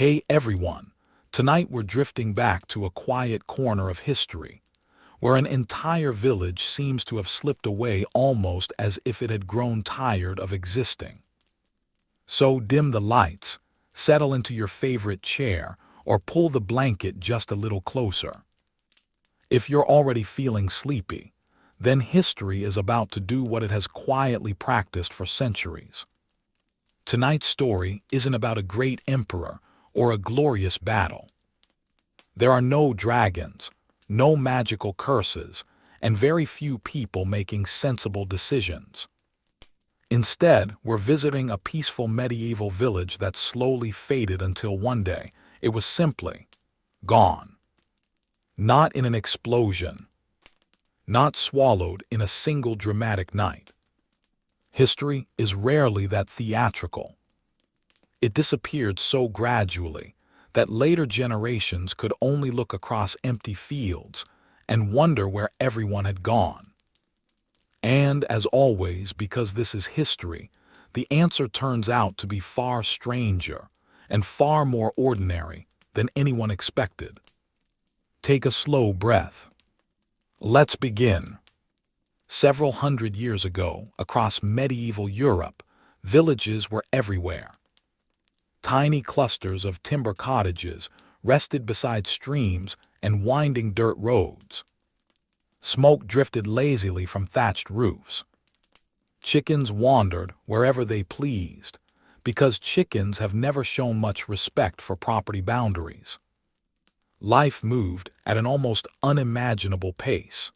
Hey everyone, tonight we're drifting back to a quiet corner of history, where an entire village seems to have slipped away almost as if it had grown tired of existing. So dim the lights, settle into your favorite chair, or pull the blanket just a little closer. If you're already feeling sleepy, then history is about to do what it has quietly practiced for centuries. Tonight's story isn't about a great emperor or a glorious battle. There are no dragons, no magical curses, and very few people making sensible decisions. Instead, we're visiting a peaceful medieval village that slowly faded until one day it was simply gone. Not in an explosion, not swallowed in a single dramatic night. History is rarely that theatrical. It disappeared so gradually that later generations could only look across empty fields and wonder where everyone had gone. And, as always, because this is history, the answer turns out to be far stranger and far more ordinary than anyone expected. Take a slow breath. Let's begin. Several hundred years ago, across medieval Europe, villages were everywhere. Tiny clusters of timber cottages rested beside streams and winding dirt roads. Smoke drifted lazily from thatched roofs. Chickens wandered wherever they pleased, because chickens have never shown much respect for property boundaries. Life moved at an almost unimaginable pace.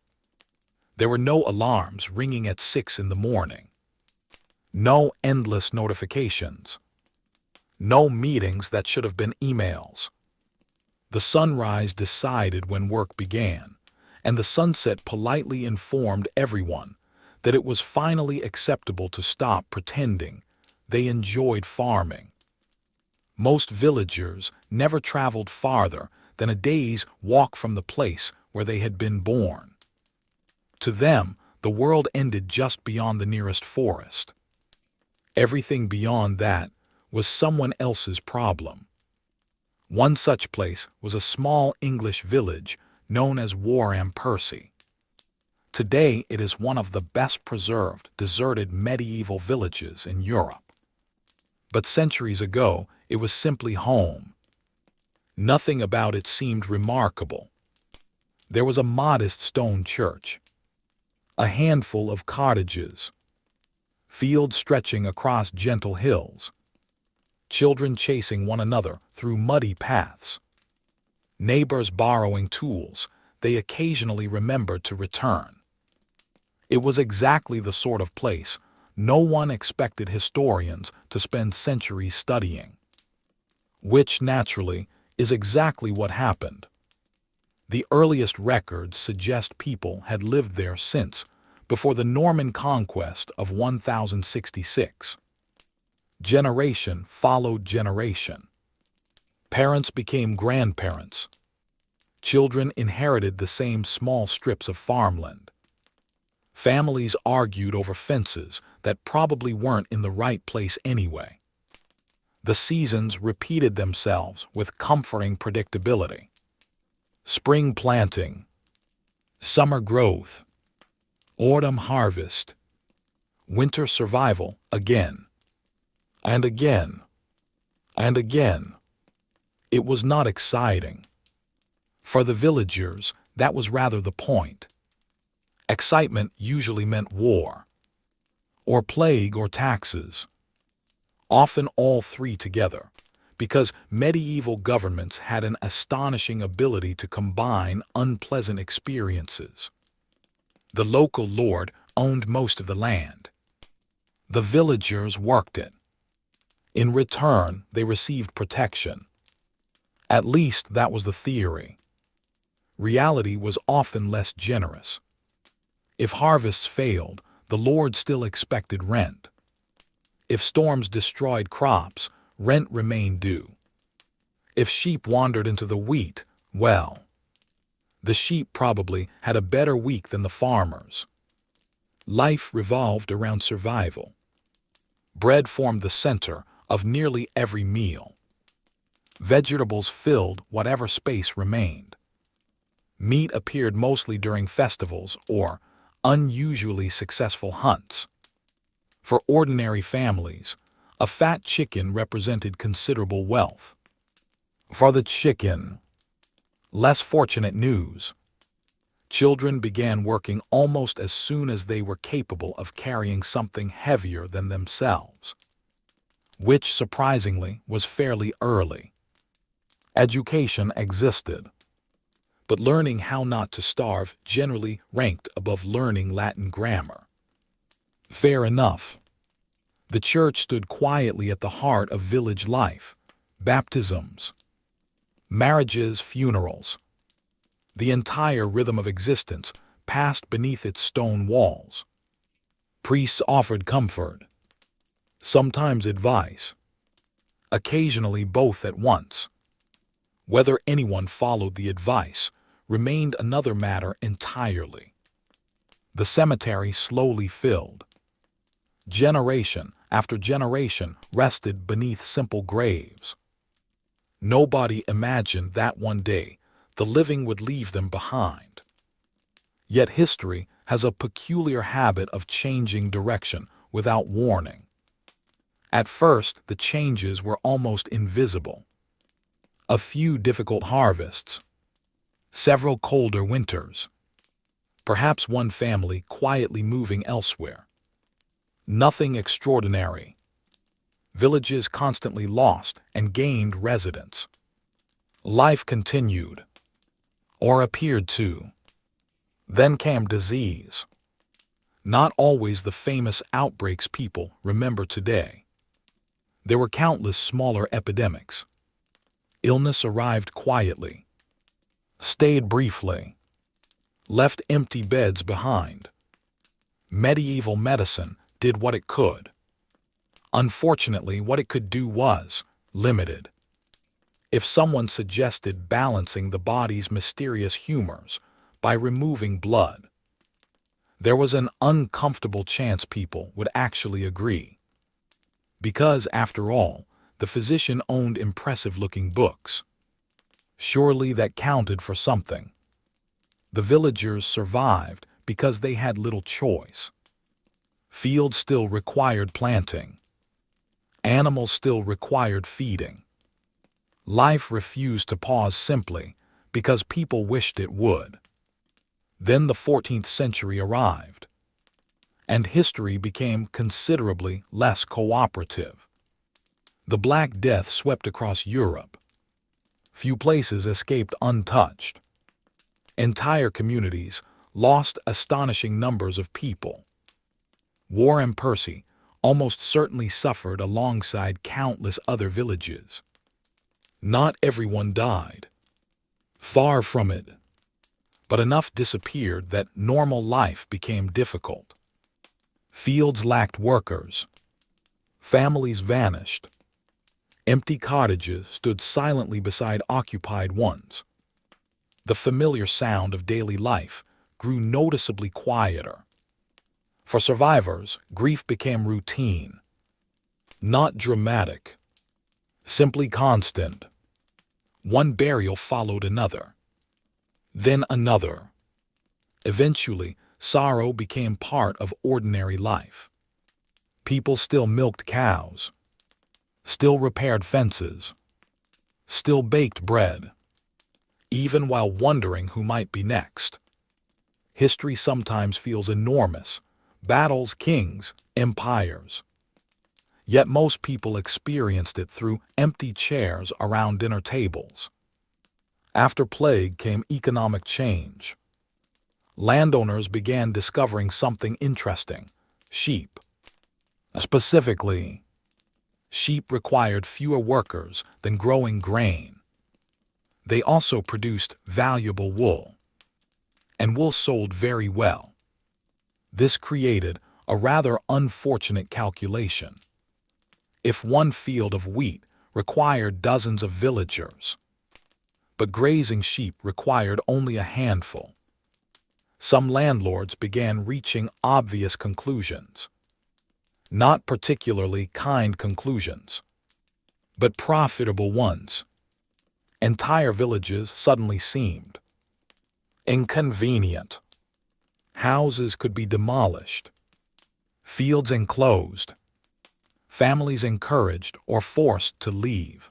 There were no alarms ringing at 6 in the morning. No endless notifications. No meetings that should have been emails. The sunrise decided when work began, and the sunset politely informed everyone that it was finally acceptable to stop pretending they enjoyed farming. Most villagers never traveled farther than a day's walk from the place where they had been born. To them, the world ended just beyond the nearest forest. Everything beyond that was someone else's problem. One such place was a small English village known as Wharram Percy. Today it is one of the best preserved, deserted medieval villages in Europe. But centuries ago, it was simply home. Nothing about it seemed remarkable. There was a modest stone church, a handful of cottages, fields stretching across gentle hills, children chasing one another through muddy paths, neighbors borrowing tools they occasionally remembered to return. It was exactly the sort of place no one expected historians to spend centuries studying. Which, naturally, is exactly what happened. The earliest records suggest people had lived there since before the Norman conquest of 1066. Generation followed generation. Parents became grandparents. Children inherited the same small strips of farmland. Families argued over fences that probably weren't in the right place anyway. The seasons repeated themselves with comforting predictability. Spring planting, summer growth, autumn harvest, winter survival again. And again, and again. It was not exciting. For the villagers, that was rather the point. Excitement usually meant war, or plague or taxes, often all three together, because medieval governments had an astonishing ability to combine unpleasant experiences. The local lord owned most of the land. The villagers worked it. In return, they received protection. At least that was the theory. Reality was often less generous. If harvests failed, the lord still expected rent. If storms destroyed crops, rent remained due. If sheep wandered into the wheat, well, the sheep probably had a better week than the farmers. Life revolved around survival. Bread formed the center of nearly every meal. Vegetables filled whatever space remained. Meat appeared mostly during festivals or unusually successful hunts. For ordinary families, a fat chicken represented considerable wealth. For the chicken, less fortunate news. Children began working almost as soon as they were capable of carrying something heavier than themselves, which surprisingly was fairly early. Education existed, but learning how not to starve generally ranked above learning Latin grammar. Fair enough. The church stood quietly at the heart of village life: baptisms, marriages, funerals. The entire rhythm of existence passed beneath its stone walls. Priests offered comfort, sometimes advice, occasionally both at once. Whether anyone followed the advice remained another matter entirely. The cemetery slowly filled. Generation after generation rested beneath simple graves. Nobody imagined that one day the living would leave them behind. Yet history has a peculiar habit of changing direction without warning. At first, the changes were almost invisible. A few difficult harvests, several colder winters, perhaps one family quietly moving elsewhere. Nothing extraordinary. Villages constantly lost and gained residents. Life continued, or appeared to. Then came disease. Not always the famous outbreaks people remember today. There were countless smaller epidemics. Illness arrived quietly, stayed briefly, left empty beds behind. Medieval medicine did what it could. Unfortunately, what it could do was limited. If someone suggested balancing the body's mysterious humors by removing blood, there was an uncomfortable chance people would actually agree. Because, after all, the physician owned impressive-looking books. Surely that counted for something. The villagers survived because they had little choice. Fields still required planting. Animals still required feeding. Life refused to pause simply because people wished it would. Then the 14th century arrived, and history became considerably less cooperative. The Black Death swept across Europe. Few places escaped untouched. Entire communities lost astonishing numbers of people. Wharram Percy almost certainly suffered alongside countless other villages. Not everyone died. Far from it. But enough disappeared that normal life became difficult. Fields lacked workers. Families vanished. Empty cottages stood silently beside occupied ones. The familiar sound of daily life grew noticeably quieter. For survivors, grief became routine. Not dramatic, simply constant. One burial followed another, then another. Eventually, sorrow became part of ordinary life. People still milked cows, still repaired fences, still baked bread, even while wondering who might be next. History sometimes feels enormous: battles, kings, empires. Yet most people experienced it through empty chairs around dinner tables. After plague came economic change. Landowners began discovering something interesting: sheep. Specifically, sheep required fewer workers than growing grain. They also produced valuable wool, and wool sold very well. This created a rather unfortunate calculation. If one field of wheat required dozens of villagers, but grazing sheep required only a handful, some landlords began reaching obvious conclusions. Not particularly kind conclusions, but profitable ones. Entire villages suddenly seemed inconvenient. Houses could be demolished, fields enclosed, families encouraged or forced to leave.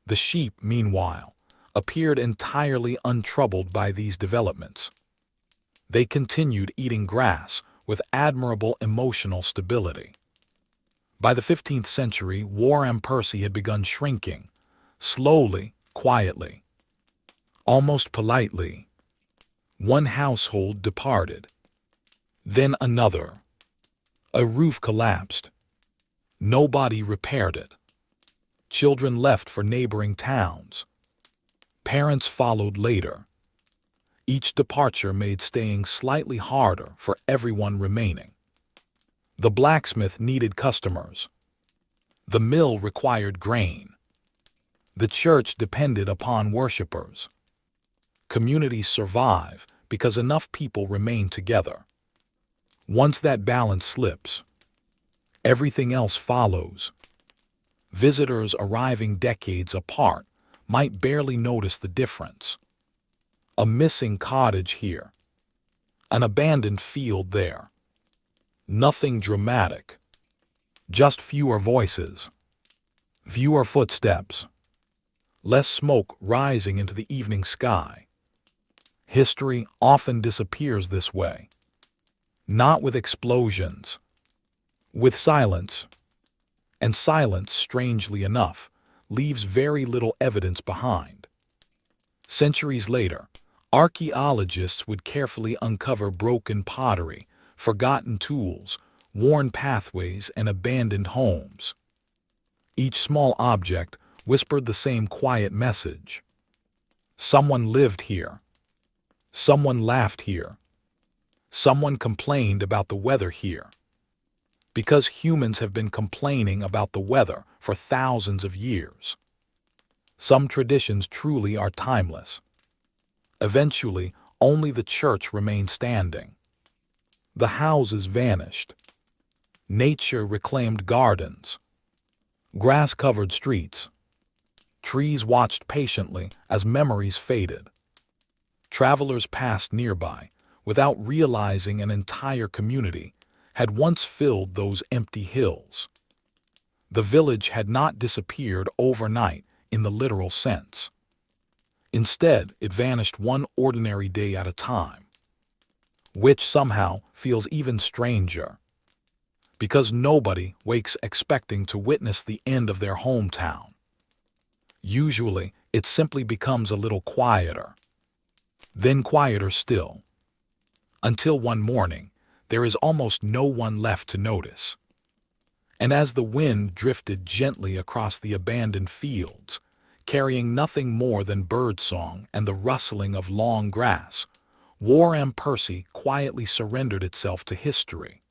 The sheep, meanwhile, appeared entirely untroubled by these developments. They continued eating grass with admirable emotional stability. By the 15th century, Wharram Percy had begun shrinking, slowly, quietly, almost politely. One household departed, then another. A roof collapsed. Nobody repaired it. Children left for neighboring towns. Parents followed later. Each departure made staying slightly harder for everyone remaining. The blacksmith needed customers. The mill required grain. The church depended upon worshippers. Communities survive because enough people remain together. Once that balance slips, everything else follows. Visitors arriving decades apart might barely notice the difference. A missing cottage here, an abandoned field there. Nothing dramatic, just fewer voices, fewer footsteps, less smoke rising into the evening sky. History often disappears this way, not with explosions, with silence. And silence, strangely enough, leaves very little evidence behind. Centuries later, archaeologists would carefully uncover broken pottery, forgotten tools, worn pathways, and abandoned homes. Each small object whispered the same quiet message. Someone lived here. Someone laughed here. Someone complained about the weather here. Because humans have been complaining about the weather for thousands of years. Some traditions truly are timeless. Eventually, only the church remained standing. The houses vanished. Nature reclaimed gardens. Grass covered streets. Trees watched patiently as memories faded. Travelers passed nearby without realizing an entire community had once filled those empty hills. The village had not disappeared overnight in the literal sense. Instead, it vanished one ordinary day at a time, which somehow feels even stranger, because nobody wakes expecting to witness the end of their hometown. Usually, it simply becomes a little quieter, then quieter still, until one morning, there is almost no one left to notice. And as the wind drifted gently across the abandoned fields, carrying nothing more than birdsong and the rustling of long grass, Wharram Percy quietly surrendered itself to history.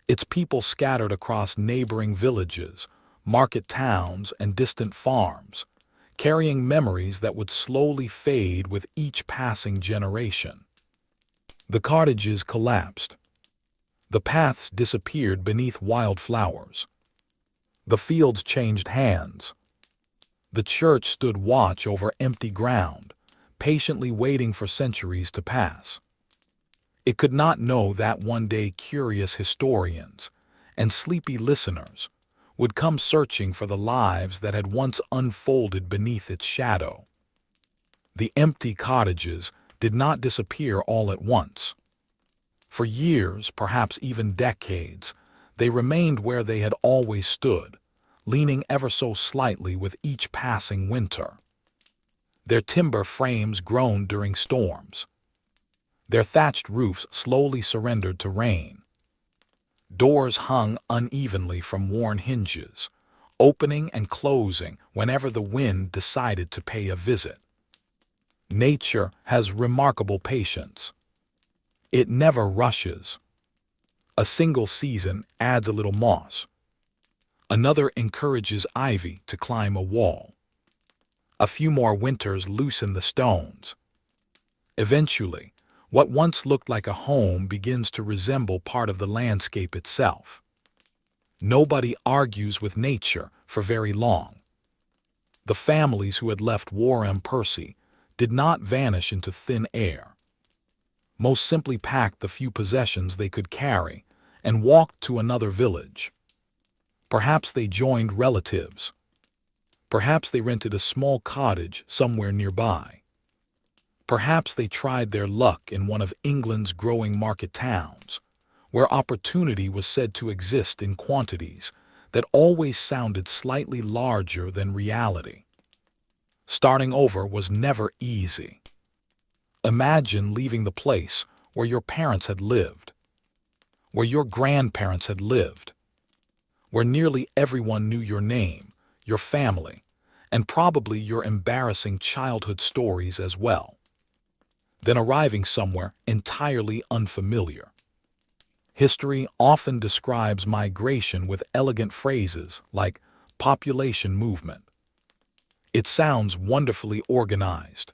Its people scattered across neighboring villages, market towns, and distant farms, carrying memories that would slowly fade with each passing generation. The cottages collapsed. The paths disappeared beneath wildflowers. The fields changed hands. The church stood watch over empty ground, patiently waiting for centuries to pass. It could not know that one day curious historians and sleepy listeners would come searching for the lives that had once unfolded beneath its shadow. The empty cottages did not disappear all at once. For years, perhaps even decades, they remained where they had always stood, leaning ever so slightly with each passing winter. Their timber frames groaned during storms. Their thatched roofs slowly surrendered to rain. Doors hung unevenly from worn hinges, opening and closing whenever the wind decided to pay a visit. Nature has remarkable patience. It never rushes. A single season adds a little moss. Another encourages ivy to climb a wall. A few more winters loosen the stones. Eventually, what once looked like a home begins to resemble part of the landscape itself. Nobody argues with nature for very long. The families who had left Wharram Percy did not vanish into thin air. Most simply packed the few possessions they could carry and walked to another village. Perhaps they joined relatives. Perhaps they rented a small cottage somewhere nearby. Perhaps they tried their luck in one of England's growing market towns, where opportunity was said to exist in quantities that always sounded slightly larger than reality. Starting over was never easy. Imagine leaving the place where your parents had lived, where your grandparents had lived, where nearly everyone knew your name, your family, and probably your embarrassing childhood stories as well. Then arriving somewhere entirely unfamiliar. History often describes migration with elegant phrases like population movement. It sounds wonderfully organized.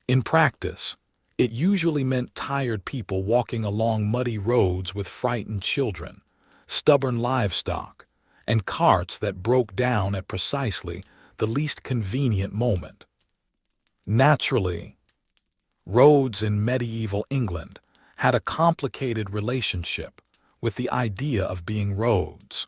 In practice, it usually meant tired people walking along muddy roads with frightened children, stubborn livestock, and carts that broke down at precisely the least convenient moment. Naturally, roads in medieval England had a complicated relationship with the idea of being roads.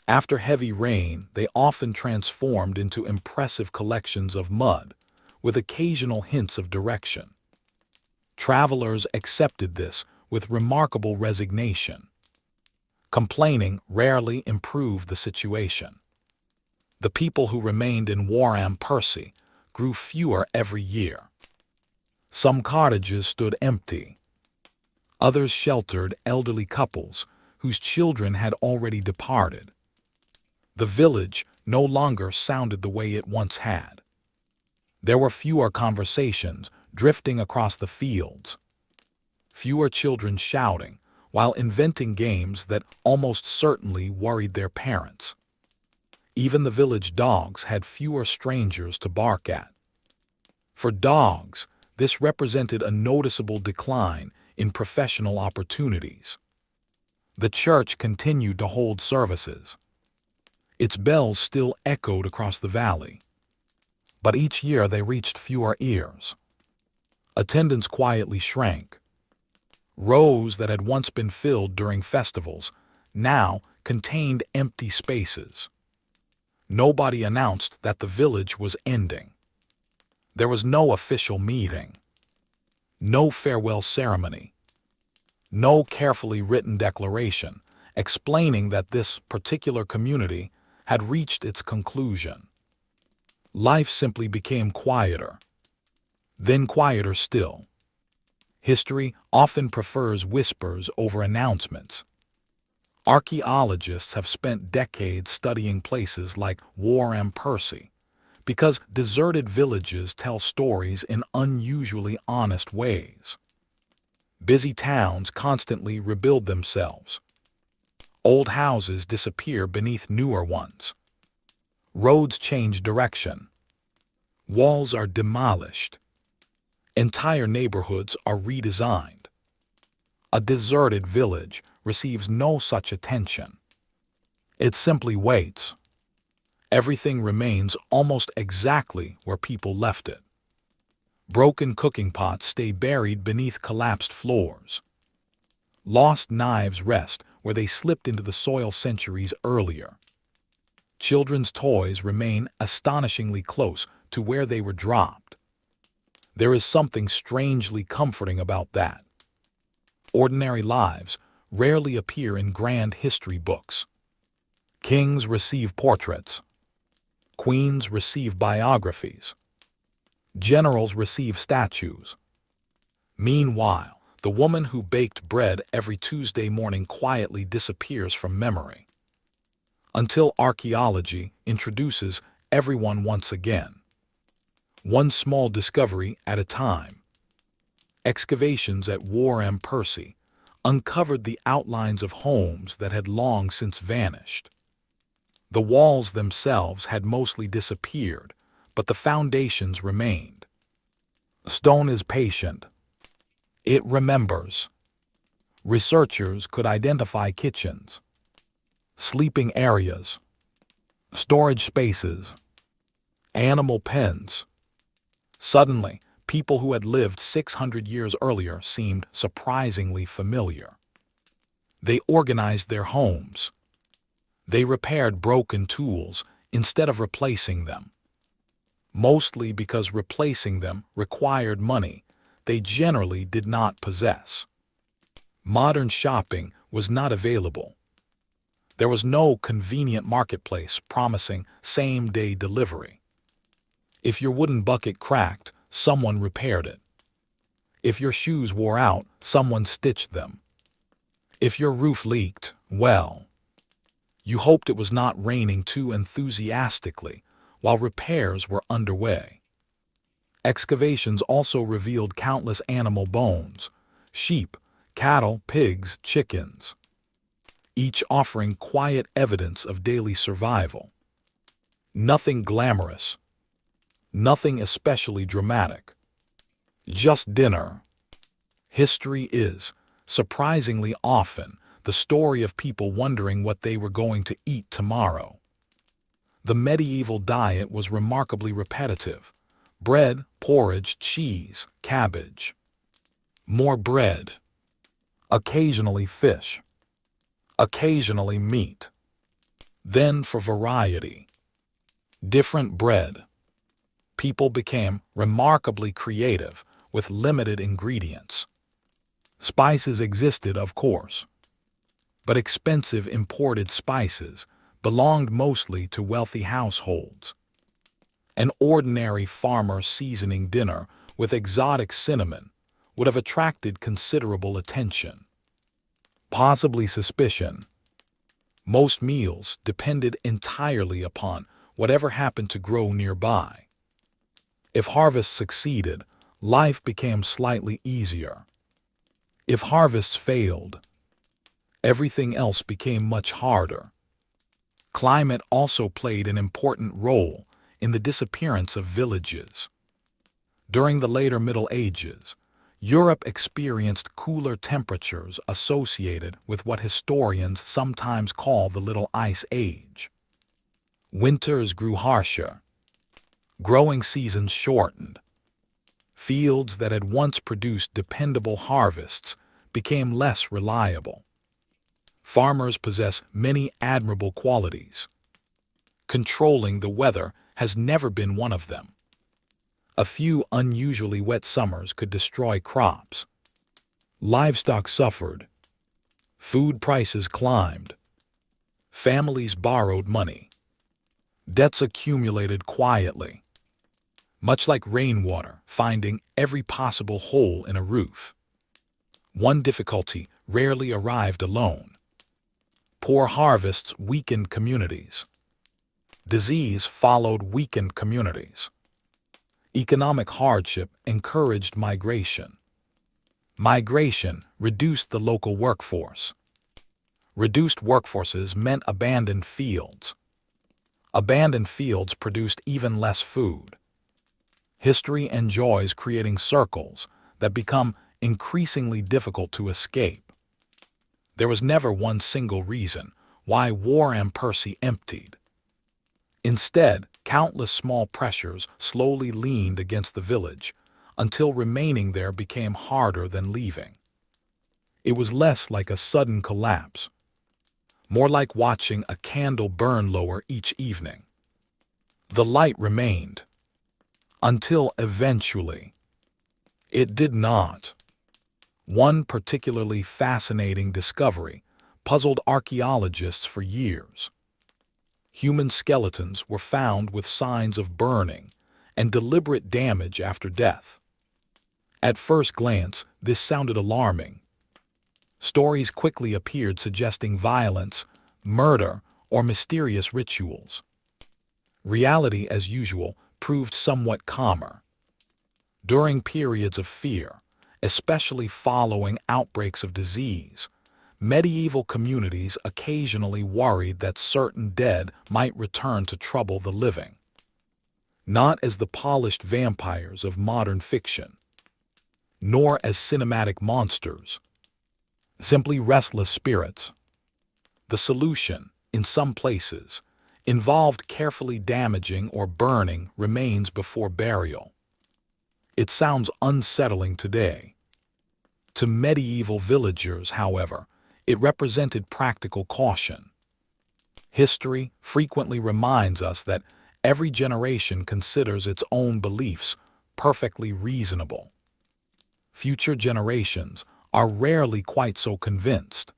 After heavy rain, they often transformed into impressive collections of mud, with occasional hints of direction. Travelers accepted this with remarkable resignation. Complaining rarely improved the situation. The people who remained in Wharram Percy grew fewer every year. Some cottages stood empty. Others sheltered elderly couples whose children had already departed. The village no longer sounded the way it once had. There were fewer conversations drifting across the fields, fewer children shouting while inventing games that almost certainly worried their parents. Even the village dogs had fewer strangers to bark at. For dogs, this represented a noticeable decline in professional opportunities. The church continued to hold services. Its bells still echoed across the valley. But each year they reached fewer ears. Attendance quietly shrank. Rows that had once been filled during festivals now contained empty spaces. Nobody announced that the village was ending. There was no official meeting, no farewell ceremony, no carefully written declaration explaining that this particular community had reached its conclusion. Life simply became quieter, then quieter still. History often prefers whispers over announcements. Archaeologists have spent decades studying places like Wharram Percy because deserted villages tell stories in unusually honest ways. Busy towns constantly rebuild themselves. Old houses disappear beneath newer ones. Roads change direction. Walls are demolished. Entire neighborhoods are redesigned. A deserted village receives no such attention. It simply waits. Everything remains almost exactly where people left it. Broken cooking pots stay buried beneath collapsed floors. Lost knives rest where they slipped into the soil centuries earlier. Children's toys remain astonishingly close to where they were dropped. There is something strangely comforting about that. Ordinary lives rarely appear in grand history books. Kings receive portraits. Queens receive biographies. Generals receive statues. Meanwhile, the woman who baked bread every Tuesday morning quietly disappears from memory. Until archaeology introduces everyone once again. One small discovery at a time. Excavations at Wharram Percy uncovered the outlines of homes that had long since vanished. The walls themselves had mostly disappeared, but the foundations remained. Stone is patient. It remembers. Researchers could identify kitchens, sleeping areas, storage spaces, Animal pens. Suddenly, people who had lived 600 years earlier seemed surprisingly familiar. They organized their homes. They repaired broken tools instead of replacing them. Mostly because replacing them required money they generally did not possess. Modern shopping was not available. There was no convenient marketplace promising same-day delivery. If your wooden bucket cracked, someone repaired it. If your shoes wore out, someone stitched them. If your roof leaked, well, you hoped it was not raining too enthusiastically while repairs were underway. Excavations also revealed countless animal bones: sheep, cattle, pigs, chickens, each offering quiet evidence of daily survival. Nothing glamorous, nothing especially dramatic. Just dinner. History is, surprisingly often, the story of people wondering what they were going to eat tomorrow. The medieval diet was remarkably repetitive: bread, porridge, cheese, cabbage. More bread. Occasionally fish. Occasionally meat. Then, for variety, different bread. People became remarkably creative with limited ingredients. Spices existed, of course, but expensive imported spices belonged mostly to wealthy households. An ordinary farmer seasoning dinner with exotic cinnamon would have attracted considerable attention, possibly suspicion. Most meals depended entirely upon whatever happened to grow nearby. If harvest succeeded, life became slightly easier. If harvests failed, everything else became much harder. Climate also played an important role in the disappearance of villages. During the later Middle Ages, Europe experienced cooler temperatures associated with what historians sometimes call the Little Ice Age. Winters grew harsher. Growing seasons shortened. Fields that had once produced dependable harvests became less reliable. Farmers possess many admirable qualities. Controlling the weather has never been one of them. A few unusually wet summers could destroy crops. Livestock suffered. Food prices climbed. Families borrowed money. Debts accumulated quietly, much like rainwater finding every possible hole in a roof. One difficulty rarely arrived alone. Poor harvests weakened communities. Disease followed weakened communities. Economic hardship encouraged migration. Migration reduced the local workforce. Reduced workforces meant abandoned fields. Abandoned fields produced even less food. History enjoys creating circles that become increasingly difficult to escape. There was never one single reason why Wharram Percy emptied. Instead, countless small pressures slowly leaned against the village until remaining there became harder than leaving. It was less like a sudden collapse, more like watching a candle burn lower each evening. The light remained, until eventually it did not. One particularly fascinating discovery puzzled archaeologists for years. Human skeletons were found with signs of burning and deliberate damage after death. At first glance, this sounded alarming. Stories quickly appeared suggesting violence, murder, or mysterious rituals. Reality, as usual, proved somewhat calmer. During periods of fear, especially following outbreaks of disease, medieval communities occasionally worried that certain dead might return to trouble the living. Not as the polished vampires of modern fiction, nor as cinematic monsters, simply restless spirits. The solution, in some places, involved carefully damaging or burning remains before burial. It sounds unsettling today. To medieval villagers, however, it represented practical caution. History frequently reminds us that every generation considers its own beliefs perfectly reasonable. Future generations are rarely quite so convinced.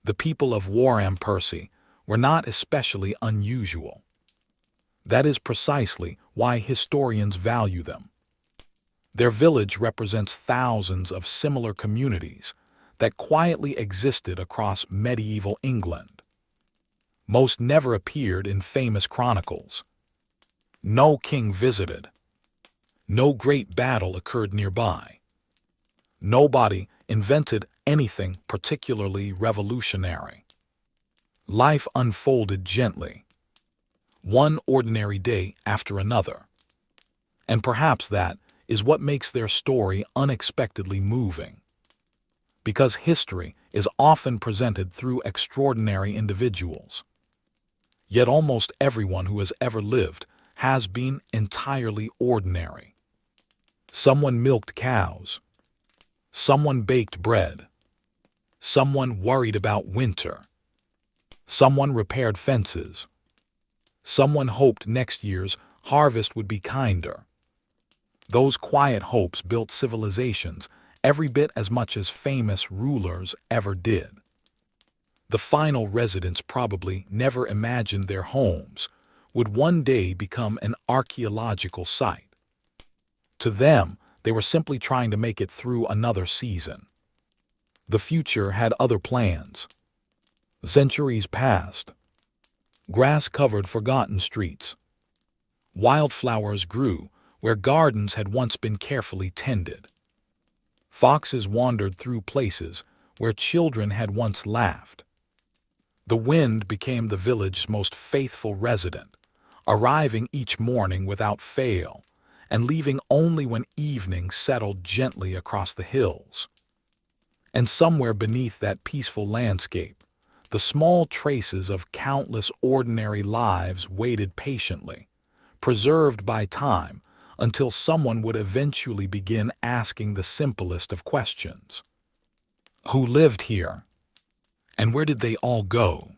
The people of Wharram Percy were not especially unusual. That is precisely why historians value them. Their village represents thousands of similar communities that quietly existed across medieval England. Most never appeared in famous chronicles. No king visited. No great battle occurred nearby. Nobody invented anything particularly revolutionary. Life unfolded gently, one ordinary day after another. And perhaps that is what makes their story unexpectedly moving. Because history is often presented through extraordinary individuals. Yet almost everyone who has ever lived has been entirely ordinary. Someone milked cows. Someone baked bread. Someone worried about winter. Someone repaired fences. Someone hoped next year's harvest would be kinder. Those quiet hopes built civilizations every bit as much as famous rulers ever did. The final residents probably never imagined their homes would one day become an archaeological site. To them, they were simply trying to make it through another season. The future had other plans. Centuries passed. Grass covered forgotten streets. Wildflowers grew where gardens had once been carefully tended. Foxes wandered through places where children had once laughed. The wind became the village's most faithful resident, arriving each morning without fail and leaving only when evening settled gently across the hills. And somewhere beneath that peaceful landscape, the small traces of countless ordinary lives waited patiently, preserved by time, until someone would eventually begin asking the simplest of questions. Who lived here? And where did they all go?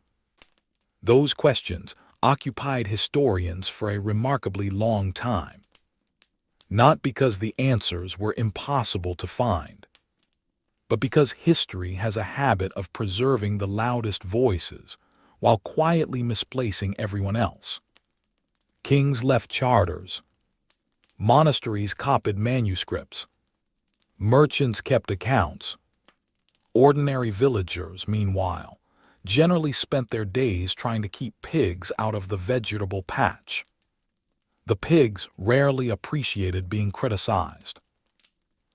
Those questions occupied historians for a remarkably long time. Not because the answers were impossible to find, but because history has a habit of preserving the loudest voices while quietly misplacing everyone else. Kings left charters. Monasteries copied manuscripts. Merchants kept accounts. Ordinary villagers, meanwhile, generally spent their days trying to keep pigs out of the vegetable patch. The pigs rarely appreciated being criticized.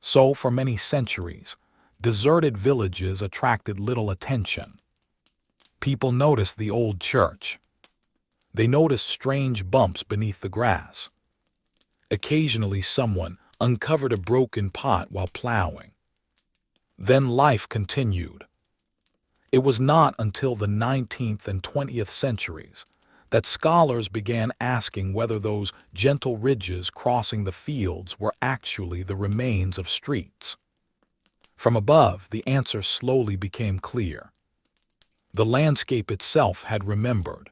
So, for many centuries, deserted villages attracted little attention. People noticed the old church. They noticed strange bumps beneath the grass. Occasionally someone uncovered a broken pot while plowing. Then life continued. It was not until the 19th and 20th centuries that scholars began asking whether those gentle ridges crossing the fields were actually the remains of streets. From above, the answer slowly became clear. The landscape itself had remembered.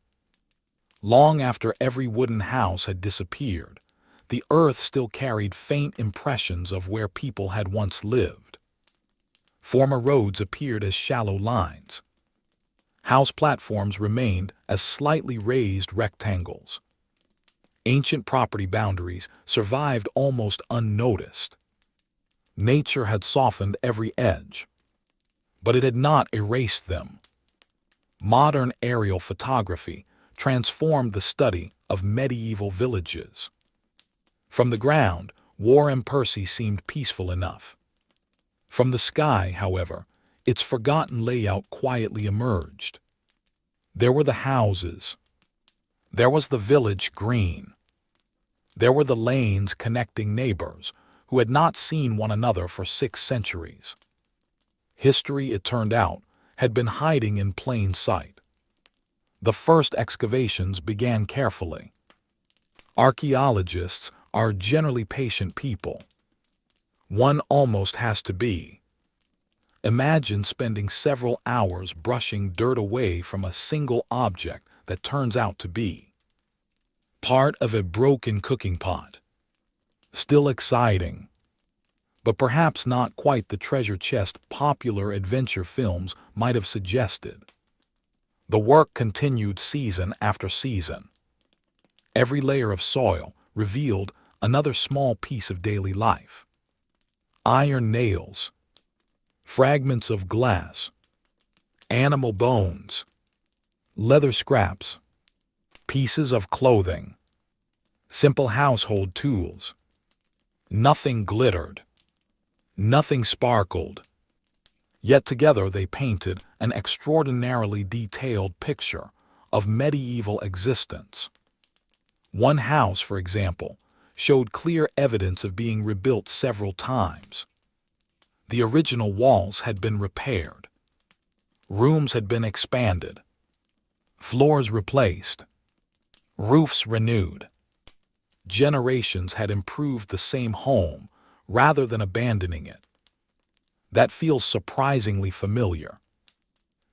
Long after every wooden house had disappeared, the earth still carried faint impressions of where people had once lived. Former roads appeared as shallow lines. House platforms remained as slightly raised rectangles. Ancient property boundaries survived almost unnoticed. Nature had softened every edge, but it had not erased them. Modern aerial photography transformed the study of medieval villages. From the ground, Wharram Percy seemed peaceful enough. From the sky, however, its forgotten layout quietly emerged. There were the houses. There was the village green. There were the lanes connecting neighbors who had not seen one another for 6 centuries. History, it turned out, had been hiding in plain sight. The first excavations began carefully. Archaeologists are generally patient people. One almost has to be. Imagine spending several hours brushing dirt away from a single object that turns out to be part of a broken cooking pot. Still exciting, but perhaps not quite the treasure chest popular adventure films might have suggested. The work continued season after season. Every layer of soil revealed another small piece of daily life. Iron nails, fragments of glass, animal bones, leather scraps, pieces of clothing, simple household tools. Nothing glittered, nothing sparkled, yet together they painted an extraordinarily detailed picture of medieval existence. One house, for example, showed clear evidence of being rebuilt several times. The original walls had been repaired. Rooms had been expanded. Floors replaced. Roofs renewed. Generations had improved the same home rather than abandoning it. That feels surprisingly familiar.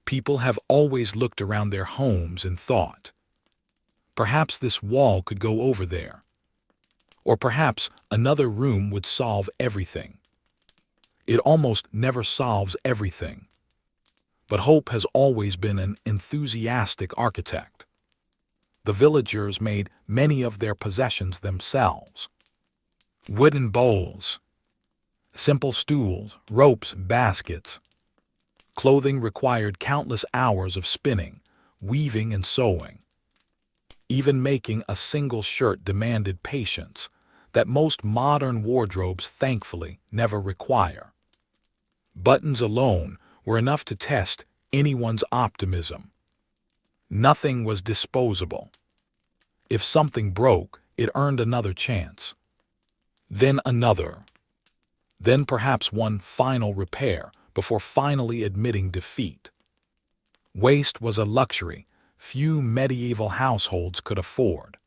People have always looked around their homes and thought, perhaps this wall could go over there. Or perhaps another room would solve everything. It almost never solves everything. But hope has always been an enthusiastic architect. The villagers made many of their possessions themselves. Wooden bowls, simple stools, ropes, baskets. Clothing required countless hours of spinning, weaving, and sewing. Even making a single shirt demanded patience that most modern wardrobes thankfully never require. Buttons alone were enough to test anyone's optimism. Nothing was disposable. If something broke, it earned another chance. Then another. Then perhaps one final repair before finally admitting defeat. Waste was a luxury few medieval households could afford.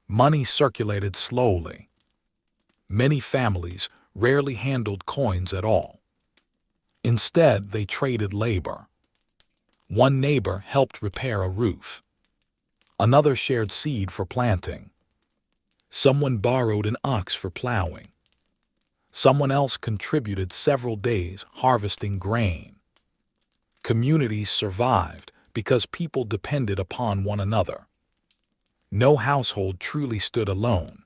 Money circulated slowly. Many families rarely handled coins at all. Instead, they traded labor. One neighbor helped repair a roof. Another shared seed for planting. Someone borrowed an ox for plowing. Someone else contributed several days harvesting grain. Communities survived because people depended upon one another. No household truly stood alone.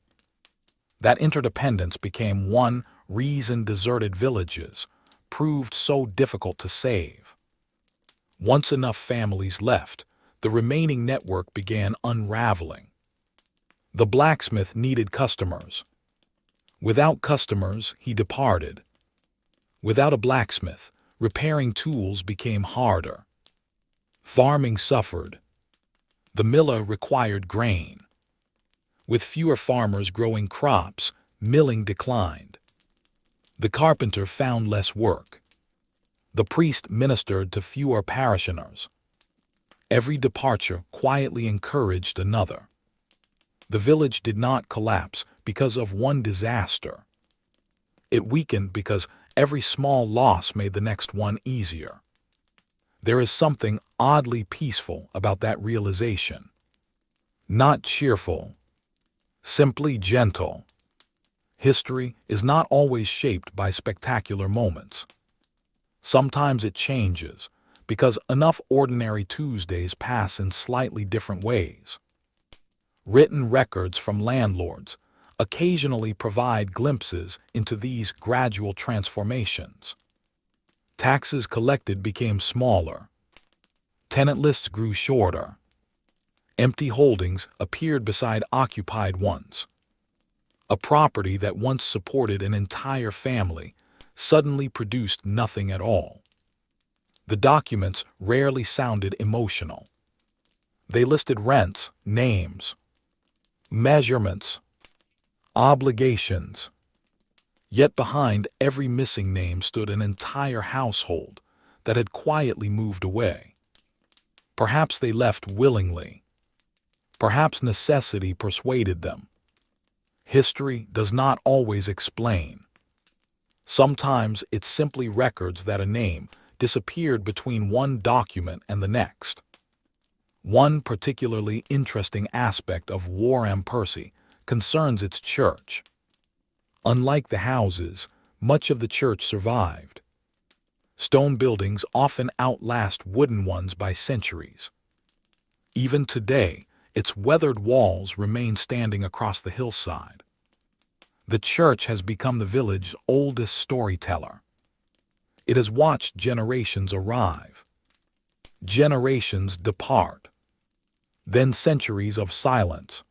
That interdependence became one reason deserted villages proved so difficult to save. Once enough families left, the remaining network began unraveling. The blacksmith needed customers. Without customers, he departed. Without a blacksmith, repairing tools became harder. Farming suffered. The miller required grain. With fewer farmers growing crops, milling declined. The carpenter found less work. The priest ministered to fewer parishioners. Every departure quietly encouraged another. The village did not collapse because of one disaster. It weakened because every small loss made the next one easier. There is something oddly peaceful about that realization. Not cheerful, simply gentle. History is not always shaped by spectacular moments. Sometimes it changes because enough ordinary Tuesdays pass in slightly different ways. Written records from landlords occasionally provide glimpses into these gradual transformations. Taxes collected became smaller. Tenant lists grew shorter. Empty holdings appeared beside occupied ones. A property that once supported an entire family suddenly produced nothing at all. The documents rarely sounded emotional. They listed rents, names, measurements, obligations. Yet behind every missing name stood an entire household that had quietly moved away. Perhaps they left willingly. Perhaps necessity persuaded them. History does not always explain. Sometimes it simply records that a name disappeared between one document and the next. One particularly interesting aspect of Wharram Percy concerns its church. Unlike the houses, much of the church survived. Stone buildings often outlast wooden ones by centuries. Even today, its weathered walls remain standing across the hillside. The church has become the village's oldest storyteller. It has watched generations arrive, generations depart, then centuries of silence.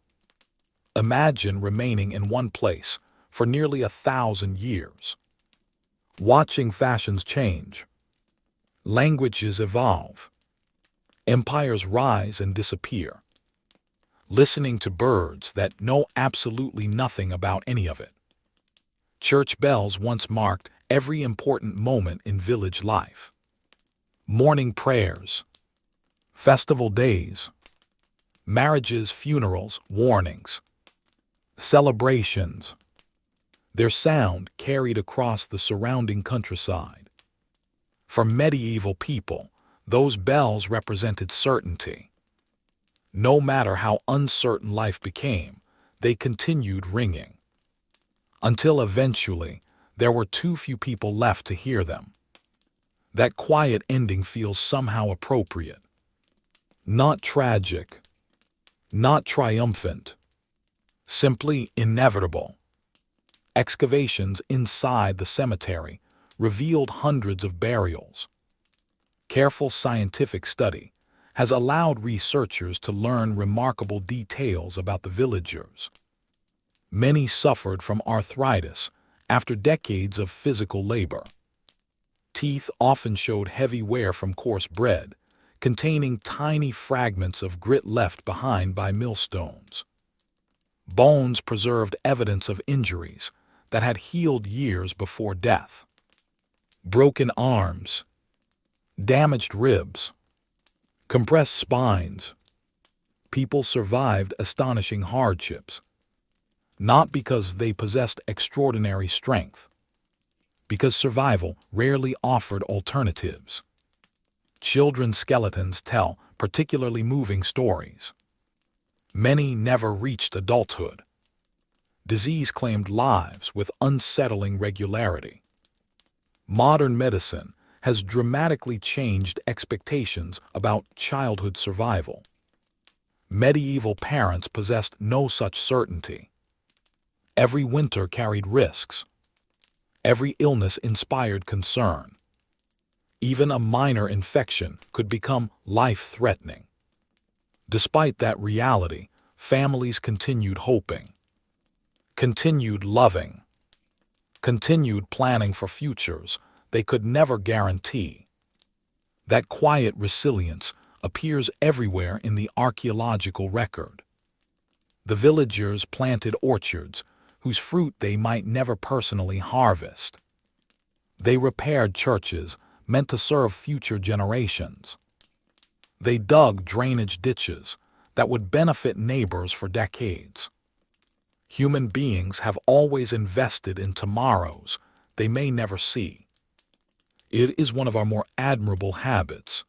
Imagine remaining in one place for nearly 1,000 years, watching fashions change, languages evolve, empires rise and disappear, listening to birds that know absolutely nothing about any of it. Church bells once marked every important moment in village life. Morning prayers, festival days, marriages, funerals, warnings, celebrations. Their sound carried across the surrounding countryside. For medieval people, those bells represented certainty. No matter how uncertain life became, they continued ringing. Until eventually, there were too few people left to hear them. That quiet ending feels somehow appropriate. Not tragic, not triumphant, simply inevitable. Excavations inside the cemetery revealed hundreds of burials. Careful scientific study has allowed researchers to learn remarkable details about the villagers. Many suffered from arthritis after decades of physical labor. Teeth often showed heavy wear from coarse bread, containing tiny fragments of grit left behind by millstones. Bones preserved evidence of injuries that had healed years before death. Broken arms, damaged ribs, compressed spines. People survived astonishing hardships, not because they possessed extraordinary strength, because survival rarely offered alternatives. Children's skeletons tell particularly moving stories. Many never reached adulthood. Disease claimed lives with unsettling regularity. Modern medicine has dramatically changed expectations about childhood survival. Medieval parents possessed no such certainty. Every winter carried risks. Every illness inspired concern. Even a minor infection could become life-threatening. Despite that reality, families continued hoping, continued loving, continued planning for futures they could never guarantee. That quiet resilience appears everywhere in the archaeological record. The villagers planted orchards whose fruit they might never personally harvest. They repaired churches meant to serve future generations. They dug drainage ditches that would benefit neighbors for decades. Human beings have always invested in tomorrows they may never see. It is one of our more admirable habits.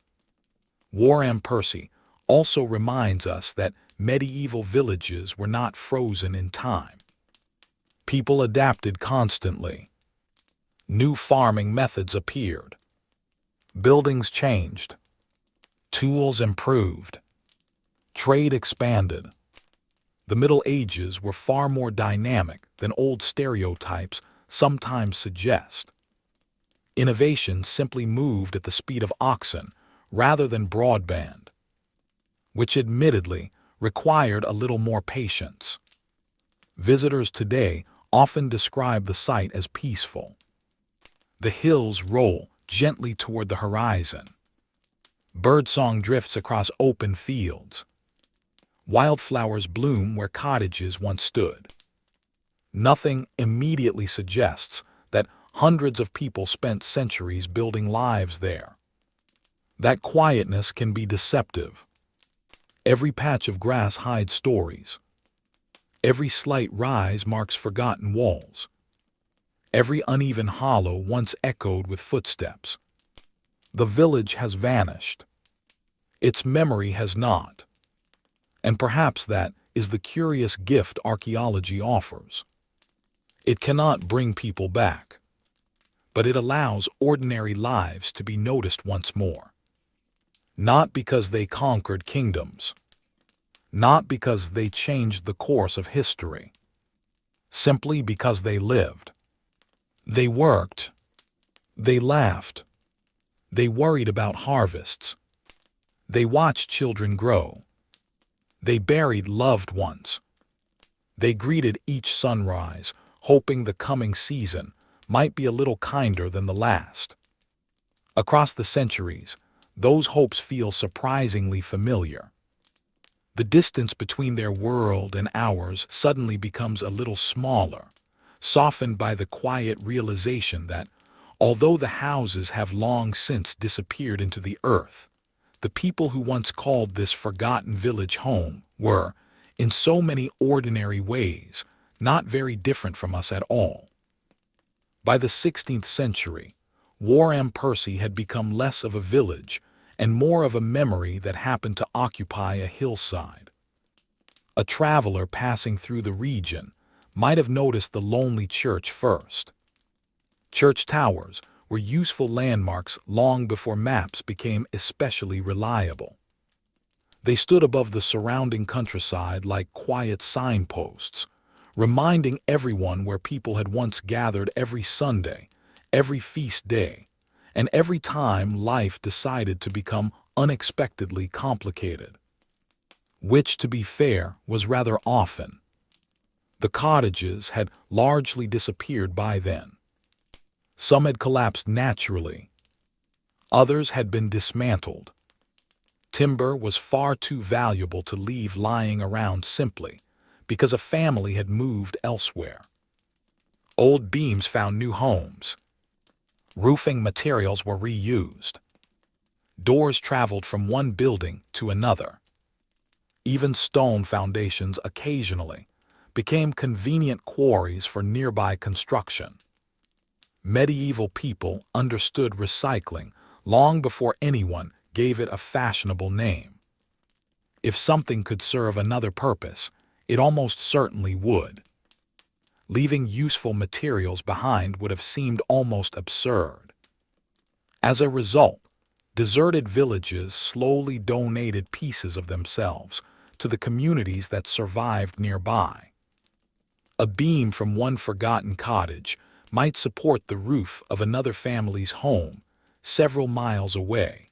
Wharram Percy also reminds us that medieval villages were not frozen in time. People adapted constantly. New farming methods appeared. Buildings changed. Tools improved. Trade expanded. The Middle Ages were far more dynamic than old stereotypes sometimes suggest. Innovation simply moved at the speed of oxen rather than broadband, which admittedly required a little more patience. Visitors today often describe the site as peaceful. The hills roll gently toward the horizon. Birdsong drifts across open fields. Wildflowers bloom where cottages once stood. Nothing immediately suggests that hundreds of people spent centuries building lives there. That quietness can be deceptive. Every patch of grass hides stories. Every slight rise marks forgotten walls. Every uneven hollow once echoed with footsteps. The village has vanished. Its memory has not. And perhaps that is the curious gift archaeology offers. It cannot bring people back, but it allows ordinary lives to be noticed once more. Not because they conquered kingdoms, not because they changed the course of history, simply because they lived. They worked. They laughed. They worried about harvests. They watched children grow. They buried loved ones. They greeted each sunrise, hoping the coming season might be a little kinder than the last. Across the centuries, those hopes feel surprisingly familiar. The distance between their world and ours suddenly becomes a little smaller, softened by the quiet realization that, although the houses have long since disappeared into the earth, the people who once called this forgotten village home were, in so many ordinary ways, not very different from us at all. By the 16th century, Wharram Percy had become less of a village and more of a memory that happened to occupy a hillside. A traveler passing through the region might have noticed the lonely church first. Church towers were useful landmarks long before maps became especially reliable. They stood above the surrounding countryside like quiet signposts, reminding everyone where people had once gathered every Sunday, every feast day, and every time life decided to become unexpectedly complicated. Which, to be fair, was rather often. The cottages had largely disappeared by then. Some had collapsed naturally. Others had been dismantled. Timber was far too valuable to leave lying around simply because a family had moved elsewhere. Old beams found new homes. Roofing materials were reused. Doors traveled from one building to another. Even stone foundations occasionally became convenient quarries for nearby construction. Medieval people understood recycling long before anyone gave it a fashionable name. If something could serve another purpose, it almost certainly would. Leaving useful materials behind would have seemed almost absurd. As a result, deserted villages slowly donated pieces of themselves to the communities that survived nearby. A beam from one forgotten cottage might support the roof of another family's home several miles away.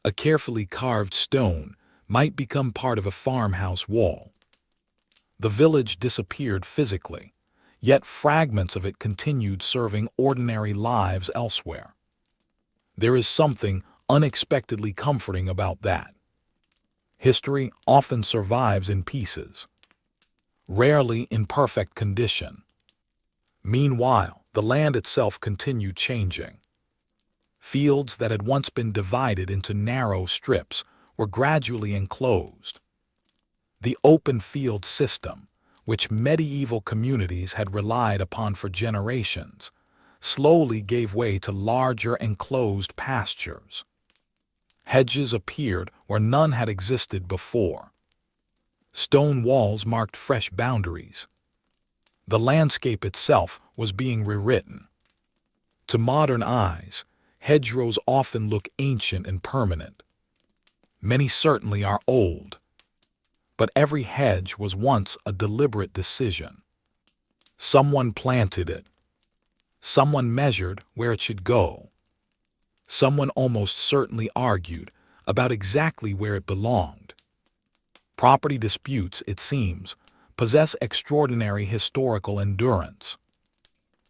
A carefully carved stone might become part of a farmhouse wall. The village disappeared physically, yet fragments of it continued serving ordinary lives elsewhere. There is something unexpectedly comforting about that. History often survives in pieces, rarely in perfect condition. Meanwhile, the land itself continued changing. Fields that had once been divided into narrow strips were gradually enclosed. The open field system, which medieval communities had relied upon for generations, slowly gave way to larger enclosed pastures. Hedges appeared where none had existed before. Stone walls marked fresh boundaries. The landscape itself was being rewritten. To modern eyes, hedgerows often look ancient and permanent. Many certainly are old. But every hedge was once a deliberate decision. Someone planted it. Someone measured where it should go. Someone almost certainly argued about exactly where it belonged. Property disputes, it seems, possess extraordinary historical endurance.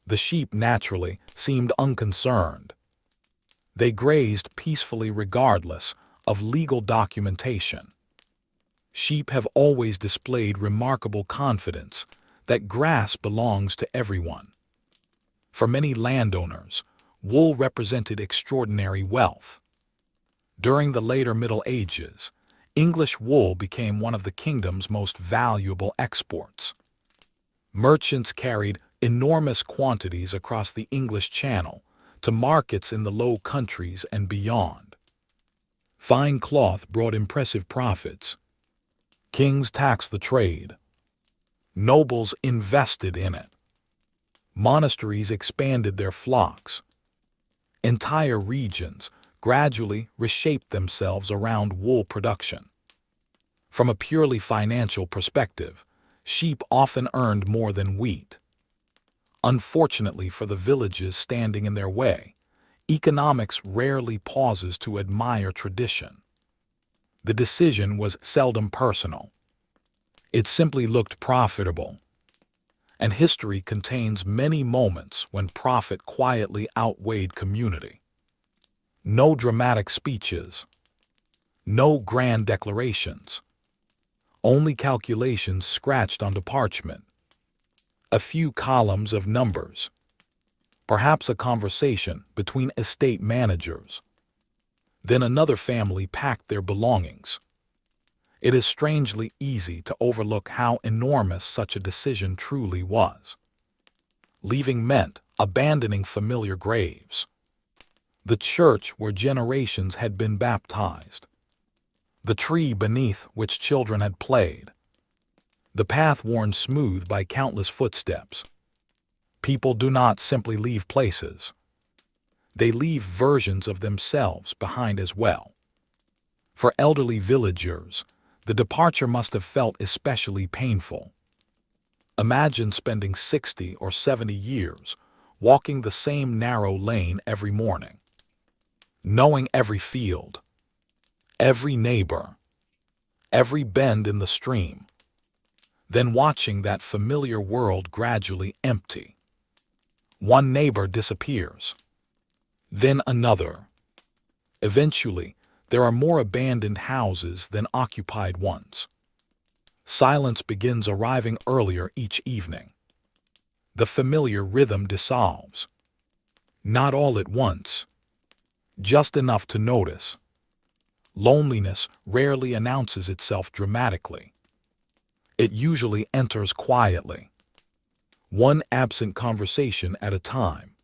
The sheep naturally seemed unconcerned. They grazed peacefully regardless of legal documentation. Sheep have always displayed remarkable confidence that grass belongs to everyone. For many landowners, wool represented extraordinary wealth. During the later Middle Ages, English wool became one of the kingdom's most valuable exports. Merchants carried enormous quantities across the English Channel to markets in the Low Countries and beyond. Fine cloth brought impressive profits. Kings taxed the trade. Nobles invested in it. Monasteries expanded their flocks. Entire regions gradually reshaped themselves around wool production. From a purely financial perspective, sheep often earned more than wheat. Unfortunately for the villages standing in their way, economics rarely pauses to admire tradition. The decision was seldom personal. It simply looked profitable. And history contains many moments when profit quietly outweighed community. No dramatic speeches. No grand declarations. Only calculations scratched onto parchment. A few columns of numbers. Perhaps a conversation between estate managers. Then another family packed their belongings. It is strangely easy to overlook how enormous such a decision truly was. Leaving meant abandoning familiar graves. The church where generations had been baptized. The tree beneath which children had played. The path worn smooth by countless footsteps. People do not simply leave places. They leave versions of themselves behind as well. For elderly villagers, the departure must have felt especially painful. Imagine spending 60 or 70 years walking the same narrow lane every morning, knowing every field, every neighbor, every bend in the stream, then watching that familiar world gradually empty. One neighbor disappears, then another. Eventually, there are more abandoned houses than occupied ones. Silence begins arriving earlier each evening. The familiar rhythm dissolves. Not all at once, just enough to notice. Loneliness rarely announces itself dramatically. It usually enters quietly. One absent conversation at a time.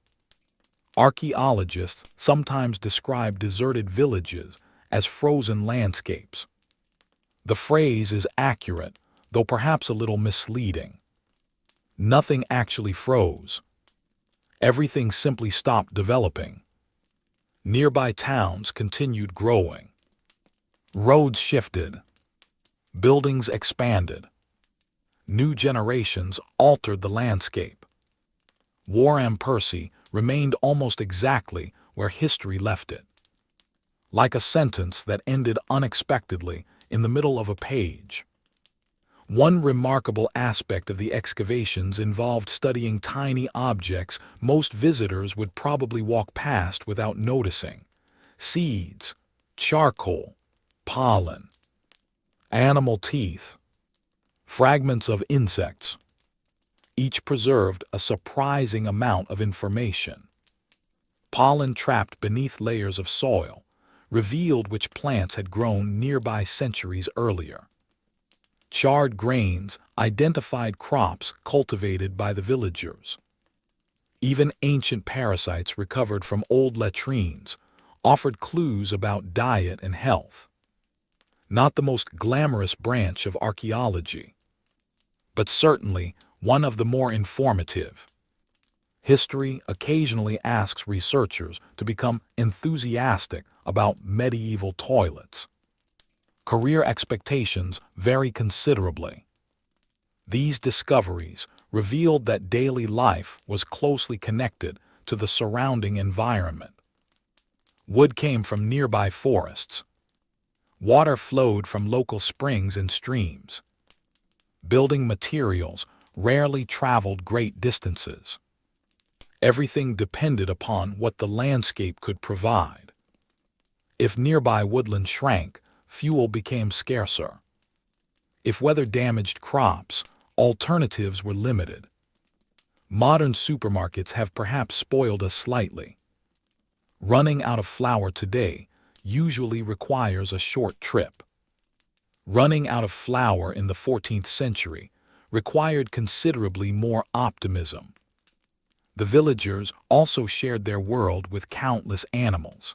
Archaeologists sometimes describe deserted villages as frozen landscapes. The phrase is accurate, though perhaps a little misleading. Nothing actually froze. Everything simply stopped developing. Nearby towns continued growing. Roads shifted. Buildings expanded. New generations altered the landscape. Wharram Percy remained almost exactly where history left it. Like a sentence that ended unexpectedly in the middle of a page. One remarkable aspect of the excavations involved studying tiny objects most visitors would probably walk past without noticing. Seeds, charcoal, pollen, animal teeth, fragments of insects. Each preserved a surprising amount of information. Pollen trapped beneath layers of soil revealed which plants had grown nearby centuries earlier. Charred grains identified crops cultivated by the villagers. Even ancient parasites recovered from old latrines offered clues about diet and health. Not the most glamorous branch of archaeology, but certainly one of the more informative. History occasionally asks researchers to become enthusiastic about medieval toilets. Career expectations vary considerably. These discoveries revealed that daily life was closely connected to the surrounding environment. Wood came from nearby forests. Water flowed from local springs and streams. Building materials rarely traveled great distances. Everything depended upon what the landscape could provide. If nearby woodland shrank, fuel became scarcer. If weather damaged crops, alternatives were limited. Modern supermarkets have perhaps spoiled us slightly. Running out of flour today, usually requires a short trip. Running out of flour in the 14th century required considerably more optimism. The villagers also shared their world with countless animals,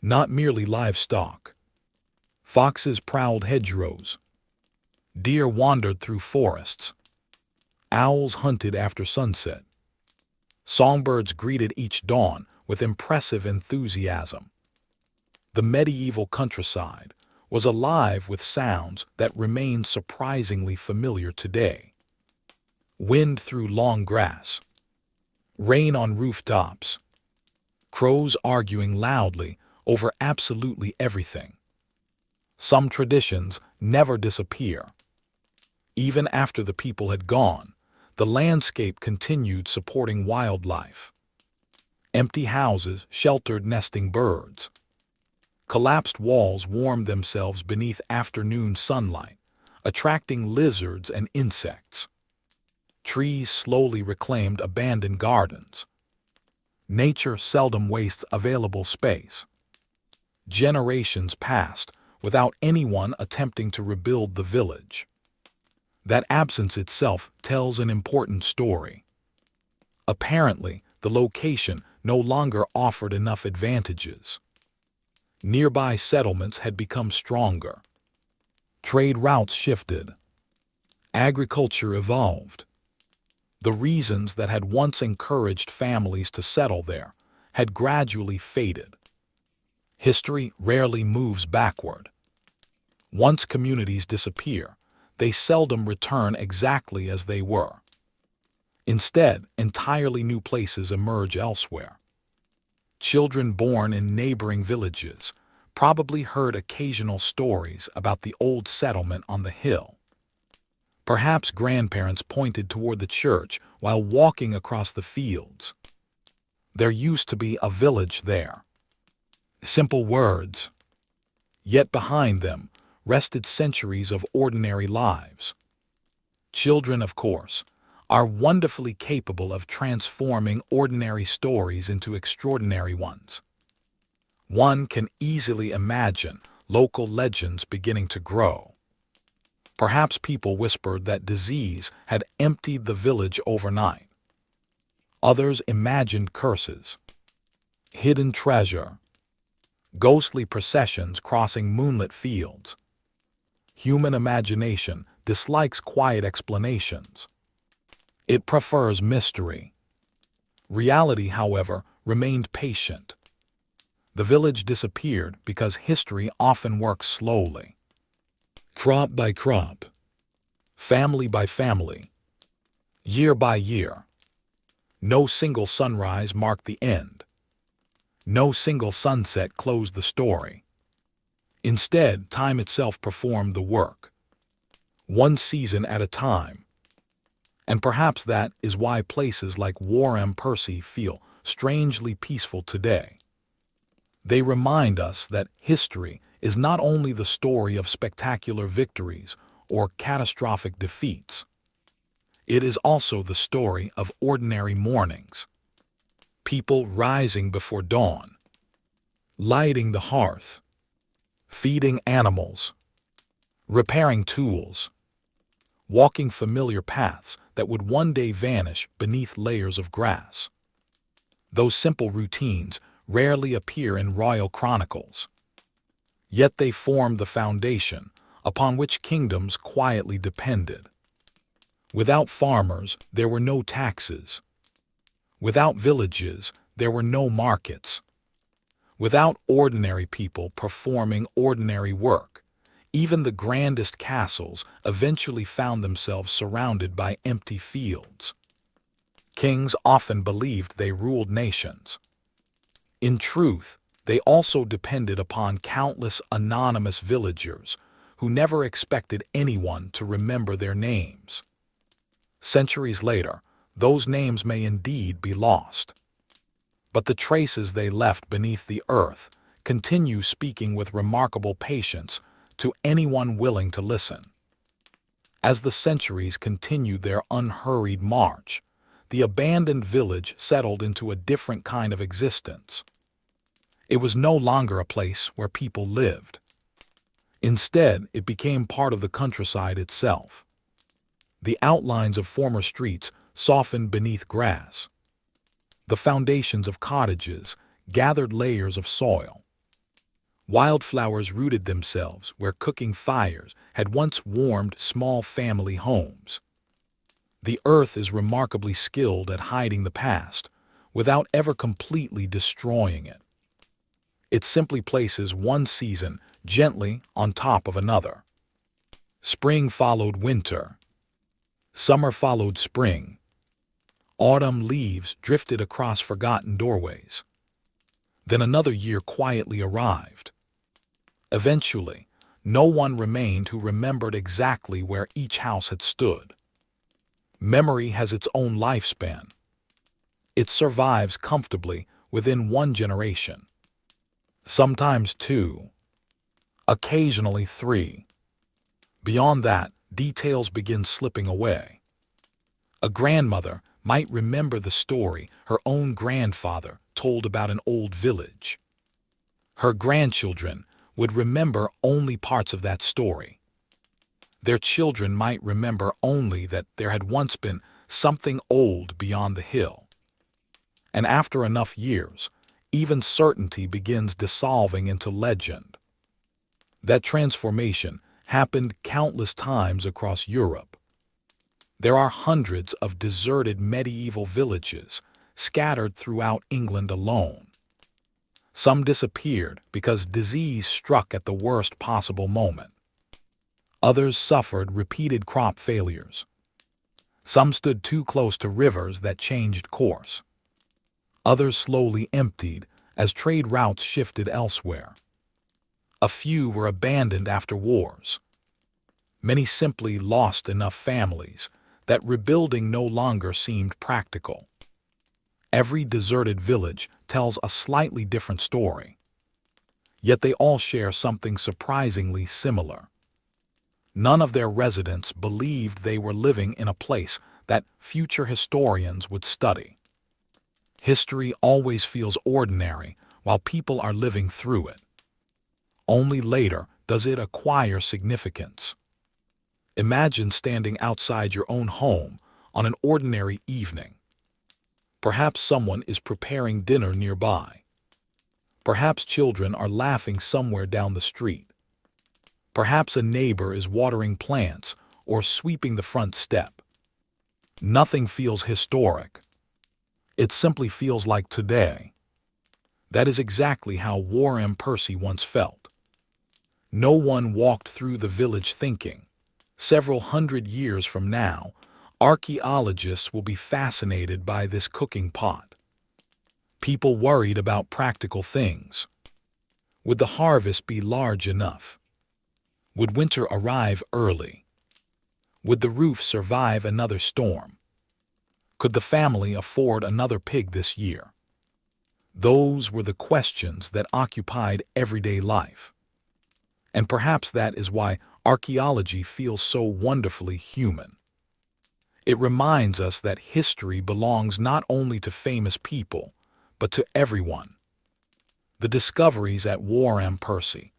not merely livestock. Foxes prowled hedgerows. Deer wandered through forests. Owls hunted after sunset. Songbirds greeted each dawn with impressive enthusiasm. The medieval countryside was alive with sounds that remain surprisingly familiar today. Wind through long grass. Rain on rooftops. Crows arguing loudly over absolutely everything. Some traditions never disappear. Even after the people had gone, the landscape continued supporting wildlife. Empty houses sheltered nesting birds. Collapsed walls warmed themselves beneath afternoon sunlight, attracting lizards and insects. Trees slowly reclaimed abandoned gardens. Nature seldom wastes available space. Generations passed without anyone attempting to rebuild the village. That absence itself tells an important story. Apparently, the location no longer offered enough advantages. Nearby settlements had become stronger. Trade routes shifted. Agriculture evolved. The reasons that had once encouraged families to settle there had gradually faded. History rarely moves backward. Once communities disappear, they seldom return exactly as they were. Instead, entirely new places emerge elsewhere. Children born in neighboring villages probably heard occasional stories about the old settlement on the hill. Perhaps grandparents pointed toward the church while walking across the fields. There used to be a village there. Simple words. Yet behind them rested centuries of ordinary lives. Children, of course, are wonderfully capable of transforming ordinary stories into extraordinary ones. One can easily imagine local legends beginning to grow. Perhaps people whispered that disease had emptied the village overnight. Others imagined curses, hidden treasure, ghostly processions crossing moonlit fields. Human imagination dislikes quiet explanations. It prefers mystery. Reality, however, remained patient. The village disappeared because history often works slowly. Crop by crop. Family by family. Year by year. No single sunrise marked the end. No single sunset closed the story. Instead, time itself performed the work. One season at a time. And perhaps that is why places like Wharram Percy feel strangely peaceful today. They remind us that history is not only the story of spectacular victories or catastrophic defeats. It is also the story of ordinary mornings. People rising before dawn, lighting the hearth, feeding animals, repairing tools, walking familiar paths that would one day vanish beneath layers of grass. Those simple routines rarely appear in royal chronicles. Yet they form the foundation upon which kingdoms quietly depended. Without farmers, there were no taxes. Without villages, there were no markets. Without ordinary people performing ordinary work, even the grandest castles eventually found themselves surrounded by empty fields. Kings often believed they ruled nations. In truth, they also depended upon countless anonymous villagers who never expected anyone to remember their names. Centuries later, those names may indeed be lost. But the traces they left beneath the earth continue speaking with remarkable patience to anyone willing to listen. As the centuries continued their unhurried march, the abandoned village settled into a different kind of existence. It was no longer a place where people lived. Instead, it became part of the countryside itself. The outlines of former streets softened beneath grass. The foundations of cottages gathered layers of soil. Wildflowers rooted themselves where cooking fires had once warmed small family homes. The earth is remarkably skilled at hiding the past without ever completely destroying it. It simply places one season gently on top of another. Spring followed winter. Summer followed spring. Autumn leaves drifted across forgotten doorways. Then another year quietly arrived. Eventually, no one remained who remembered exactly where each house had stood. Memory has its own lifespan. It survives comfortably within one generation. Sometimes two. Occasionally three. Beyond that, details begin slipping away. A grandmother might remember the story her own grandfather told about an old village. Her grandchildren would remember only parts of that story. Their children might remember only that there had once been something old beyond the hill. And after enough years, even certainty begins dissolving into legend. That transformation happened countless times across Europe. There are hundreds of deserted medieval villages scattered throughout England alone. Some disappeared because disease struck at the worst possible moment. Others suffered repeated crop failures. Some stood too close to rivers that changed course. Others slowly emptied as trade routes shifted elsewhere. A few were abandoned after wars. Many simply lost enough families that rebuilding no longer seemed practical. Every deserted village tells a slightly different story. Yet they all share something surprisingly similar. None of their residents believed they were living in a place that future historians would study. History always feels ordinary while people are living through it. Only later does it acquire significance. Imagine standing outside your own home on an ordinary evening. Perhaps someone is preparing dinner nearby. Perhaps children are laughing somewhere down the street. Perhaps a neighbor is watering plants or sweeping the front step. Nothing feels historic. It simply feels like today. That is exactly how Wharram Percy once felt. No one walked through the village thinking, several hundred years from now, archaeologists will be fascinated by this cooking pot. People worried about practical things. Would the harvest be large enough? Would winter arrive early? Would the roof survive another storm? Could the family afford another pig this year? Those were the questions that occupied everyday life. And perhaps that is why archaeology feels so wonderfully human. It reminds us that history belongs not only to famous people, but to everyone. The discoveries at Wharram Percy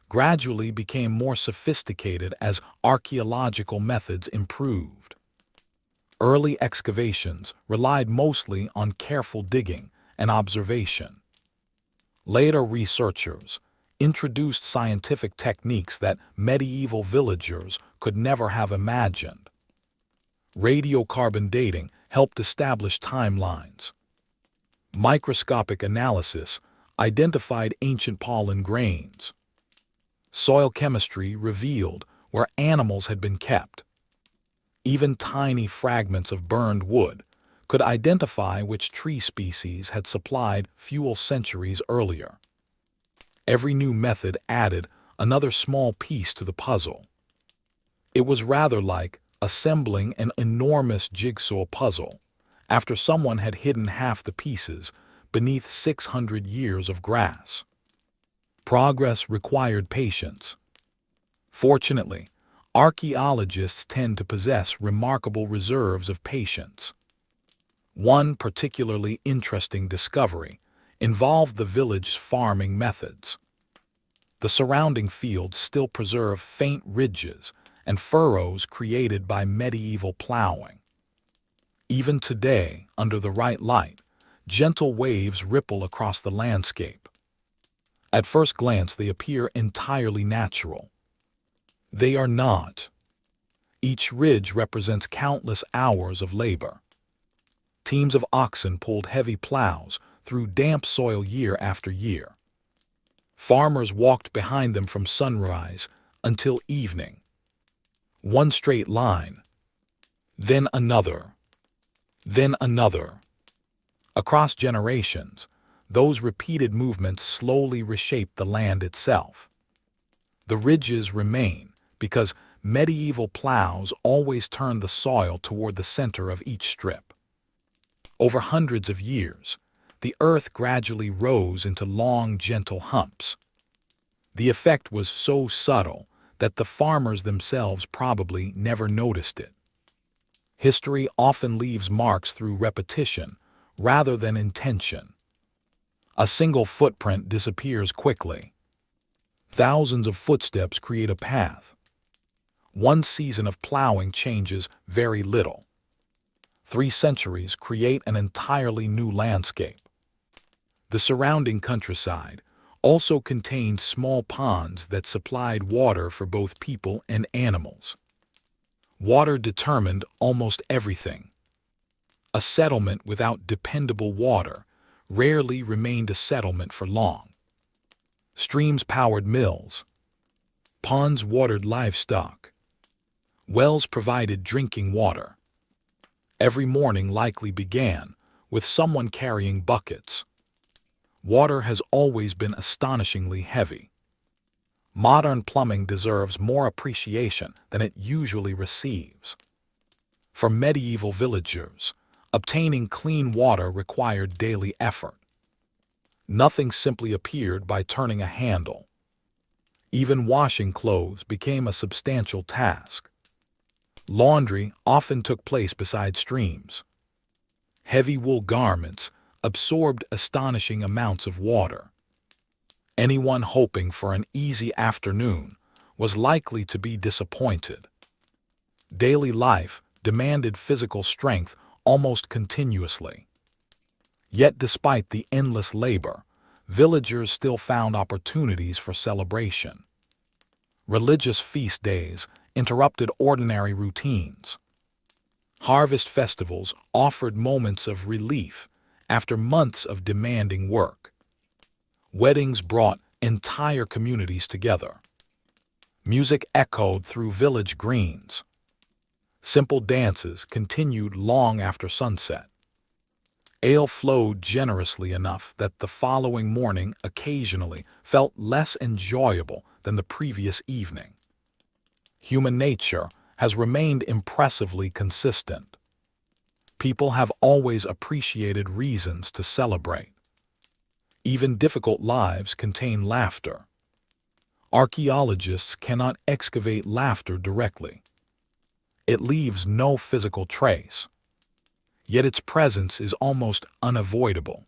gradually became more sophisticated as archaeological methods improved. Early excavations relied mostly on careful digging and observation. Later researchers introduced scientific techniques that medieval villagers could never have imagined. Radiocarbon dating helped establish timelines. Microscopic analysis identified ancient pollen grains. Soil chemistry revealed where animals had been kept. Even tiny fragments of burned wood could identify which tree species had supplied fuel centuries earlier. Every new method added another small piece to the puzzle. It was rather like assembling an enormous jigsaw puzzle after someone had hidden half the pieces beneath 600 years of grass. Progress required patience. Fortunately, archaeologists tend to possess remarkable reserves of patience. One particularly interesting discovery involved the village's farming methods. The surrounding fields still preserve faint ridges and furrows created by medieval plowing. Even today, under the right light, gentle waves ripple across the landscape. At first glance, they appear entirely natural. They are not. Each ridge represents countless hours of labor. Teams of oxen pulled heavy plows through damp soil year after year. Farmers walked behind them from sunrise until evening. One straight line, then another, then another. Across generations, those repeated movements slowly reshaped the land itself. The ridges remain because medieval plows always turned the soil toward the center of each strip. Over hundreds of years, the earth gradually rose into long, gentle humps. The effect was so subtle that the farmers themselves probably never noticed it. History often leaves marks through repetition rather than intention. A single footprint disappears quickly. Thousands of footsteps create a path. One season of plowing changes very little. 3 centuries create an entirely new landscape. The surrounding countryside also contained small ponds that supplied water for both people and animals. Water determined almost everything. A settlement without dependable water rarely remained a settlement for long. Streams powered mills. Ponds watered livestock. Wells provided drinking water. Every morning likely began with someone carrying buckets. Water has always been astonishingly heavy. Modern plumbing deserves more appreciation than it usually receives. For medieval villagers, obtaining clean water required daily effort. Nothing simply appeared by turning a handle. Even washing clothes became a substantial task. Laundry often took place beside streams. Heavy wool garments absorbed astonishing amounts of water. Anyone hoping for an easy afternoon was likely to be disappointed. Daily life demanded physical strength almost continuously. Yet despite the endless labor, villagers still found opportunities for celebration. Religious feast days interrupted ordinary routines. Harvest festivals offered moments of relief after months of demanding work. Weddings brought entire communities together. Music echoed through village greens. Simple dances continued long after sunset. Ale flowed generously enough that the following morning occasionally felt less enjoyable than the previous evening. Human nature has remained impressively consistent. People have always appreciated reasons to celebrate. Even difficult lives contain laughter. Archaeologists cannot excavate laughter directly. It leaves no physical trace. Yet its presence is almost unavoidable.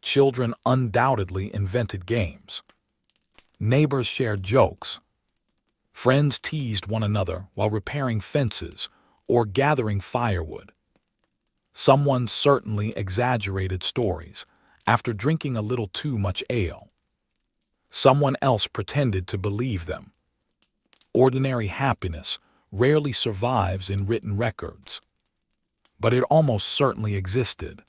Children undoubtedly invented games. Neighbors shared jokes. Friends teased one another while repairing fences or gathering firewood. Someone certainly exaggerated stories after drinking a little too much ale. Someone else pretended to believe them. Ordinary happiness rarely survives in written records. But it almost certainly existed.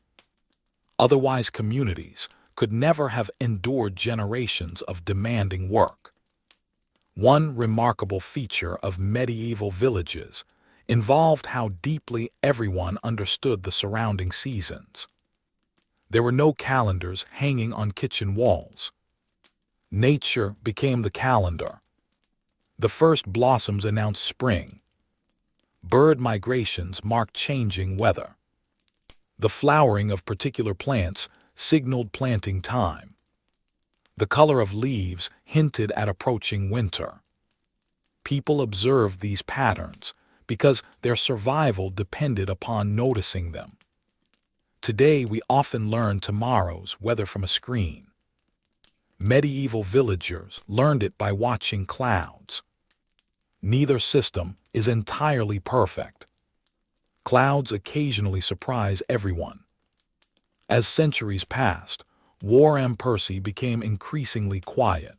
Otherwise, communities could never have endured generations of demanding work. One remarkable feature of medieval villages involved how deeply everyone understood the surrounding seasons. There were no calendars hanging on kitchen walls. Nature became the calendar. The first blossoms announced spring. Bird migrations marked changing weather. The flowering of particular plants signaled planting time. The color of leaves hinted at approaching winter. People observed these patterns because their survival depended upon noticing them. Today we often learn tomorrow's weather from a screen. Medieval villagers learned it by watching clouds. Neither system is entirely perfect. Clouds occasionally surprise everyone. As centuries passed, Wharram Percy became increasingly quiet.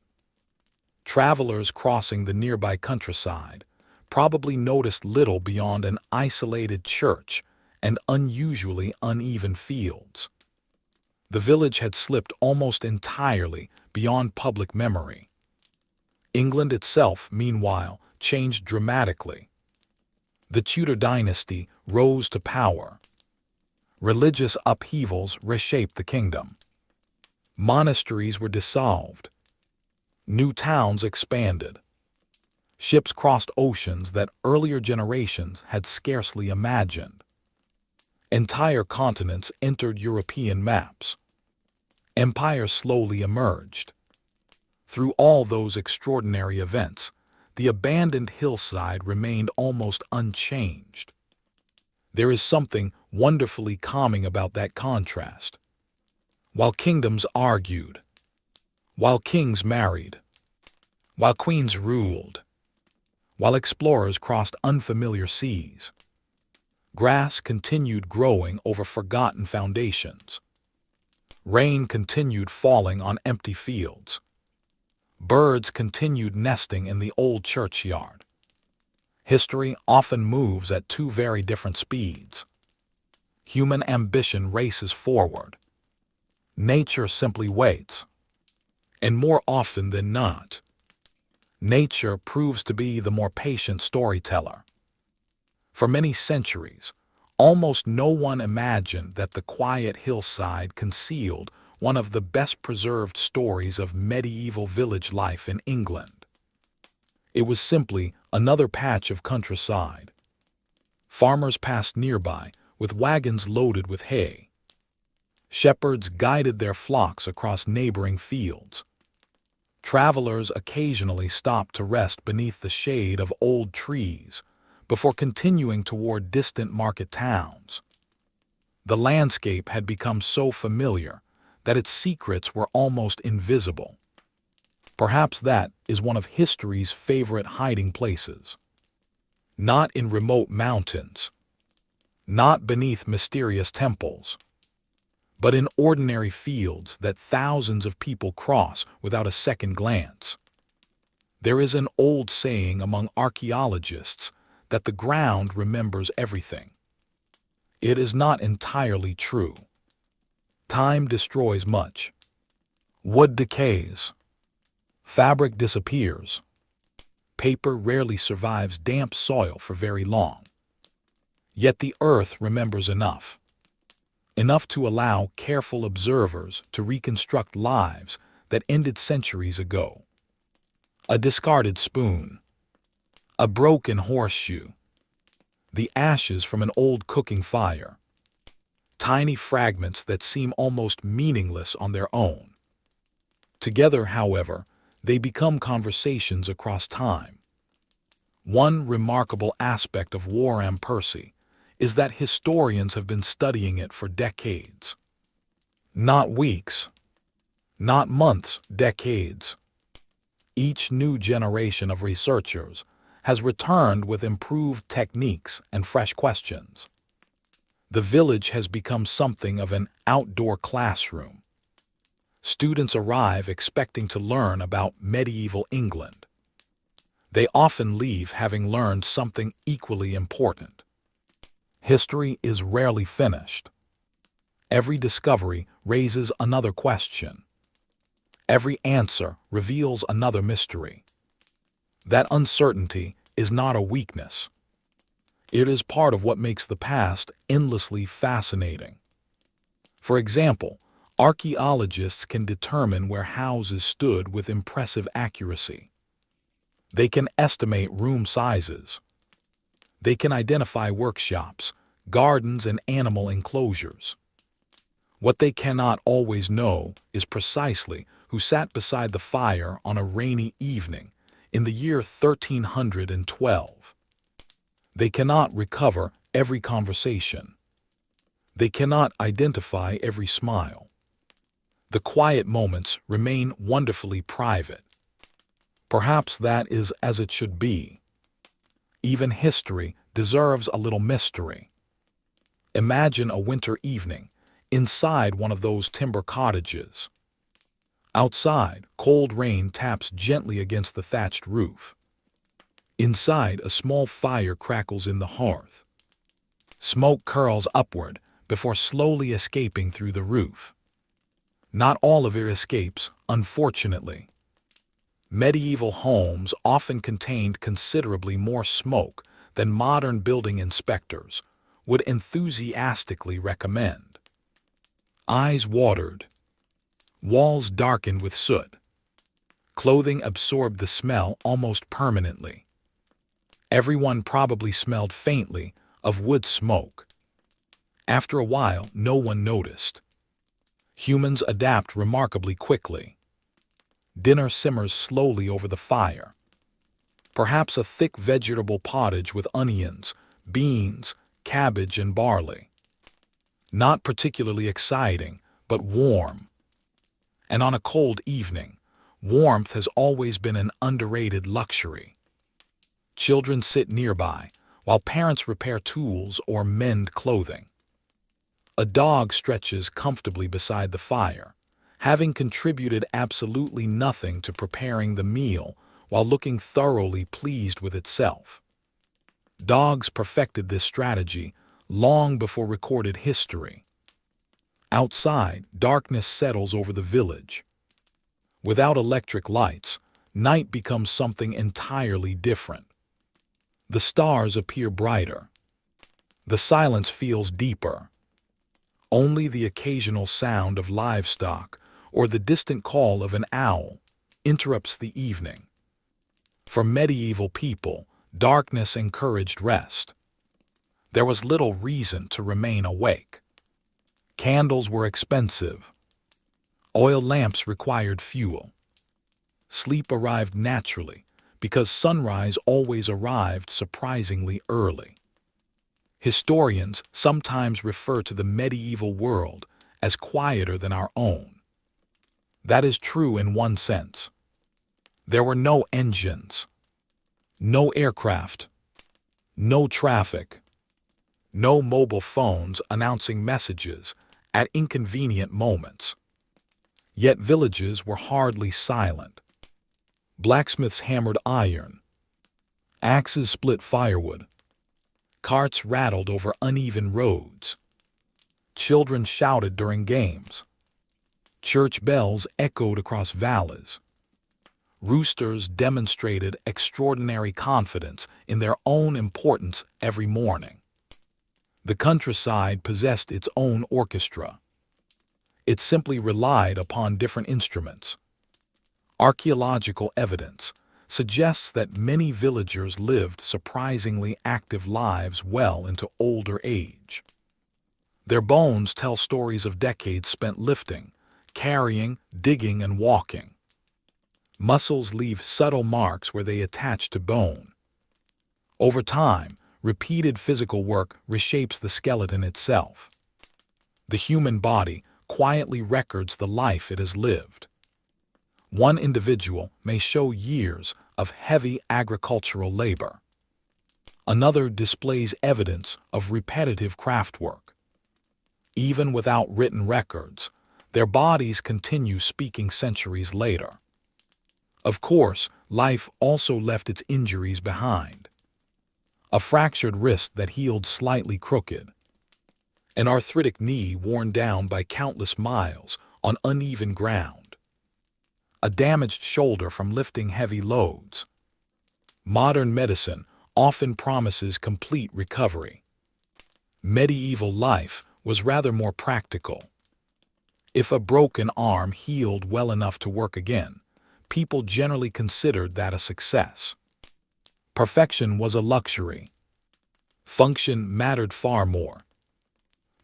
Travelers crossing the nearby countryside probably noticed little beyond an isolated church and unusually uneven fields. The village had slipped almost entirely beyond public memory. England itself, meanwhile, changed dramatically. The Tudor dynasty rose to power. Religious upheavals reshaped the kingdom. Monasteries were dissolved. New towns expanded. Ships crossed oceans that earlier generations had scarcely imagined. Entire continents entered European maps. Empires slowly emerged. Through all those extraordinary events, the abandoned hillside remained almost unchanged. There is something wonderfully calming about that contrast. While kingdoms argued, while kings married, while queens ruled, while explorers crossed unfamiliar seas, grass continued growing over forgotten foundations. Rain continued falling on empty fields. Birds continued nesting in the old churchyard. History often moves at two very different speeds. Human ambition races forward. Nature simply waits. And more often than not, nature proves to be the more patient storyteller. For many centuries, almost no one imagined that the quiet hillside concealed one of the best-preserved stories of medieval village life in England. It was simply another patch of countryside. Farmers passed nearby with wagons loaded with hay. Shepherds guided their flocks across neighboring fields. Travelers occasionally stopped to rest beneath the shade of old trees before continuing toward distant market towns. The landscape had become so familiar that its secrets were almost invisible. Perhaps that is one of history's favorite hiding places. Not in remote mountains, not beneath mysterious temples, but in ordinary fields that thousands of people cross without a second glance. There is an old saying among archaeologists that the ground remembers everything. It is not entirely true. Time destroys much. Wood decays. Fabric disappears. Paper rarely survives damp soil for very long. Yet the earth remembers enough. Enough to allow careful observers to reconstruct lives that ended centuries ago. A discarded spoon. A broken horseshoe. The ashes from an old cooking fire. Tiny fragments that seem almost meaningless on their own. Together, however, they become conversations across time. One remarkable aspect of Wharram Percy is that historians have been studying it for decades. Not weeks, not months, decades. Each new generation of researchers has returned with improved techniques and fresh questions. The village has become something of an outdoor classroom. Students arrive expecting to learn about medieval England. They often leave having learned something equally important. History is rarely finished. Every discovery raises another question. Every answer reveals another mystery. That uncertainty is not a weakness. It is part of what makes the past endlessly fascinating. For example, archaeologists can determine where houses stood with impressive accuracy. They can estimate room sizes. They can identify workshops, gardens, and animal enclosures. What they cannot always know is precisely who sat beside the fire on a rainy evening in the year 1312. They cannot recover every conversation. They cannot identify every smile. The quiet moments remain wonderfully private. Perhaps that is as it should be. Even history deserves a little mystery. Imagine a winter evening inside one of those timber cottages. Outside, cold rain taps gently against the thatched roof. Inside, a small fire crackles in the hearth. Smoke curls upward before slowly escaping through the roof. Not all of it escapes, unfortunately. Medieval homes often contained considerably more smoke than modern building inspectors would enthusiastically recommend. Eyes watered. Walls darkened with soot. Clothing absorbed the smell almost permanently. Everyone probably smelled faintly of wood smoke. After a while, no one noticed. Humans adapt remarkably quickly. Dinner simmers slowly over the fire. Perhaps a thick vegetable pottage with onions, beans, cabbage, and barley. Not particularly exciting, but warm. And on a cold evening, warmth has always been an underrated luxury. Children sit nearby, while parents repair tools or mend clothing. A dog stretches comfortably beside the fire, having contributed absolutely nothing to preparing the meal while looking thoroughly pleased with itself. Dogs perfected this strategy long before recorded history. Outside, darkness settles over the village. Without electric lights, night becomes something entirely different. The stars appear brighter. The silence feels deeper. Only the occasional sound of livestock or the distant call of an owl interrupts the evening. For medieval people, darkness encouraged rest. There was little reason to remain awake. Candles were expensive. Oil lamps required fuel. Sleep arrived naturally because sunrise always arrived surprisingly early. Historians sometimes refer to the medieval world as quieter than our own. That is true in one sense. There were no engines, no aircraft, no traffic, no mobile phones announcing messages at inconvenient moments. Yet villages were hardly silent. Blacksmiths hammered iron. Axes split firewood. Carts rattled over uneven roads. Children shouted during games. Church bells echoed across valleys. Roosters demonstrated extraordinary confidence in their own importance every morning. The countryside possessed its own orchestra. It simply relied upon different instruments. Archaeological evidence suggests that many villagers lived surprisingly active lives well into older age. Their bones tell stories of decades spent lifting, carrying, digging, and walking. Muscles leave subtle marks where they attach to bone. Over time, repeated physical work reshapes the skeleton itself. The human body quietly records the life it has lived. One individual may show years of heavy agricultural labor. Another displays evidence of repetitive craftwork. Even without written records, their bodies continue speaking centuries later. Of course, life also left its injuries behind. A fractured wrist that healed slightly crooked. An arthritic knee worn down by countless miles on uneven ground. A damaged shoulder from lifting heavy loads. Modern medicine often promises complete recovery. Medieval life was rather more practical. If a broken arm healed well enough to work again, people generally considered that a success. Perfection was a luxury. Function mattered far more.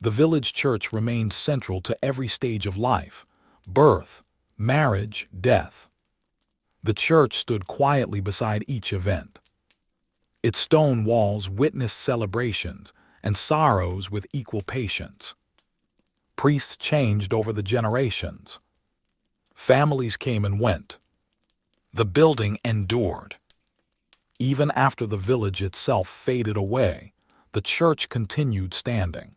The village church remained central to every stage of life: birth, marriage, death. The church stood quietly beside each event. Its stone walls witnessed celebrations and sorrows with equal patience. Priests changed over the generations. Families came and went. The building endured. Even after the village itself faded away, the church continued standing.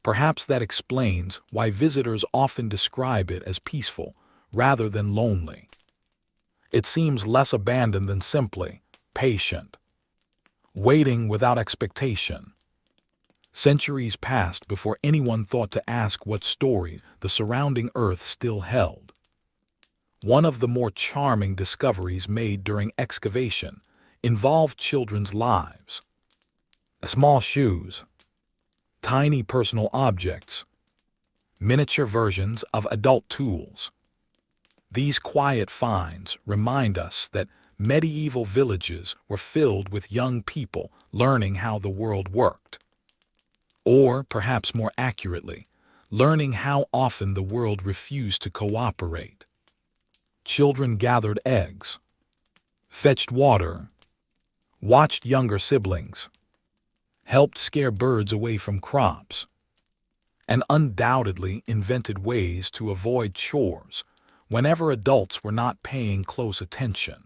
Perhaps that explains why visitors often describe it as peaceful rather than lonely. It seems less abandoned than simply patient, waiting without expectation. Centuries passed before anyone thought to ask what story the surrounding earth still held. One of the more charming discoveries made during excavation involved children's lives. Small shoes, tiny personal objects, miniature versions of adult tools. These quiet finds remind us that medieval villages were filled with young people learning how the world worked. Or, perhaps more accurately, learning how often the world refused to cooperate. Children gathered eggs, fetched water, watched younger siblings, helped scare birds away from crops, and undoubtedly invented ways to avoid chores whenever adults were not paying close attention.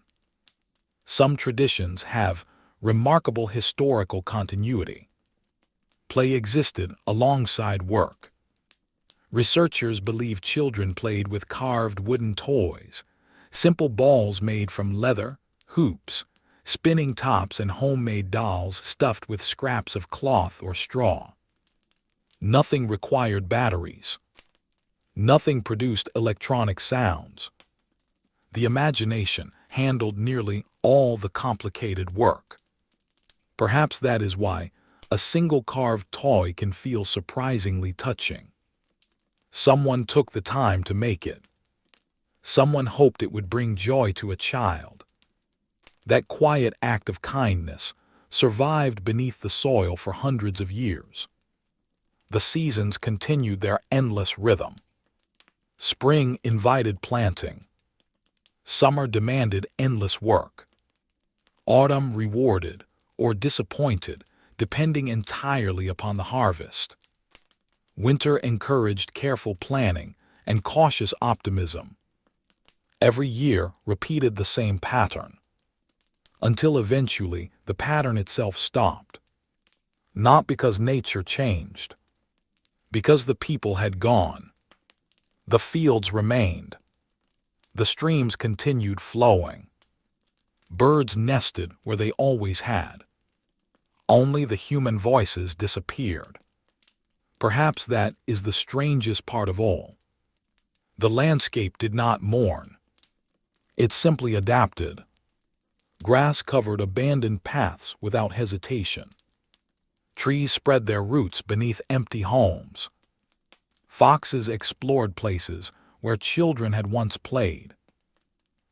Some traditions have remarkable historical continuity. Play existed alongside work. Researchers believe children played with carved wooden toys, simple balls made from leather, hoops, spinning tops, and homemade dolls stuffed with scraps of cloth or straw. Nothing required batteries. Nothing produced electronic sounds. The imagination handled nearly all the complicated work. Perhaps that is why a single carved toy can feel surprisingly touching. Someone took the time to make it. Someone hoped it would bring joy to a child. That quiet act of kindness survived beneath the soil for hundreds of years. The seasons continued their endless rhythm. Spring invited planting. Summer demanded endless work. Autumn rewarded or disappointed, depending entirely upon the harvest. Winter encouraged careful planning and cautious optimism. Every year repeated the same pattern, until eventually the pattern itself stopped. Not because nature changed, because the people had gone. The fields remained. The streams continued flowing. Birds nested where they always had. Only the human voices disappeared. Perhaps that is the strangest part of all. The landscape did not mourn. It simply adapted. Grass covered abandoned paths without hesitation. Trees spread their roots beneath empty homes. Foxes explored places where children had once played.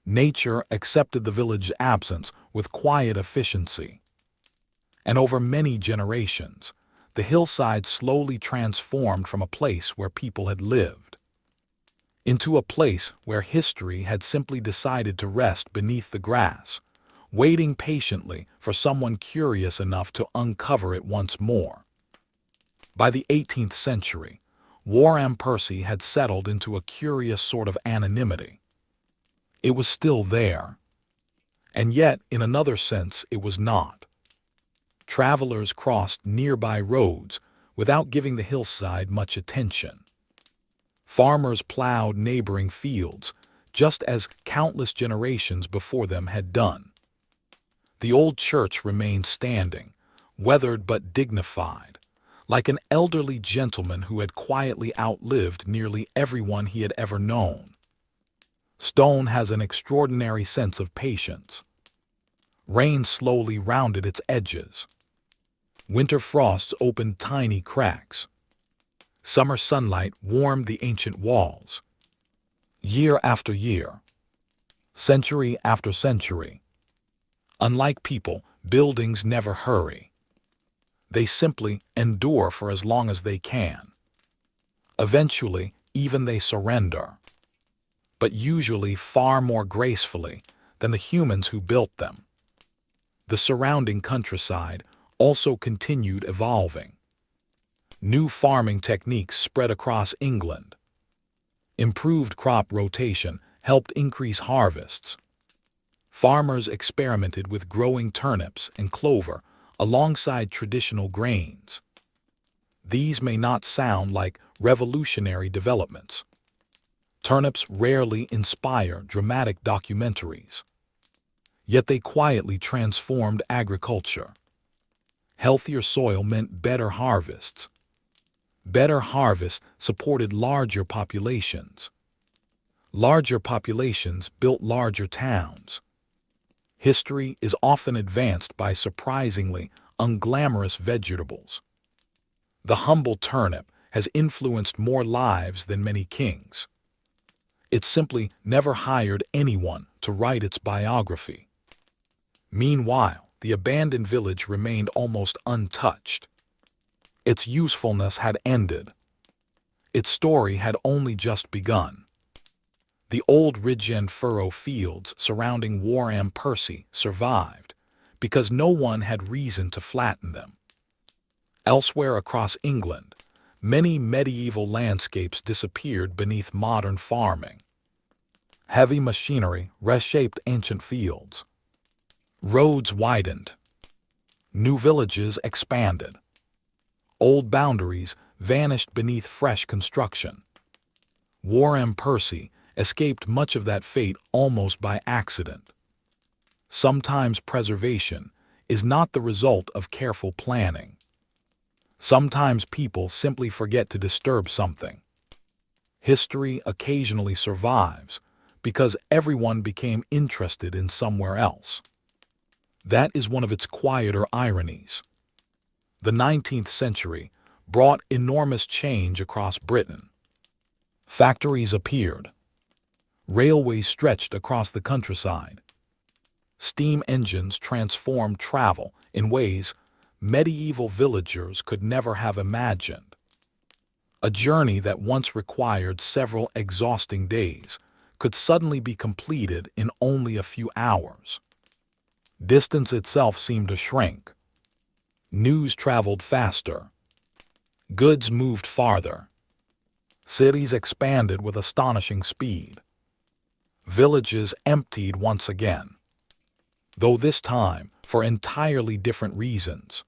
Nature accepted the village's absence with quiet efficiency. And over many generations, the hillside slowly transformed from a place where people had lived into a place where history had simply decided to rest beneath the grass, waiting patiently for someone curious enough to uncover it once more. By the 18th century, Wharram Percy had settled into a curious sort of anonymity. It was still there, and yet, in another sense, it was not. Travelers crossed nearby roads without giving the hillside much attention. Farmers plowed neighboring fields, just as countless generations before them had done. The old church remained standing, weathered but dignified, like an elderly gentleman who had quietly outlived nearly everyone he had ever known. Stone has an extraordinary sense of patience. Rain slowly rounded its edges. Winter frosts opened tiny cracks. Summer sunlight warmed the ancient walls. Year after year, century after century. Unlike people, buildings never hurry. They simply endure for as long as they can. Eventually, even they surrender, but usually far more gracefully than the humans who built them. The surrounding countryside also continued evolving. New farming techniques spread across England. Improved crop rotation helped increase harvests. Farmers experimented with growing turnips and clover alongside traditional grains. These may not sound like revolutionary developments. Turnips rarely inspire dramatic documentaries. Yet they quietly transformed agriculture. Healthier soil meant better harvests. Better harvests supported larger populations. Larger populations built larger towns. History is often advanced by surprisingly unglamorous vegetables. The humble turnip has influenced more lives than many kings. It simply never hired anyone to write its biography. Meanwhile, the abandoned village remained almost untouched. Its usefulness had ended. Its story had only just begun. The old ridge and furrow fields surrounding Wharram Percy survived because no one had reason to flatten them. Elsewhere across England, many medieval landscapes disappeared beneath modern farming. Heavy machinery reshaped ancient fields. Roads widened. New villages expanded. Old boundaries vanished beneath fresh construction. Wharram Percy escaped much of that fate almost by accident. Sometimes preservation is not the result of careful planning. Sometimes people simply forget to disturb something. History occasionally survives because everyone became interested in somewhere else. That is one of its quieter ironies. The 19th century brought enormous change across Britain. Factories appeared. Railways stretched across the countryside. Steam engines transformed travel in ways medieval villagers could never have imagined. A journey that once required several exhausting days could suddenly be completed in only a few hours. Distance itself seemed to shrink. News traveled faster. Goods moved farther. Cities expanded with astonishing speed. Villages emptied once again, though this time for entirely different reasons.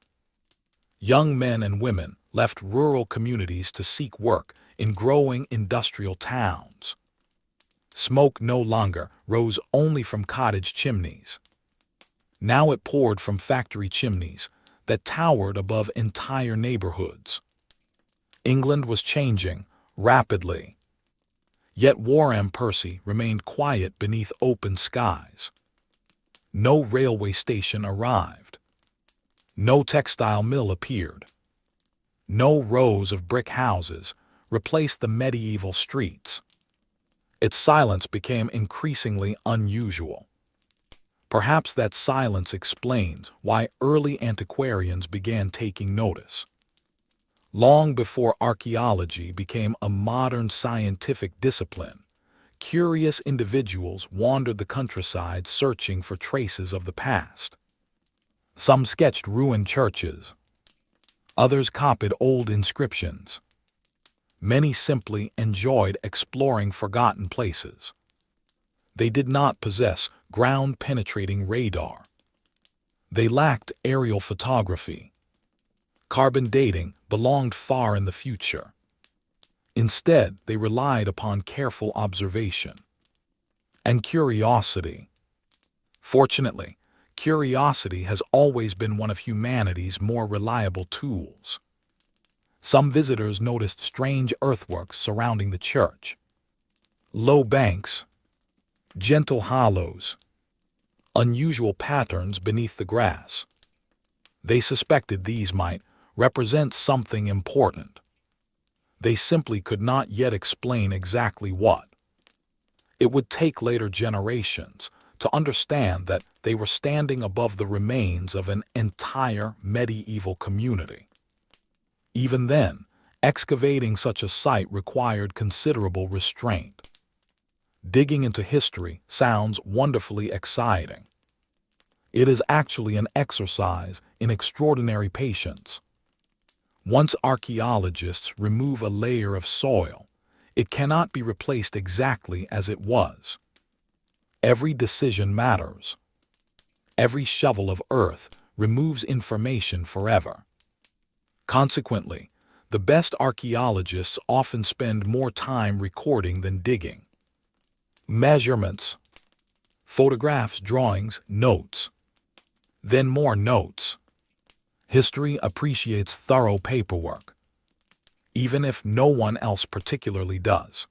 Young men and women left rural communities to seek work in growing industrial towns. Smoke no longer rose only from cottage chimneys. Now it poured from factory chimneys that towered above entire neighborhoods. England was changing rapidly. Yet Wharram Percy remained quiet beneath open skies. No railway station arrived. No textile mill appeared. No rows of brick houses replaced the medieval streets. Its silence became increasingly unusual. Perhaps that silence explains why early antiquarians began taking notice. Long before archaeology became a modern scientific discipline, curious individuals wandered the countryside searching for traces of the past. Some sketched ruined churches. Others copied old inscriptions. Many simply enjoyed exploring forgotten places. They did not possess ground-penetrating radar. They lacked aerial photography. Carbon dating belonged far in the future. Instead, they relied upon careful observation and curiosity. Fortunately, curiosity has always been one of humanity's more reliable tools. Some visitors noticed strange earthworks surrounding the church. Low banks, gentle hollows, unusual patterns beneath the grass. They suspected these might represent something important. They simply could not yet explain exactly what. It would take later generations to understand that they were standing above the remains of an entire medieval community. Even then, excavating such a site required considerable restraint. Digging into history sounds wonderfully exciting. It is actually an exercise in extraordinary patience. Once archaeologists remove a layer of soil, it cannot be replaced exactly as it was. Every decision matters. Every shovel of earth removes information forever. Consequently, the best archaeologists often spend more time recording than digging. Measurements, photographs, drawings, notes. Then more notes. History appreciates thorough paperwork, even if no one else particularly does.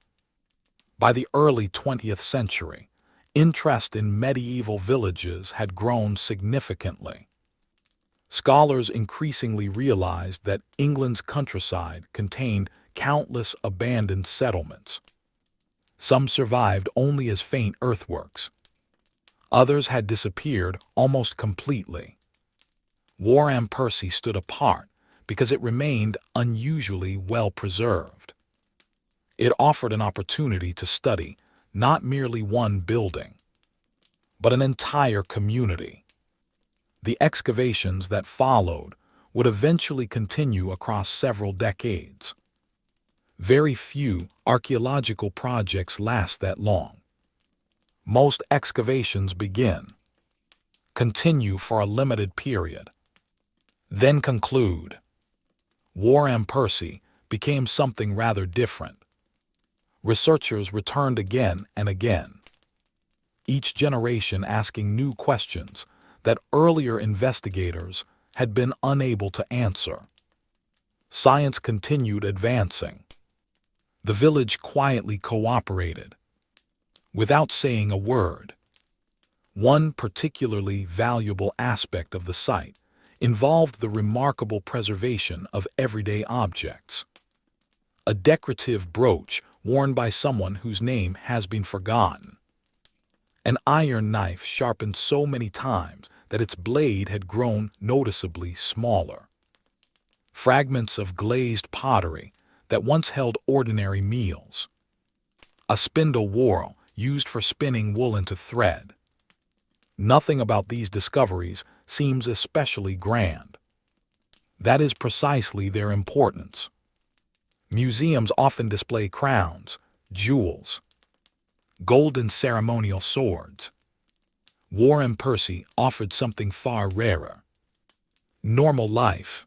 By the early 20th century, interest in medieval villages had grown significantly. Scholars increasingly realized that England's countryside contained countless abandoned settlements. Some survived only as faint earthworks. Others had disappeared almost completely. Wharram Percy stood apart because it remained unusually well preserved. It offered an opportunity to study not merely one building, but an entire community. The excavations that followed would eventually continue across several decades. Very few archaeological projects last that long. Most excavations begin, continue for a limited period, then conclude. Wharram Percy became something rather different. Researchers returned again and again, each generation asking new questions that earlier investigators had been unable to answer. Science continued advancing. The village quietly cooperated, without saying a word. One particularly valuable aspect of the site involved the remarkable preservation of everyday objects. A decorative brooch worn by someone whose name has been forgotten. An iron knife sharpened so many times that its blade had grown noticeably smaller. Fragments of glazed pottery that once held ordinary meals. A spindle whorl used for spinning wool into thread. Nothing about these discoveries seems especially grand. That is precisely their importance. Museums often display crowns, jewels, golden ceremonial swords. Wharram Percy offered something far rarer. Normal life.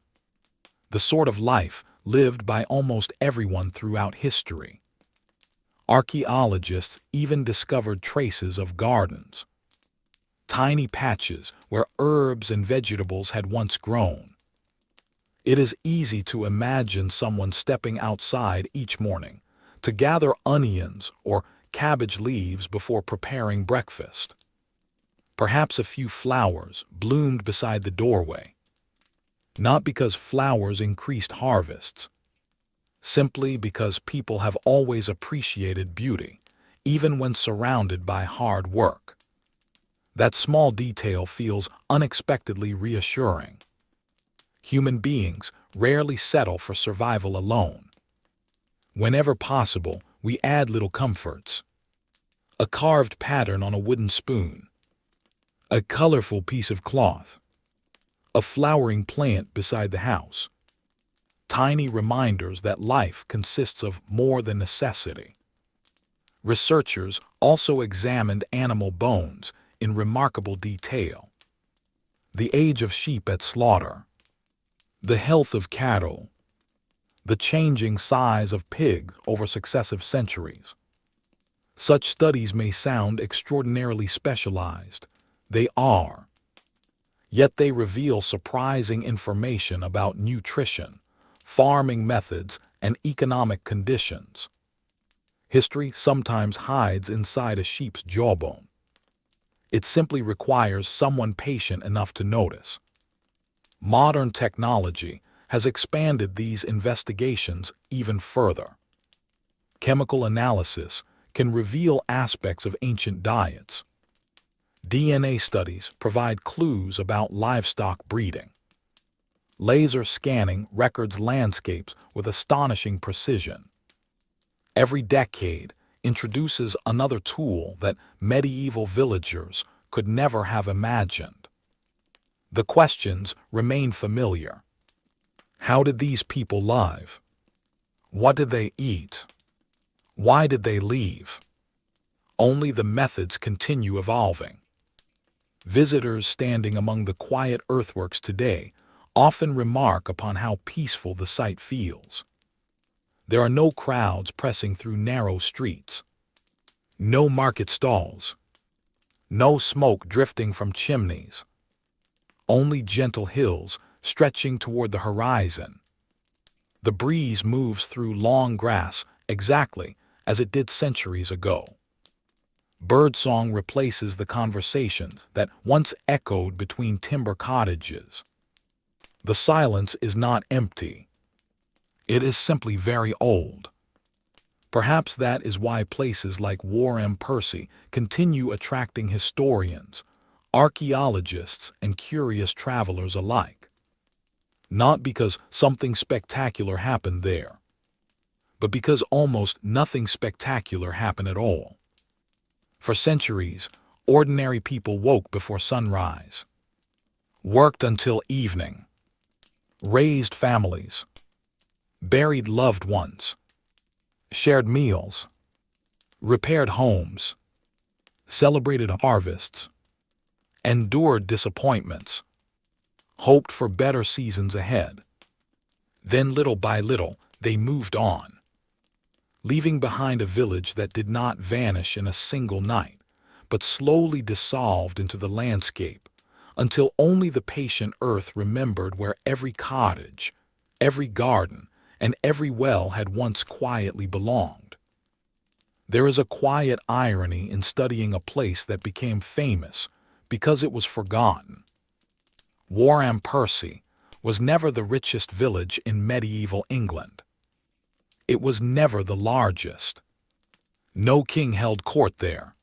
The sort of life lived by almost everyone throughout history. Archaeologists even discovered traces of gardens. Tiny patches where herbs and vegetables had once grown. It is easy to imagine someone stepping outside each morning to gather onions or cabbage leaves before preparing breakfast. Perhaps a few flowers bloomed beside the doorway. Not because flowers increased harvests, simply because people have always appreciated beauty, even when surrounded by hard work. That small detail feels unexpectedly reassuring. Human beings rarely settle for survival alone. Whenever possible, we add little comforts. A carved pattern on a wooden spoon. A colorful piece of cloth. A flowering plant beside the house. Tiny reminders that life consists of more than necessity. Researchers also examined animal bones in remarkable detail. The age of sheep at slaughter. The health of cattle. The changing size of pigs over successive centuries. Such studies may sound extraordinarily specialized. They are. Yet they reveal surprising information about nutrition, farming methods, and economic conditions. History sometimes hides inside a sheep's jawbone. It simply requires someone patient enough to notice. Modern technology has expanded these investigations even further. Chemical analysis can reveal aspects of ancient diets. DNA studies provide clues about livestock breeding. Laser scanning records landscapes with astonishing precision. Every decade introduces another tool that medieval villagers could never have imagined. The questions remain familiar. How did these people live? What did they eat? Why did they leave? Only the methods continue evolving. Visitors standing among the quiet earthworks today often remark upon how peaceful the site feels. There are no crowds pressing through narrow streets, no market stalls, no smoke drifting from chimneys, only gentle hills stretching toward the horizon. The breeze moves through long grass exactly as it did centuries ago. Birdsong replaces the conversation that once echoed between timber cottages. The silence is not empty. It is simply very old. Perhaps that is why places like Wharram Percy continue attracting historians, archaeologists, and curious travelers alike. Not because something spectacular happened there, but because almost nothing spectacular happened at all. For centuries, ordinary people woke before sunrise, worked until evening, raised families, buried loved ones, shared meals, repaired homes, celebrated harvests, endured disappointments, hoped for better seasons ahead. Then little by little, they moved on, leaving behind a village that did not vanish in a single night, but slowly dissolved into the landscape until only the patient earth remembered where every cottage, every garden, and every well had once quietly belonged. There is a quiet irony in studying a place that became famous because it was forgotten. Wharram Percy was never the richest village in medieval England. It was never the largest. No king held court there.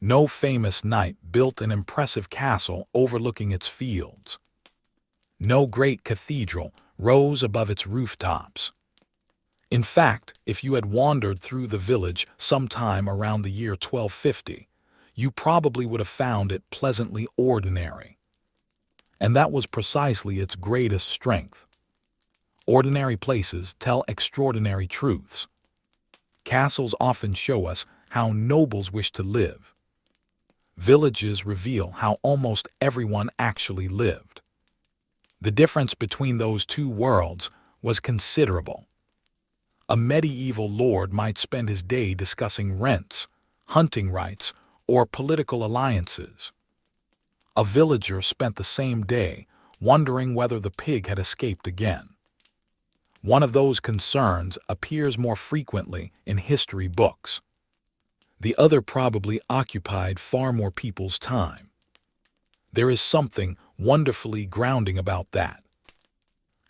No famous knight built an impressive castle overlooking its fields. No great cathedral rose above its rooftops. In fact, if you had wandered through the village sometime around the year 1250, you probably would have found it pleasantly ordinary. And that was precisely its greatest strength. Ordinary places tell extraordinary truths. Castles often show us how nobles wish to live. Villages reveal how almost everyone actually lived. The difference between those two worlds was considerable. A medieval lord might spend his day discussing rents, hunting rights, or political alliances. A villager spent the same day wondering whether the pig had escaped again. One of those concerns appears more frequently in history books. The other probably occupied far more people's time. There is something wonderfully grounding about that.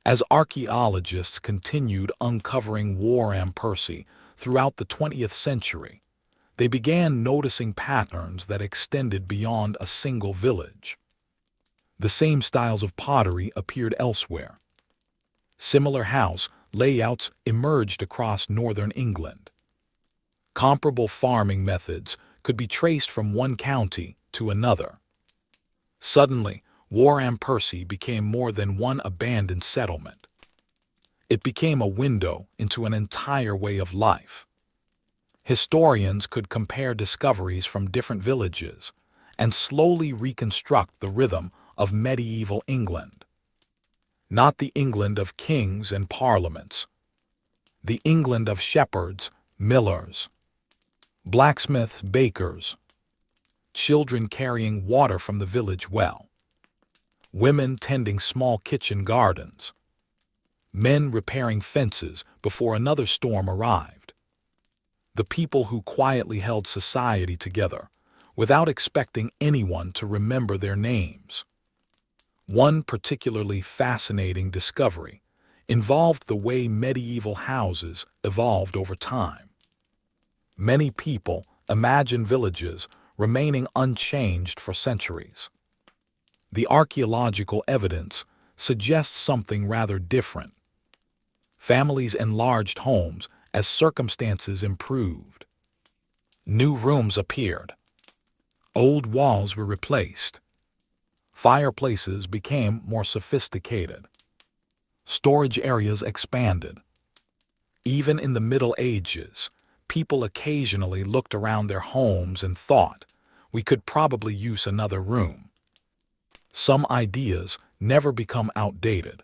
As archaeologists continued uncovering Wharram Percy throughout the 20th century, they began noticing patterns that extended beyond a single village. The same styles of pottery appeared elsewhere. Similar house layouts emerged across northern England. Comparable farming methods could be traced from one county to another. Suddenly, Wharram Percy became more than one abandoned settlement. It became a window into an entire way of life. Historians could compare discoveries from different villages and slowly reconstruct the rhythm of medieval England. Not the England of kings and parliaments. The England of shepherds, millers, blacksmiths, bakers, children carrying water from the village well, women tending small kitchen gardens, men repairing fences before another storm arrived. The people who quietly held society together without expecting anyone to remember their names. One particularly fascinating discovery involved the way medieval houses evolved over time. Many people imagine villages remaining unchanged for centuries. The archaeological evidence suggests something rather different. Families enlarged homes as circumstances improved. New rooms appeared. Old walls were replaced. Fireplaces became more sophisticated. Storage areas expanded. Even in the Middle Ages, people occasionally looked around their homes and thought, we could probably use another room. Some ideas never become outdated.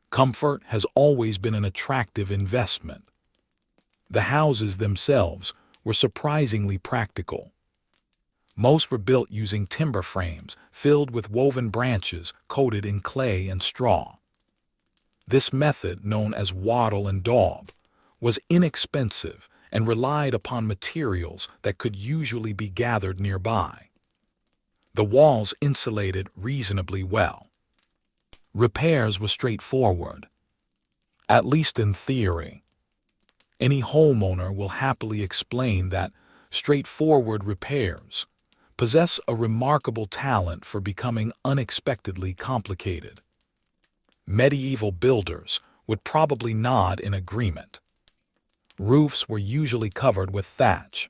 Comfort has always been an attractive investment. The houses themselves were surprisingly practical. Most were built using timber frames filled with woven branches coated in clay and straw. This method, known as wattle and daub, was inexpensive and relied upon materials that could usually be gathered nearby. The walls insulated reasonably well. Repairs were straightforward, at least in theory. Any homeowner will happily explain that straightforward repairs possess a remarkable talent for becoming unexpectedly complicated. Medieval builders would probably nod in agreement. Roofs were usually covered with thatch.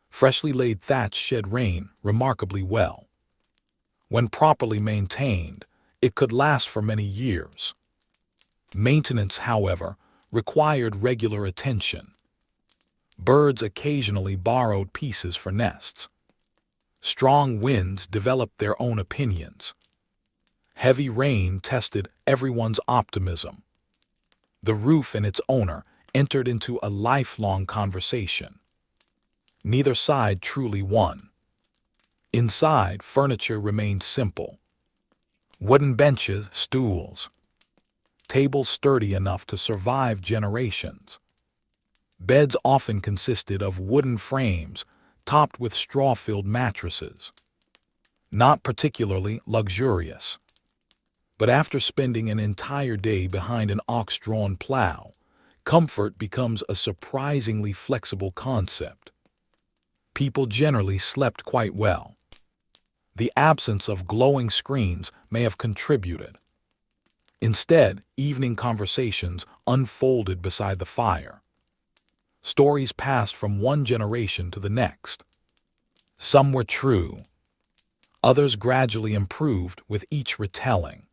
Freshly laid thatch shed rain remarkably well. When properly maintained, it could last for many years. Maintenance, however, required regular attention. Birds occasionally borrowed pieces for nests. Strong winds developed their own opinions. Heavy rain tested everyone's optimism. The roof and its owner entered into a lifelong conversation. Neither side truly won. Inside, furniture remained simple. Wooden benches, stools, tables sturdy enough to survive generations. Beds often consisted of wooden frames topped with straw-filled mattresses. Not particularly luxurious. But after spending an entire day behind an ox-drawn plow, comfort becomes a surprisingly flexible concept. People generally slept quite well. The absence of glowing screens may have contributed. Instead, evening conversations unfolded beside the fire. Stories passed from one generation to the next. Some were true. Others gradually improved with each retelling.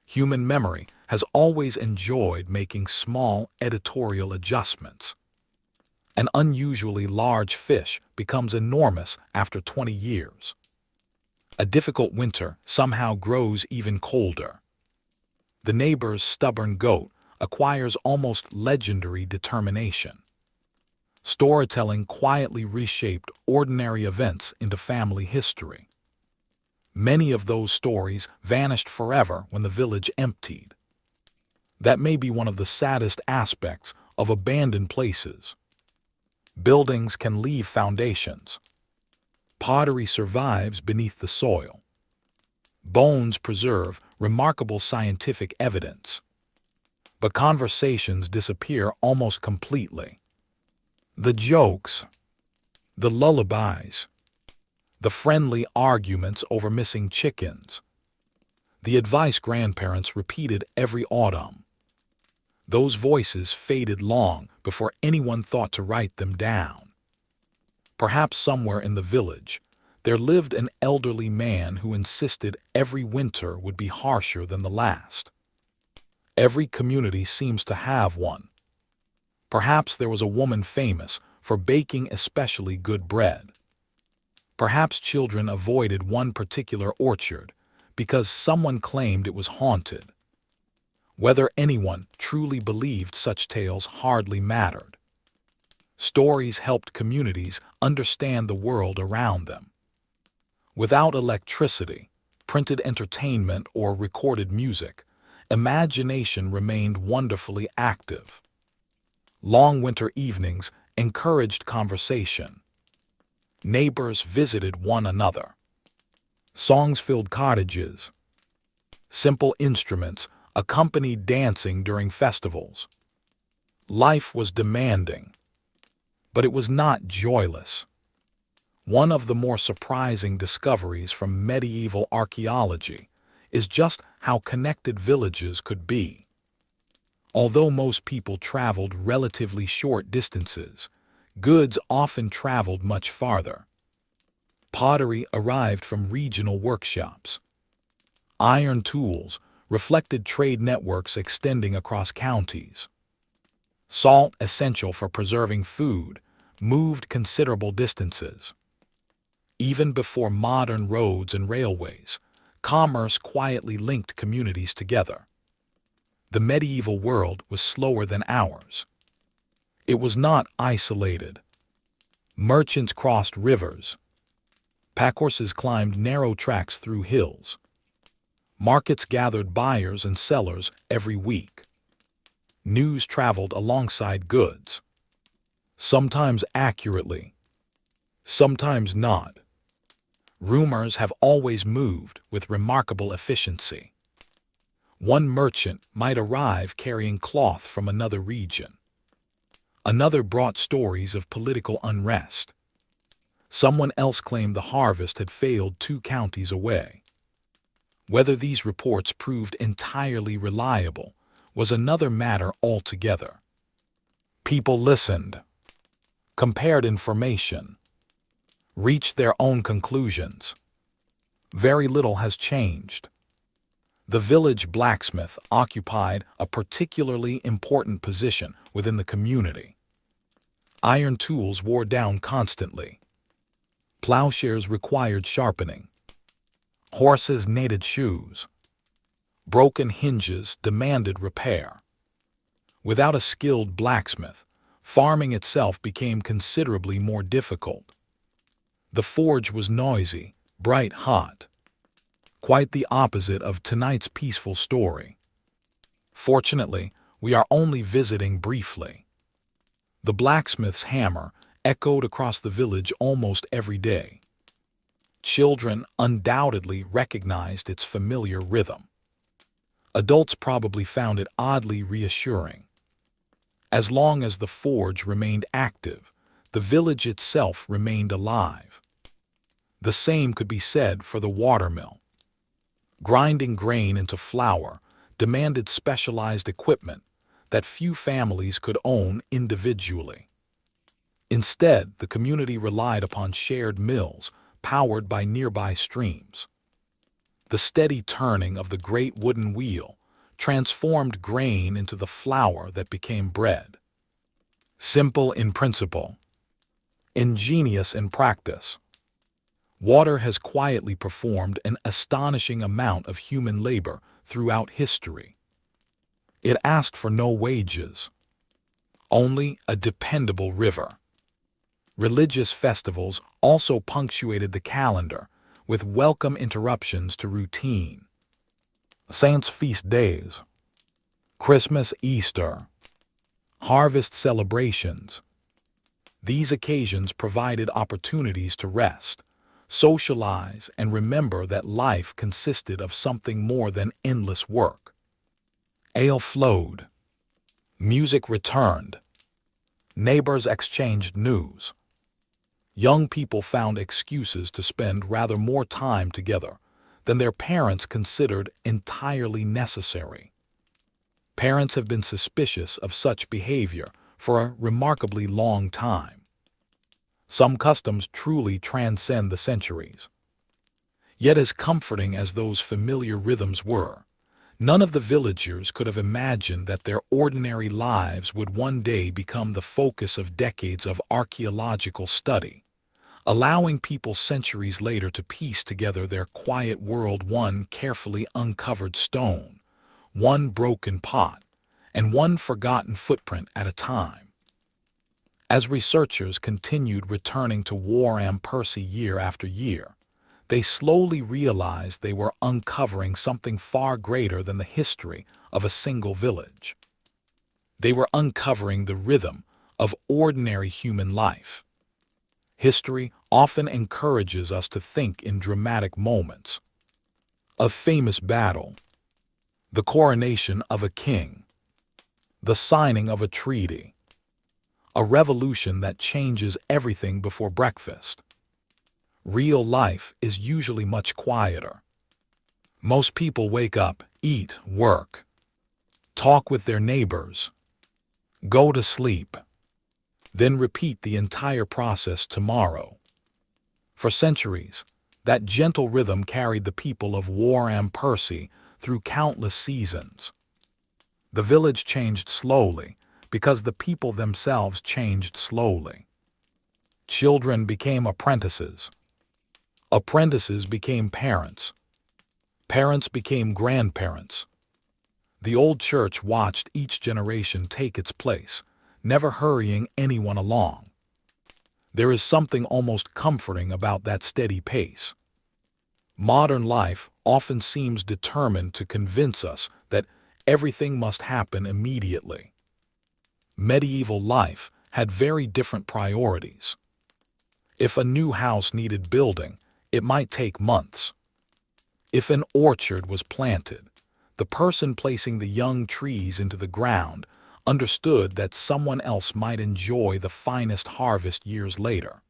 Human memory has always enjoyed making small editorial adjustments. An unusually large fish becomes enormous after 20 years. A difficult winter somehow grows even colder. The neighbor's stubborn goat acquires almost legendary determination. Storytelling quietly reshaped ordinary events into family history. Many of those stories vanished forever when the village emptied. That may be one of the saddest aspects of abandoned places. Buildings can leave foundations. Pottery survives beneath the soil. Bones preserve remarkable scientific evidence. But conversations disappear almost completely. The jokes, the lullabies, the friendly arguments over missing chickens, the advice grandparents repeated every autumn. Those voices faded long before anyone thought to write them down. Perhaps somewhere in the village, there lived an elderly man who insisted every winter would be harsher than the last. Every community seems to have one. Perhaps there was a woman famous for baking especially good bread. Perhaps children avoided one particular orchard because someone claimed it was haunted. Whether anyone truly believed such tales hardly mattered. Stories helped communities understand the world around them. Without electricity, printed entertainment, or recorded music, imagination remained wonderfully active. Long winter evenings encouraged conversation. Neighbors visited one another. Songs filled cottages. Simple instruments accompanied dancing during festivals. Life was demanding, but it was not joyless. One of the more surprising discoveries from medieval archaeology is just how connected villages could be. Although most people traveled relatively short distances, goods often traveled much farther. Pottery arrived from regional workshops. Iron tools reflected trade networks extending across counties. Salt, essential for preserving food, moved considerable distances. Even before modern roads and railways, commerce quietly linked communities together. The medieval world was slower than ours. It was not isolated. Merchants crossed rivers. Packhorses climbed narrow tracks through hills. Markets gathered buyers and sellers every week. News traveled alongside goods. Sometimes accurately, sometimes not. Rumors have always moved with remarkable efficiency. One merchant might arrive carrying cloth from another region. Another brought stories of political unrest. Someone else claimed the harvest had failed 2 counties away. Whether these reports proved entirely reliable was another matter altogether. People listened, compared information, reached their own conclusions. Very little has changed. The village blacksmith occupied a particularly important position within the community. Iron tools wore down constantly. Plowshares required sharpening. Horses needed shoes. Broken hinges demanded repair. Without a skilled blacksmith, farming itself became considerably more difficult. The forge was noisy, bright hot. Quite the opposite of tonight's peaceful story. Fortunately, we are only visiting briefly. The blacksmith's hammer echoed across the village almost every day. Children undoubtedly recognized its familiar rhythm. Adults probably found it oddly reassuring. As long as the forge remained active, the village itself remained alive. The same could be said for the watermill. Grinding grain into flour demanded specialized equipment that few families could own individually. Instead, the community relied upon shared mills powered by nearby streams. The steady turning of the great wooden wheel transformed grain into the flour that became bread. Simple in principle, ingenious in practice, water has quietly performed an astonishing amount of human labor throughout history. It asked for no wages, only a dependable river. Religious festivals also punctuated the calendar with welcome interruptions to routine. Saints' feast days, Christmas, Easter, harvest celebrations. These occasions provided opportunities to rest, socialize, and remember that life consisted of something more than endless work. Ale flowed. Music returned. Neighbors exchanged news. Young people found excuses to spend rather more time together than their parents considered entirely necessary. Parents have been suspicious of such behavior for a remarkably long time. Some customs truly transcend the centuries. Yet as comforting as those familiar rhythms were, none of the villagers could have imagined that their ordinary lives would one day become the focus of decades of archaeological study, allowing people centuries later to piece together their quiet world, one carefully uncovered stone, one broken pot, and one forgotten footprint at a time. As researchers continued returning to Wharram Percy year after year, they slowly realized they were uncovering something far greater than the history of a single village. They were uncovering the rhythm of ordinary human life. History often encourages us to think in dramatic moments. A famous battle, the coronation of a king, the signing of a treaty, a revolution that changes everything before breakfast. Real life is usually much quieter. Most people wake up, eat, work, talk with their neighbors, go to sleep, then repeat the entire process tomorrow. For centuries, that gentle rhythm carried the people of Wharram Percy through countless seasons. The village changed slowly because the people themselves changed slowly. Children became apprentices. Apprentices became parents. Parents became grandparents. The old church watched each generation take its place, never hurrying anyone along. There is something almost comforting about that steady pace. Modern life often seems determined to convince us that everything must happen immediately. Medieval life had very different priorities. If a new house needed building, it might take months. If an orchard was planted, the person placing the young trees into the ground understood that someone else might enjoy the finest harvest years later.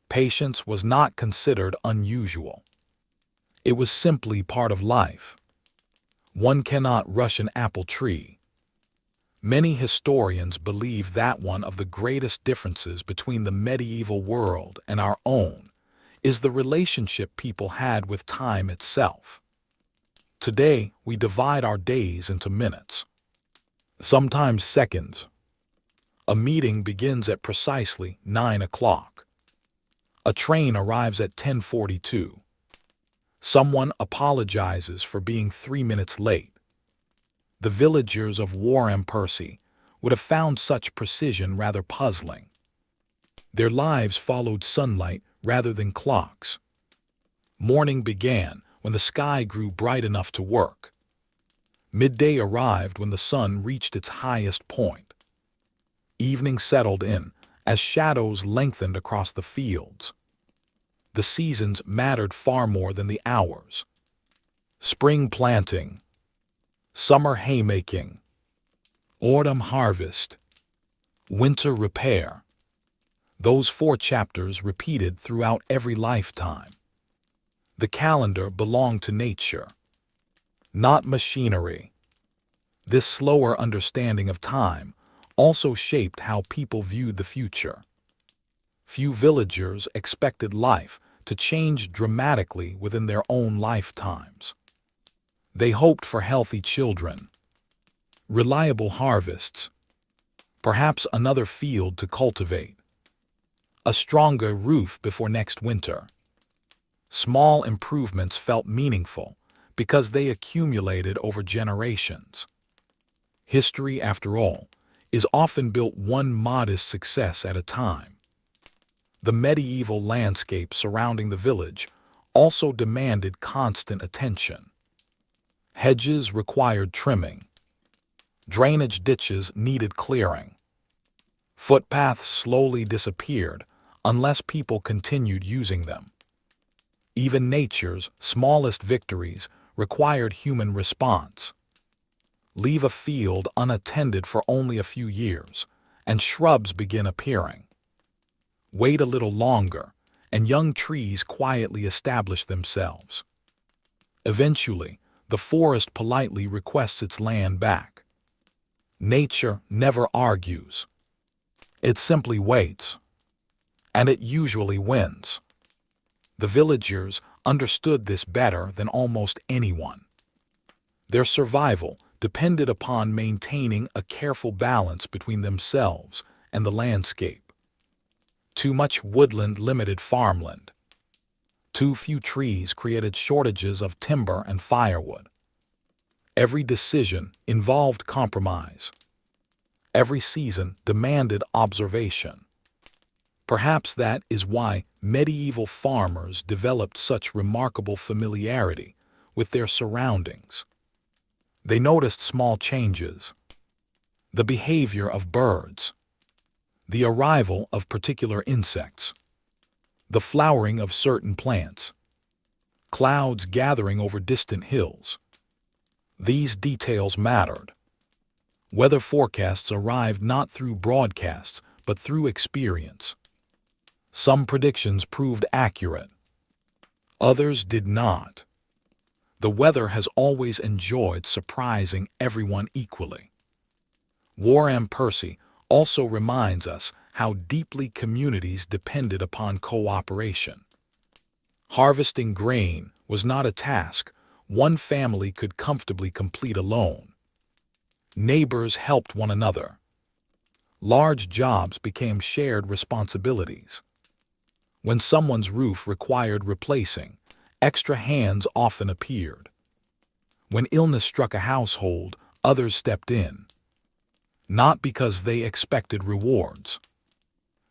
Patience was not considered unusual. It was simply part of life. One cannot rush an apple tree. Many historians believe that one of the greatest differences between the medieval world and our own is the relationship people had with time itself. Today, we divide our days into minutes, sometimes seconds. A meeting begins at precisely 9 o'clock. A train arrives at 10:42. Someone apologizes for being 3 minutes late. The villagers of Wharram Percy would have found such precision rather puzzling. Their lives followed sunlight rather than clocks. Morning began when the sky grew bright enough to work. Midday arrived when the sun reached its highest point. Evening settled in as shadows lengthened across the fields. The seasons mattered far more than the hours. Spring planting, summer haymaking, autumn harvest, winter repair. Those 4 chapters repeated throughout every lifetime. The calendar belonged to nature, not machinery. This slower understanding of time also shaped how people viewed the future. Few villagers expected life to change dramatically within their own lifetimes. They hoped for healthy children, reliable harvests, perhaps another field to cultivate, a stronger roof before next winter. Small improvements felt meaningful because they accumulated over generations. History, after all, is often built one modest success at a time. The medieval landscape surrounding the village also demanded constant attention. Hedges required trimming. Drainage ditches needed clearing. Footpaths slowly disappeared unless people continued using them. Even nature's smallest victories required human response. Leave a field unattended for only a few years, and shrubs begin appearing. Wait a little longer, and young trees quietly establish themselves. Eventually, the forest politely requests its land back. Nature never argues. It simply waits. And it usually wins. The villagers understood this better than almost anyone. Their survival depended upon maintaining a careful balance between themselves and the landscape. Too much woodland limited farmland. Too few trees created shortages of timber and firewood. Every decision involved compromise. Every season demanded observation. Perhaps that is why medieval farmers developed such remarkable familiarity with their surroundings. They noticed small changes. The behavior of birds. The arrival of particular insects, the flowering of certain plants, clouds gathering over distant hills. These details mattered. Weather forecasts arrived not through broadcasts, but through experience. Some predictions proved accurate. Others did not. The weather has always enjoyed surprising everyone equally. Wharram Percy also reminds us how deeply communities depended upon cooperation. Harvesting grain was not a task one family could comfortably complete alone. Neighbors helped one another. Large jobs became shared responsibilities. When someone's roof required replacing, extra hands often appeared. When illness struck a household, others stepped in. Not because they expected rewards,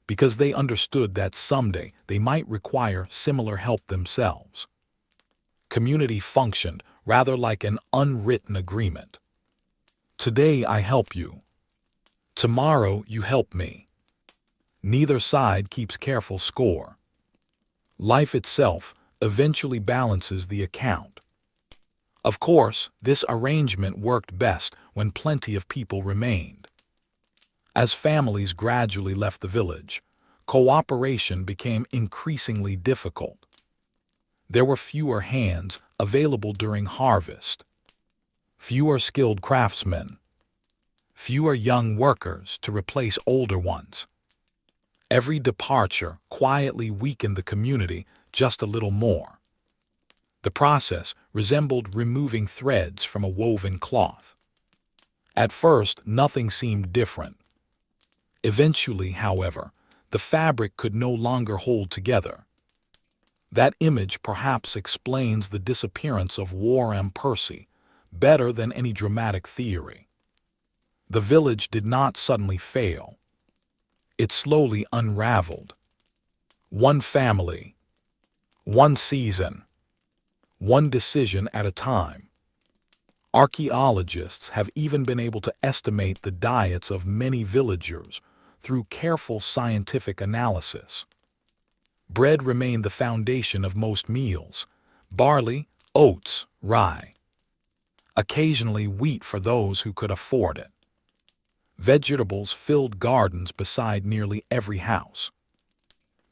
because they understood that someday they might require similar help themselves. Community functioned rather like an unwritten agreement. Today I help you. Tomorrow you help me. Neither side keeps careful score. Life itself eventually balances the account. Of course, this arrangement worked best when plenty of people remained. As families gradually left the village, cooperation became increasingly difficult. There were fewer hands available during harvest, fewer skilled craftsmen, fewer young workers to replace older ones. Every departure quietly weakened the community just a little more. The process resembled removing threads from a woven cloth. At first, nothing seemed different. Eventually, however, the fabric could no longer hold together. That image perhaps explains the disappearance of Wharram Percy better than any dramatic theory. The village did not suddenly fail. It slowly unraveled. One family, one season, one decision at a time. Archaeologists have even been able to estimate the diets of many villagers through careful scientific analysis. Bread remained the foundation of most meals: barley, oats, rye. Occasionally wheat for those who could afford it. Vegetables filled gardens beside nearly every house.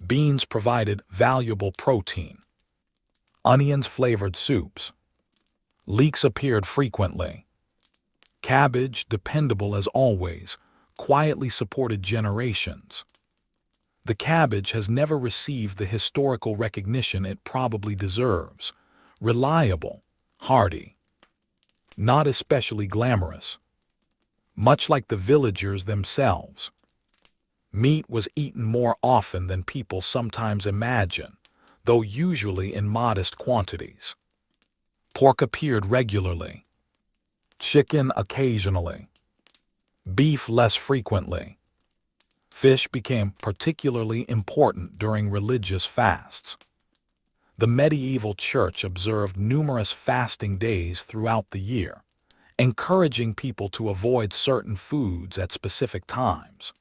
Beans provided valuable protein. Onions flavored soups. Leeks appeared frequently. Cabbage, dependable as always, quietly supported generations. The cabbage has never received the historical recognition it probably deserves. Reliable, hardy, not especially glamorous. Much like the villagers themselves. Meat was eaten more often than people sometimes imagine, though usually in modest quantities. Pork appeared regularly. Chicken occasionally. Beef less frequently. Fish became particularly important during religious fasts. The medieval church observed numerous fasting days throughout the year, encouraging people to avoid certain foods at specific times.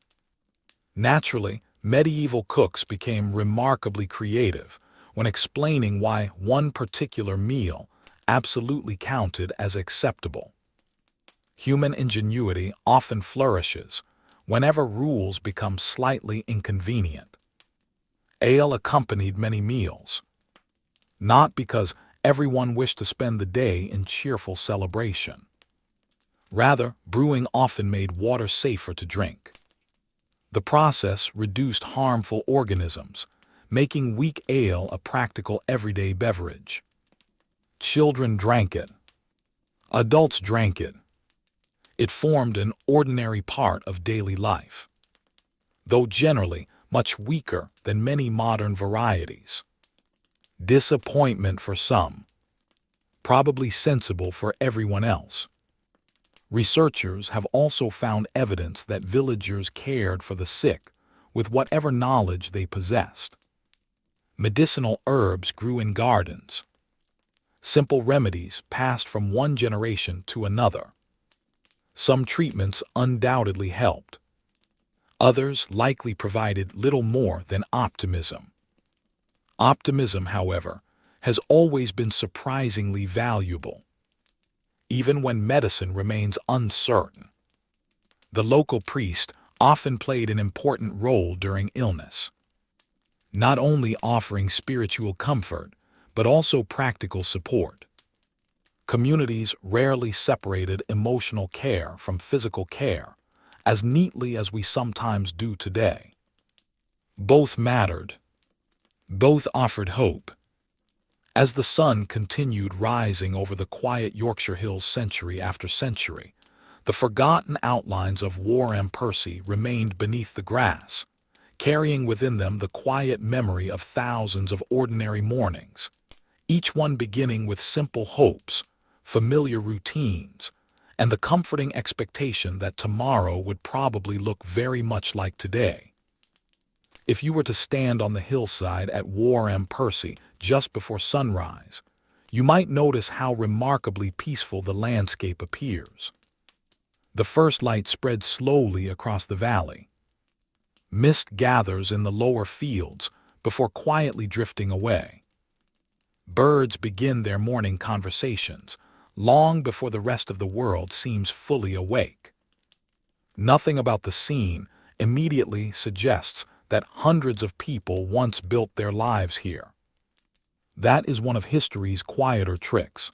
Naturally, medieval cooks became remarkably creative when explaining why one particular meal absolutely counted as acceptable. Human ingenuity often flourishes whenever rules become slightly inconvenient. Ale accompanied many meals, not because everyone wished to spend the day in cheerful celebration. Rather, brewing often made water safer to drink. The process reduced harmful organisms, making weak ale a practical everyday beverage. Children drank it. Adults drank it. It formed an ordinary part of daily life, though generally much weaker than many modern varieties. Disappointment for some, probably sensible for everyone else. Researchers have also found evidence that villagers cared for the sick with whatever knowledge they possessed. Medicinal herbs grew in gardens. Simple remedies passed from one generation to another. Some treatments undoubtedly helped. Others likely provided little more than optimism. Optimism, however, has always been surprisingly valuable, even when medicine remains uncertain. The local priest often played an important role during illness, not only offering spiritual comfort, but also practical support. Communities rarely separated emotional care from physical care as neatly as we sometimes do today. Both mattered. Both offered hope. As the sun continued rising over the quiet Yorkshire hills century after century, the forgotten outlines of Wharram Percy remained beneath the grass, carrying within them the quiet memory of thousands of ordinary mornings, each one beginning with simple hopes, familiar routines, and the comforting expectation that tomorrow would probably look very much like today. If you were to stand on the hillside at Wharram Percy just before sunrise, you might notice how remarkably peaceful the landscape appears. The first light spreads slowly across the valley. Mist gathers in the lower fields before quietly drifting away. Birds begin their morning conversations long before the rest of the world seems fully awake. Nothing about the scene immediately suggests that hundreds of people once built their lives here. That is one of history's quieter tricks.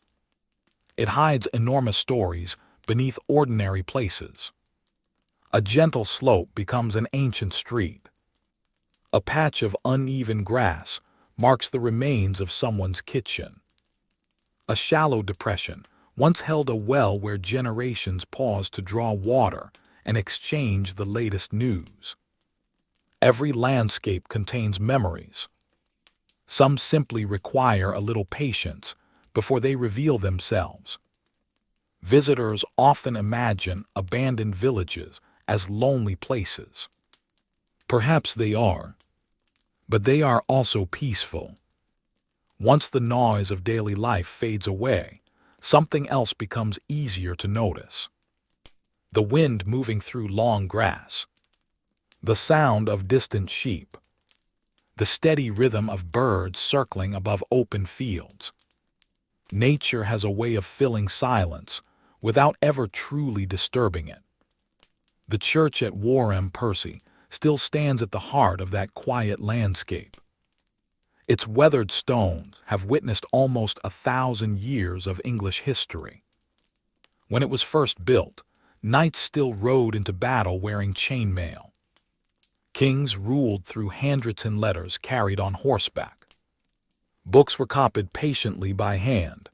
It hides enormous stories beneath ordinary places. A gentle slope becomes an ancient street. A patch of uneven grass marks the remains of someone's kitchen. A shallow depression once held a well where generations paused to draw water and exchange the latest news. Every landscape contains memories. Some simply require a little patience before they reveal themselves. Visitors often imagine abandoned villages as lonely places. Perhaps they are, but they are also peaceful. Once the noise of daily life fades away, something else becomes easier to notice. The wind moving through long grass, the sound of distant sheep, the steady rhythm of birds circling above open fields. Nature has a way of filling silence without ever truly disturbing it. The church at Wharram Percy still stands at the heart of that quiet landscape. Its weathered stones have witnessed almost 1,000 years of English history. When it was first built, knights still rode into battle wearing chainmail. Kings ruled through handwritten letters carried on horseback. Books were copied patiently by hand.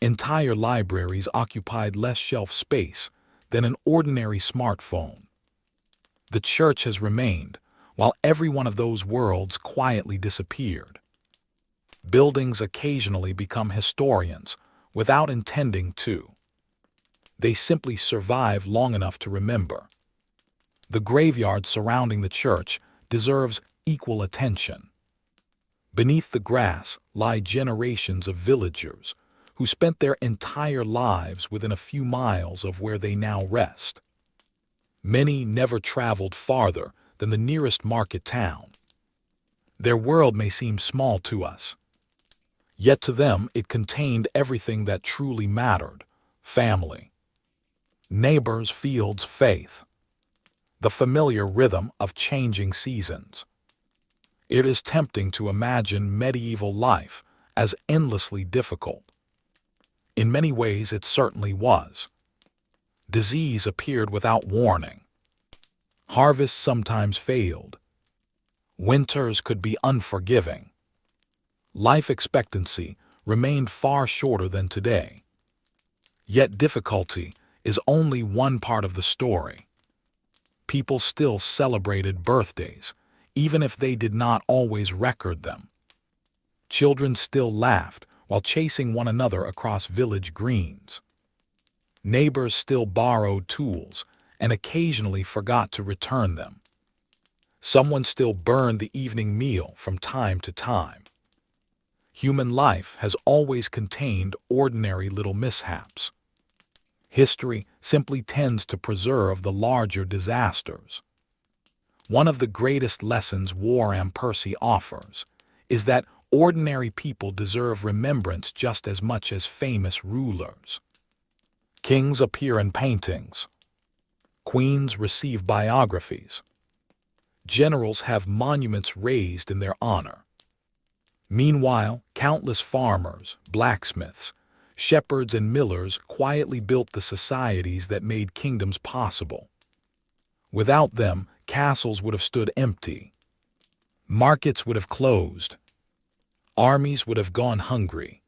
Entire libraries occupied less shelf space than an ordinary smartphone. The church has remained, while every one of those worlds quietly disappeared. Buildings occasionally become historians without intending to. They simply survive long enough to remember. The graveyard surrounding the church deserves equal attention. Beneath the grass lie generations of villagers who spent their entire lives within a few miles of where they now rest. Many never traveled farther than the nearest market town. Their world may seem small to us, yet to them it contained everything that truly mattered: family, neighbors, fields, faith, the familiar rhythm of changing seasons. It is tempting to imagine medieval life as endlessly difficult. In many ways it certainly was. Disease appeared without warning. Harvests sometimes failed. Winters could be unforgiving. Life expectancy remained far shorter than today. Yet difficulty is only one part of the story. People still celebrated birthdays, even if they did not always record them. Children still laughed while chasing one another across village greens. Neighbors still borrowed tools and occasionally forgot to return them. Someone still burned the evening meal from time to time. Human life has always contained ordinary little mishaps. History simply tends to preserve the larger disasters. One of the greatest lessons Wharram Percy offers is that ordinary people deserve remembrance just as much as famous rulers. Kings appear in paintings. Queens receive biographies. Generals have monuments raised in their honor. Meanwhile, countless farmers, blacksmiths, shepherds, and millers quietly built the societies that made kingdoms possible. Without them, castles would have stood empty. Markets would have closed. Armies would have gone hungry.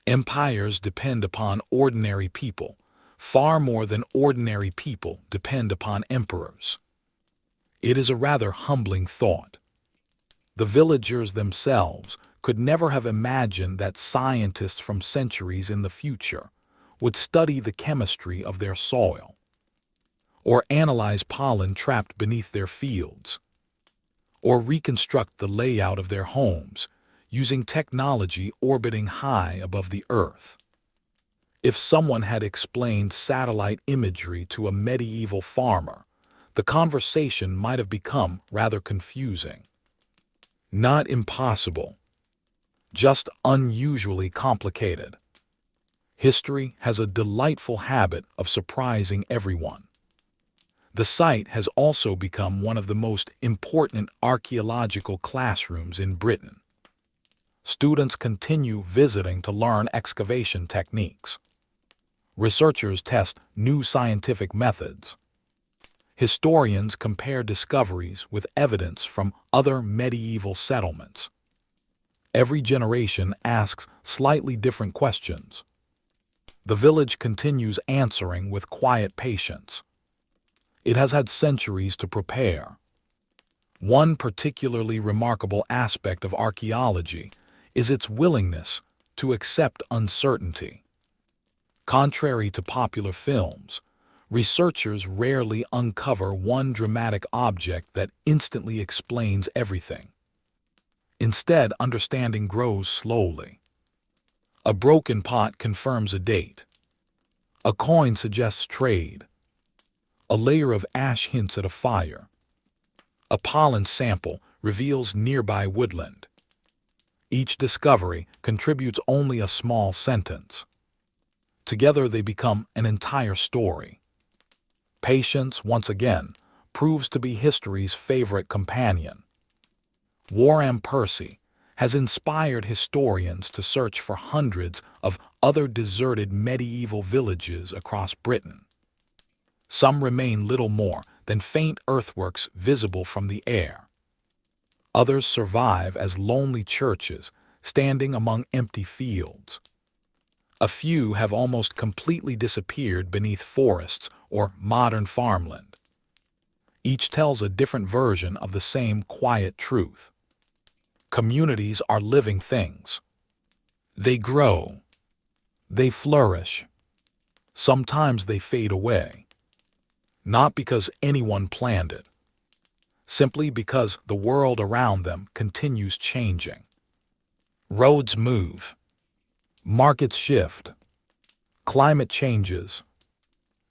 Empires depend upon ordinary people, far more than ordinary people depend upon emperors. It is a rather humbling thought. The villagers themselves could never have imagined that scientists from centuries in the future would study the chemistry of their soil, or analyze pollen trapped beneath their fields, or reconstruct the layout of their homes using technology orbiting high above the earth. If someone had explained satellite imagery to a medieval farmer, the conversation might have become rather confusing. Not impossible, just unusually complicated. History has a delightful habit of surprising everyone. The site has also become one of the most important archaeological classrooms in Britain. Students continue visiting to learn excavation techniques. Researchers test new scientific methods. Historians compare discoveries with evidence from other medieval settlements. Every generation asks slightly different questions. The village continues answering with quiet patience. It has had centuries to prepare. One particularly remarkable aspect of archaeology is its willingness to accept uncertainty. Contrary to popular films, researchers rarely uncover one dramatic object that instantly explains everything. Instead, understanding grows slowly. A broken pot confirms a date. A coin suggests trade. A layer of ash hints at a fire. A pollen sample reveals nearby woodland. Each discovery contributes only a small sentence. Together they become an entire story. Patience, once again, proves to be history's favorite companion. Wharram Percy has inspired historians to search for hundreds of other deserted medieval villages across Britain. Some remain little more than faint earthworks visible from the air. Others survive as lonely churches standing among empty fields. A few have almost completely disappeared beneath forests or modern farmland. Each tells a different version of the same quiet truth. Communities are living things. They grow. They flourish. Sometimes they fade away. Not because anyone planned it, simply because the world around them continues changing. Roads move. Markets shift. Climate changes.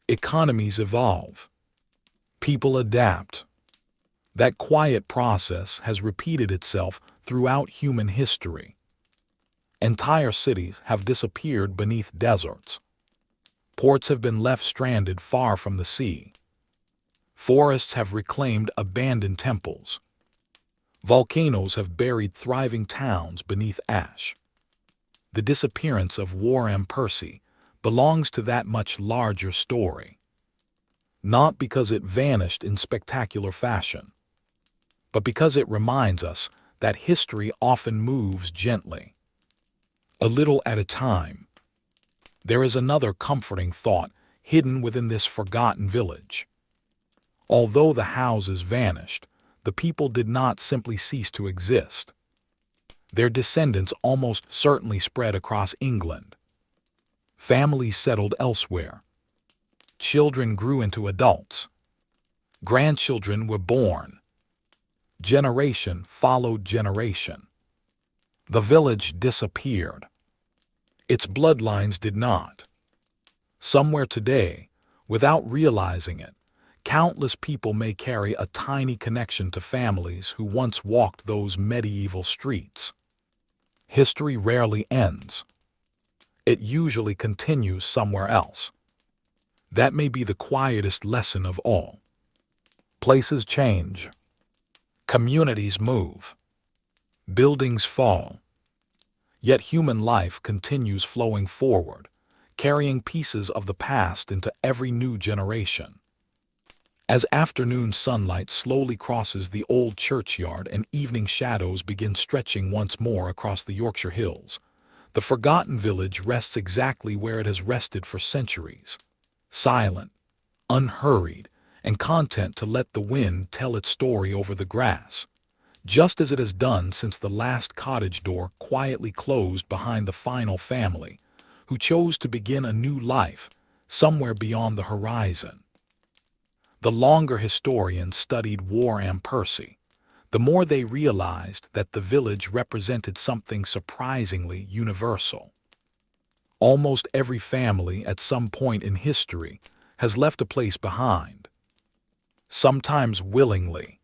Economies evolve. People adapt. That quiet process has repeated itself throughout human history. Entire cities have disappeared beneath deserts. Ports have been left stranded far from the sea. Forests have reclaimed abandoned temples. Volcanoes have buried thriving towns beneath ash. The disappearance of Wharram Percy belongs to that much larger story. Not because it vanished in spectacular fashion, but because it reminds us that history often moves gently, a little at a time. There is another comforting thought hidden within this forgotten village. Although the houses vanished, the people did not simply cease to exist. Their descendants almost certainly spread across England. Families settled elsewhere. Children grew into adults. Grandchildren were born. Generation followed generation. The village disappeared. Its bloodlines did not. Somewhere today, without realizing it, countless people may carry a tiny connection to families who once walked those medieval streets. History rarely ends. It usually continues somewhere else. That may be the quietest lesson of all. Places change. Communities move. Buildings fall. Yet human life continues flowing forward, carrying pieces of the past into every new generation. As afternoon sunlight slowly crosses the old churchyard and evening shadows begin stretching once more across the Yorkshire hills, the forgotten village rests exactly where it has rested for centuries, silent, unhurried, and content to let the wind tell its story over the grass, just as it has done since the last cottage door quietly closed behind the final family, who chose to begin a new life somewhere beyond the horizon. The longer historians studied Wharram Percy, the more they realized that the village represented something surprisingly universal. Almost every family at some point in history has left a place behind, sometimes willingly,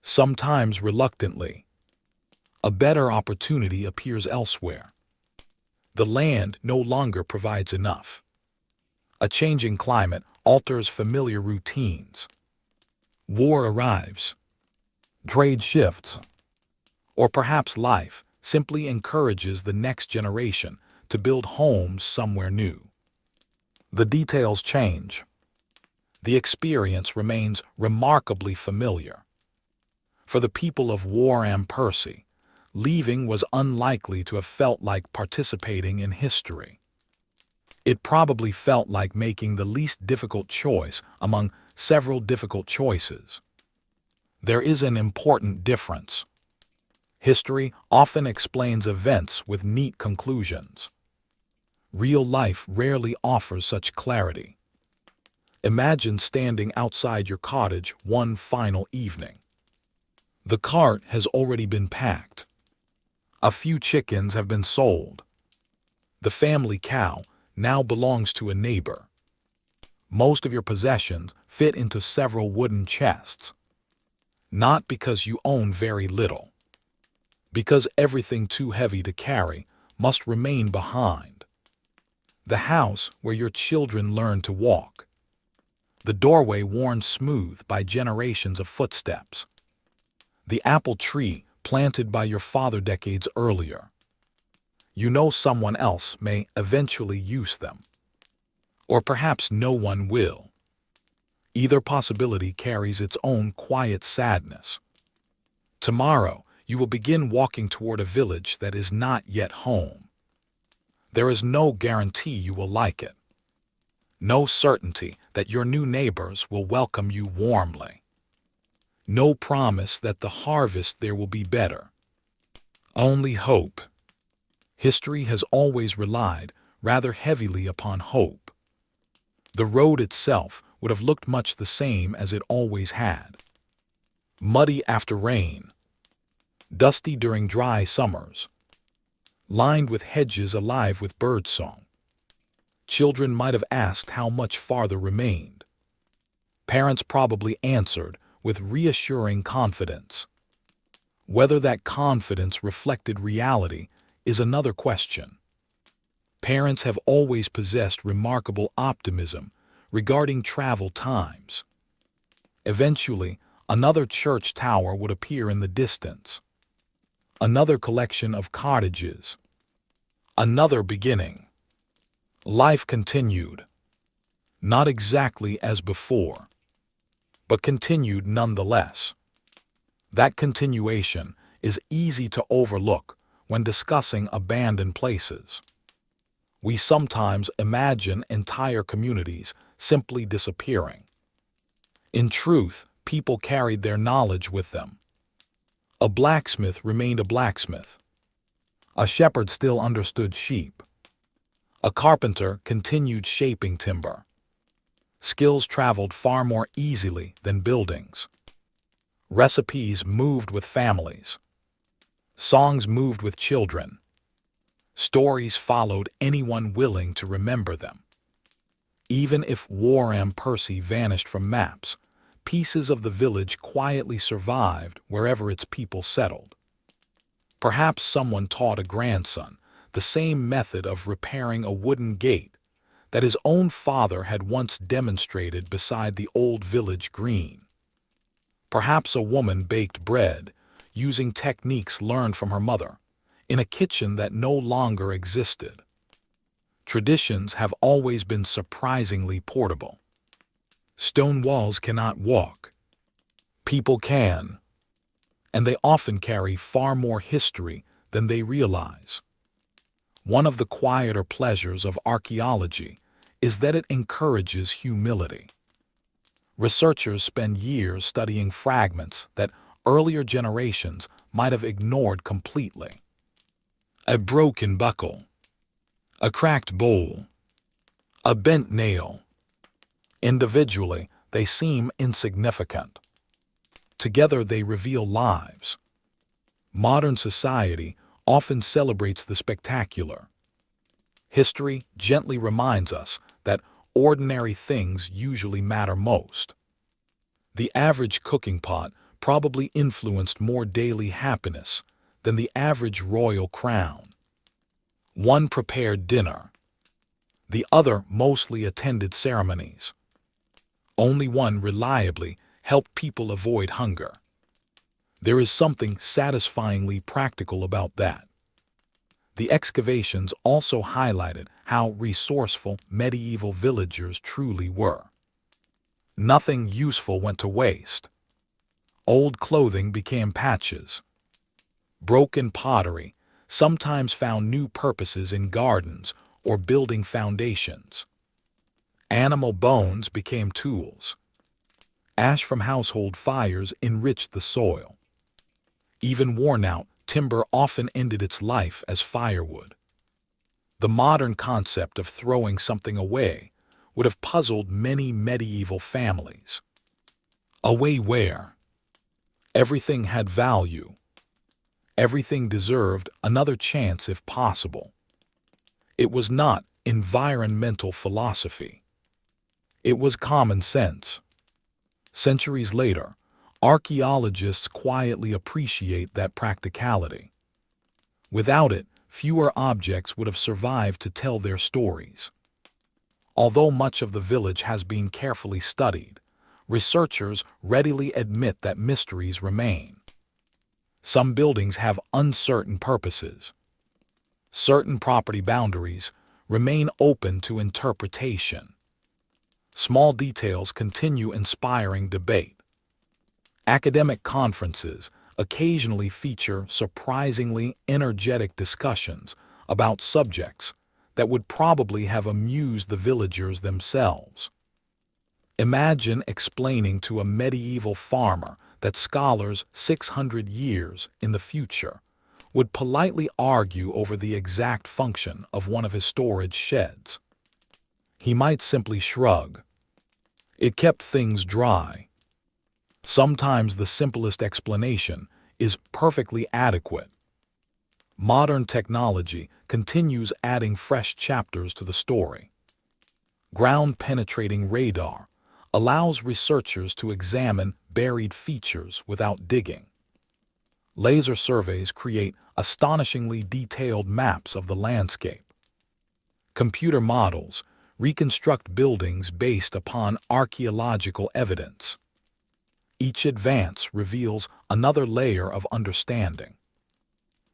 sometimes reluctantly. A better opportunity appears elsewhere. The land no longer provides enough. A changing climate alters familiar routines. War arrives. Trade shifts. Or perhaps life simply encourages the next generation to build homes somewhere new. The details change. The experience remains remarkably familiar. For the people of Wharram Percy, leaving was unlikely to have felt like participating in history. It probably felt like making the least difficult choice among several difficult choices. There is an important difference. History often explains events with neat conclusions. Real life rarely offers such clarity. Imagine standing outside your cottage one final evening. The cart has already been packed. A few chickens have been sold. The family cow now belongs to a neighbor. Most of your possessions fit into several wooden chests. Not because you own very little. Because everything too heavy to carry must remain behind. The house where your children learn to walk. The doorway worn smooth by generations of footsteps. The apple tree planted by your father decades earlier. You know someone else may eventually use them. Or perhaps no one will. Either possibility carries its own quiet sadness. Tomorrow, you will begin walking toward a village that is not yet home. There is no guarantee you will like it. No certainty that your new neighbors will welcome you warmly. No promise that the harvest there will be better. Only hope. History has always relied rather heavily upon hope. The road itself would have looked much the same as it always had. Muddy after rain. Dusty during dry summers. Lined with hedges alive with birdsong. Children might have asked how much farther remained. Parents probably answered with reassuring confidence. Whether that confidence reflected reality is another question. Parents have always possessed remarkable optimism regarding travel times. Eventually, another church tower would appear in the distance. Another collection of cottages. Another beginning. Life continued. Not exactly as before, but continued nonetheless. That continuation is easy to overlook when discussing abandoned places. We sometimes imagine entire communities simply disappearing. In truth, people carried their knowledge with them. A blacksmith remained a blacksmith. A shepherd still understood sheep. A carpenter continued shaping timber. Skills traveled far more easily than buildings. Recipes moved with families. Songs moved with children. Stories followed anyone willing to remember them. Even if Wharram Percy vanished from maps, pieces of the village quietly survived wherever its people settled. Perhaps someone taught a grandson the same method of repairing a wooden gate that his own father had once demonstrated beside the old village green. Perhaps a woman baked bread, using techniques learned from her mother, in a kitchen that no longer existed. Traditions have always been surprisingly portable. Stone walls cannot walk. People can, and they often carry far more history than they realize. One of the quieter pleasures of archaeology is that it encourages humility. Researchers spend years studying fragments that earlier generations might have ignored completely. A broken buckle, a cracked bowl, a bent nail. Individually, they seem insignificant. Together they reveal lives. Modern society often celebrates the spectacular. History gently reminds us that ordinary things usually matter most. The average cooking pot probably influenced more daily happiness than the average royal crown. One prepared dinner. The other mostly attended ceremonies. Only one reliably helped people avoid hunger. There is something satisfyingly practical about that. The excavations also highlighted how resourceful medieval villagers truly were. Nothing useful went to waste. Old clothing became patches. Broken pottery sometimes found new purposes in gardens or building foundations. Animal bones became tools. Ash from household fires enriched the soil. Even worn-out timber often ended its life as firewood. The modern concept of throwing something away would have puzzled many medieval families. Away where? Everything had value. Everything deserved another chance if possible. It was not environmental philosophy. It was common sense. Centuries later, archaeologists quietly appreciate that practicality. Without it, fewer objects would have survived to tell their stories. Although much of the village has been carefully studied, researchers readily admit that mysteries remain. Some buildings have uncertain purposes. Certain property boundaries remain open to interpretation. Small details continue inspiring debate. Academic conferences occasionally feature surprisingly energetic discussions about subjects that would probably have amused the villagers themselves. Imagine explaining to a medieval farmer that scholars 600 years in the future would politely argue over the exact function of one of his storage sheds. He might simply shrug. It kept things dry. Sometimes the simplest explanation is perfectly adequate. Modern technology continues adding fresh chapters to the story. Ground-penetrating radar allows researchers to examine buried features without digging. Laser surveys create astonishingly detailed maps of the landscape. Computer models reconstruct buildings based upon archaeological evidence. Each advance reveals another layer of understanding.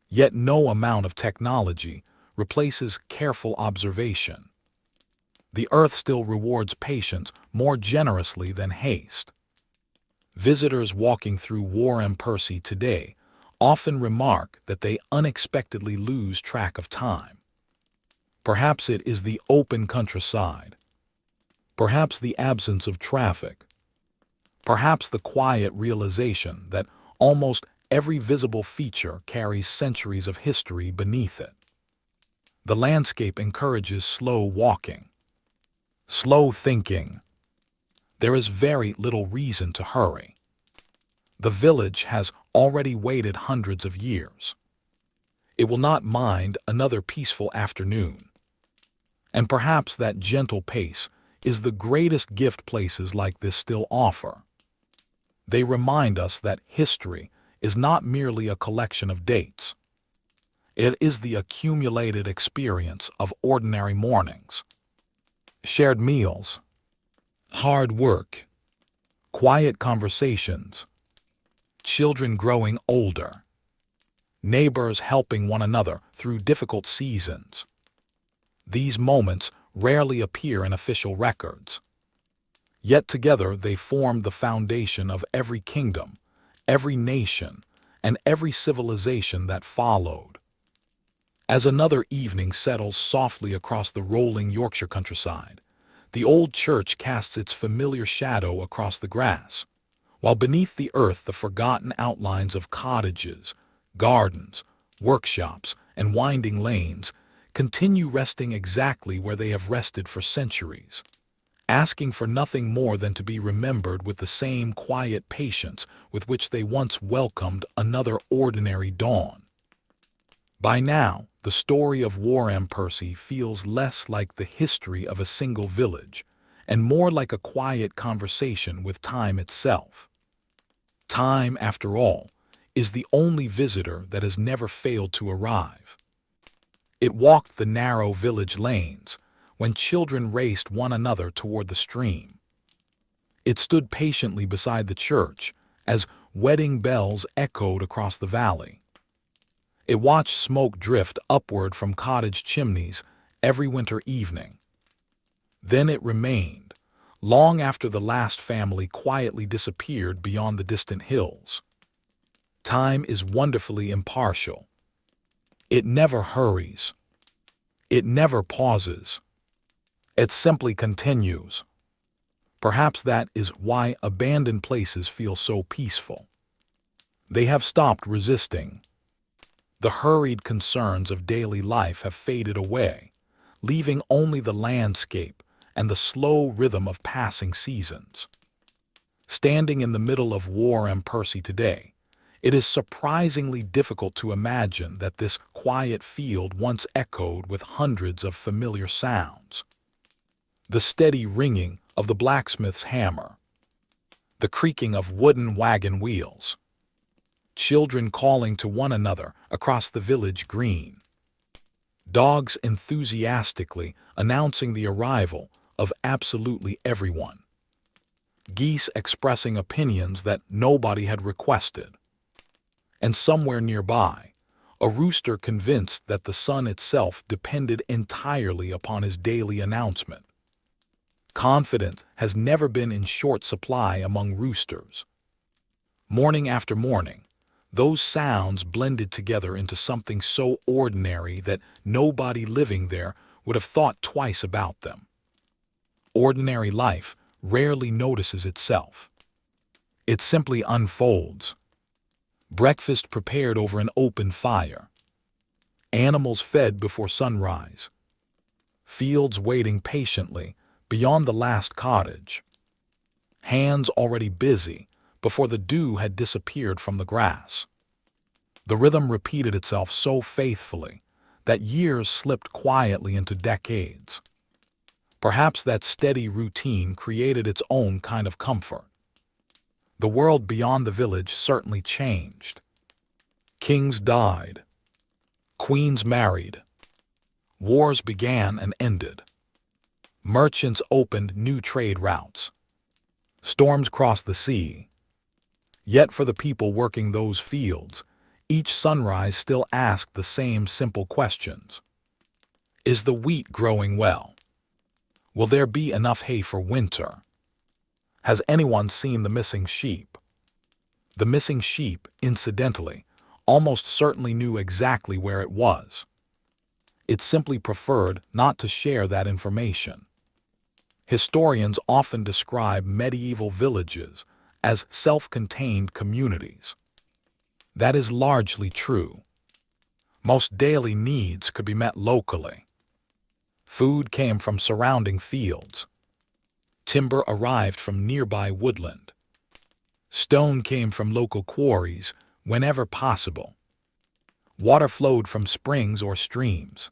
Yet no amount of technology replaces careful observation. The Earth still rewards patience more generously than haste. Visitors walking through Wharram Percy today often remark that they unexpectedly lose track of time. Perhaps it is the open countryside. Perhaps the absence of traffic. Perhaps the quiet realization that almost every visible feature carries centuries of history beneath it. The landscape encourages slow walking, slow thinking. There is very little reason to hurry. The village has already waited hundreds of years. It will not mind another peaceful afternoon. And perhaps that gentle pace is the greatest gift places like this still offer. They remind us that history is not merely a collection of dates. It is the accumulated experience of ordinary mornings, shared meals, hard work, quiet conversations, children growing older, neighbors helping one another through difficult seasons. These moments rarely appear in official records. Yet together they formed the foundation of every kingdom, every nation, and every civilization that followed. As another evening settles softly across the rolling Yorkshire countryside, the old church casts its familiar shadow across the grass, while beneath the earth the forgotten outlines of cottages, gardens, workshops, and winding lanes continue resting exactly where they have rested for centuries, asking for nothing more than to be remembered with the same quiet patience with which they once welcomed another ordinary dawn. By now, the story of Wharram Percy feels less like the history of a single village, and more like a quiet conversation with time itself. Time, after all, is the only visitor that has never failed to arrive. It walked the narrow village lanes when children raced one another toward the stream. It stood patiently beside the church as wedding bells echoed across the valley. It watched smoke drift upward from cottage chimneys every winter evening. Then it remained, long after the last family quietly disappeared beyond the distant hills. Time is wonderfully impartial. It never hurries. It never pauses. It simply continues. Perhaps that is why abandoned places feel so peaceful. They have stopped resisting. The hurried concerns of daily life have faded away, leaving only the landscape and the slow rhythm of passing seasons. Standing in the middle of Wharram Percy today, it is surprisingly difficult to imagine that this quiet field once echoed with hundreds of familiar sounds. The steady ringing of the blacksmith's hammer, the creaking of wooden wagon wheels, children calling to one another across the village green, dogs enthusiastically announcing the arrival of absolutely everyone, geese expressing opinions that nobody had requested, and somewhere nearby, a rooster convinced that the sun itself depended entirely upon his daily announcement. Confidence has never been in short supply among roosters. Morning after morning, those sounds blended together into something so ordinary that nobody living there would have thought twice about them. Ordinary life rarely notices itself. It simply unfolds. Breakfast prepared over an open fire. Animals fed before sunrise. Fields waiting patiently beyond the last cottage. Hands already busy before the dew had disappeared from the grass. The rhythm repeated itself so faithfully that years slipped quietly into decades. Perhaps that steady routine created its own kind of comfort. The world beyond the village certainly changed. Kings died. Queens married. Wars began and ended. Merchants opened new trade routes. Storms crossed the sea. Yet for the people working those fields, each sunrise still asked the same simple questions. Is the wheat growing well? Will there be enough hay for winter? Has anyone seen the missing sheep? The missing sheep, incidentally, almost certainly knew exactly where it was. It simply preferred not to share that information. Historians often describe medieval villages as self-contained communities. That is largely true. Most daily needs could be met locally. Food came from surrounding fields. Timber arrived from nearby woodland. Stone came from local quarries whenever possible. Water flowed from springs or streams.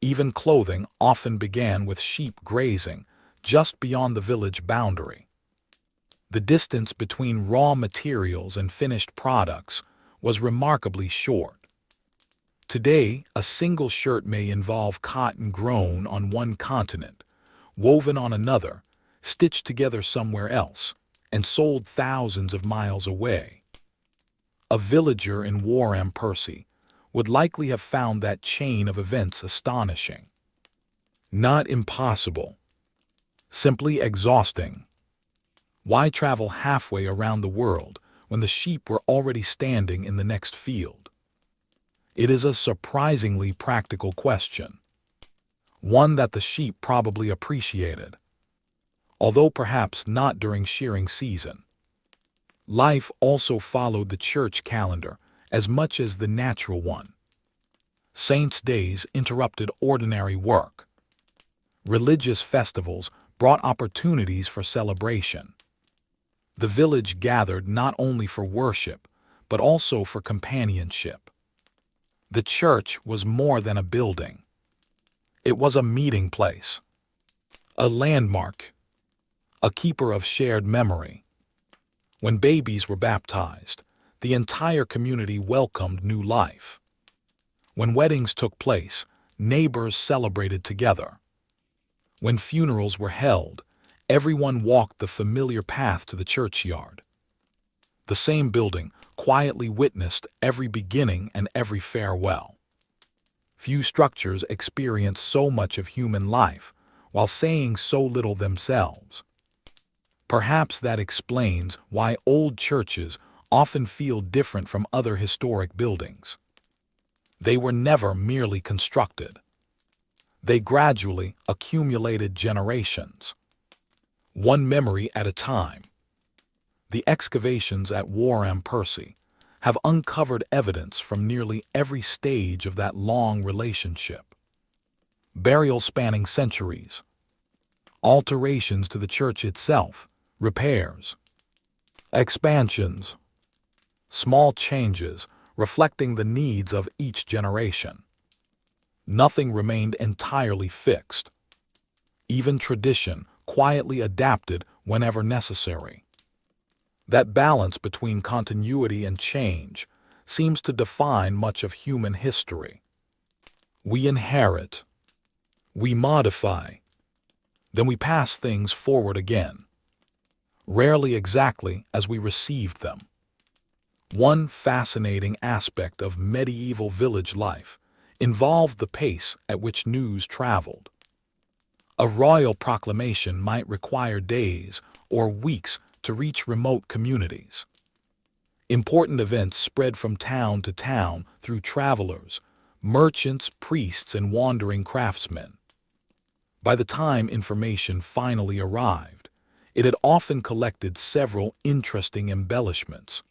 Even clothing often began with sheep grazing just beyond the village boundary. The distance between raw materials and finished products was remarkably short. Today, a single shirt may involve cotton grown on one continent, woven on another, stitched together somewhere else, and sold thousands of miles away. A villager in Wharram Percy would likely have found that chain of events astonishing. Not impossible. simply exhausting. Why travel halfway around the world when the sheep were already standing in the next field? It is a surprisingly practical question, one that the sheep probably appreciated, although perhaps not during shearing season. Life also followed the church calendar as much as the natural one. Saints' days interrupted ordinary work. Religious festivals brought opportunities for celebration. The village gathered not only for worship, but also for companionship. The church was more than a building. It was a meeting place, a landmark, a keeper of shared memory. When babies were baptized, the entire community welcomed new life. When weddings took place, neighbors celebrated together. When funerals were held, everyone walked the familiar path to the churchyard. The same building quietly witnessed every beginning and every farewell. Few structures experience so much of human life while saying so little themselves. Perhaps that explains why old churches often feel different from other historic buildings. They were never merely constructed. They gradually accumulated generations, one memory at a time. The excavations at Wharram Percy have uncovered evidence from nearly every stage of that long relationship. Burials spanning centuries, alterations to the church itself, repairs, expansions, small changes reflecting the needs of each generation. Nothing remained entirely fixed. Even tradition quietly adapted whenever necessary. That balance between continuity and change seems to define much of human history. We inherit, we modify, then we pass things forward again, rarely exactly as we received them. One fascinating aspect of medieval village life involved the pace at which news traveled. A royal proclamation might require days or weeks to reach remote communities. Important events spread from town to town through travelers, merchants, priests, and wandering craftsmen. By the time information finally arrived, it had often collected several interesting embellishments.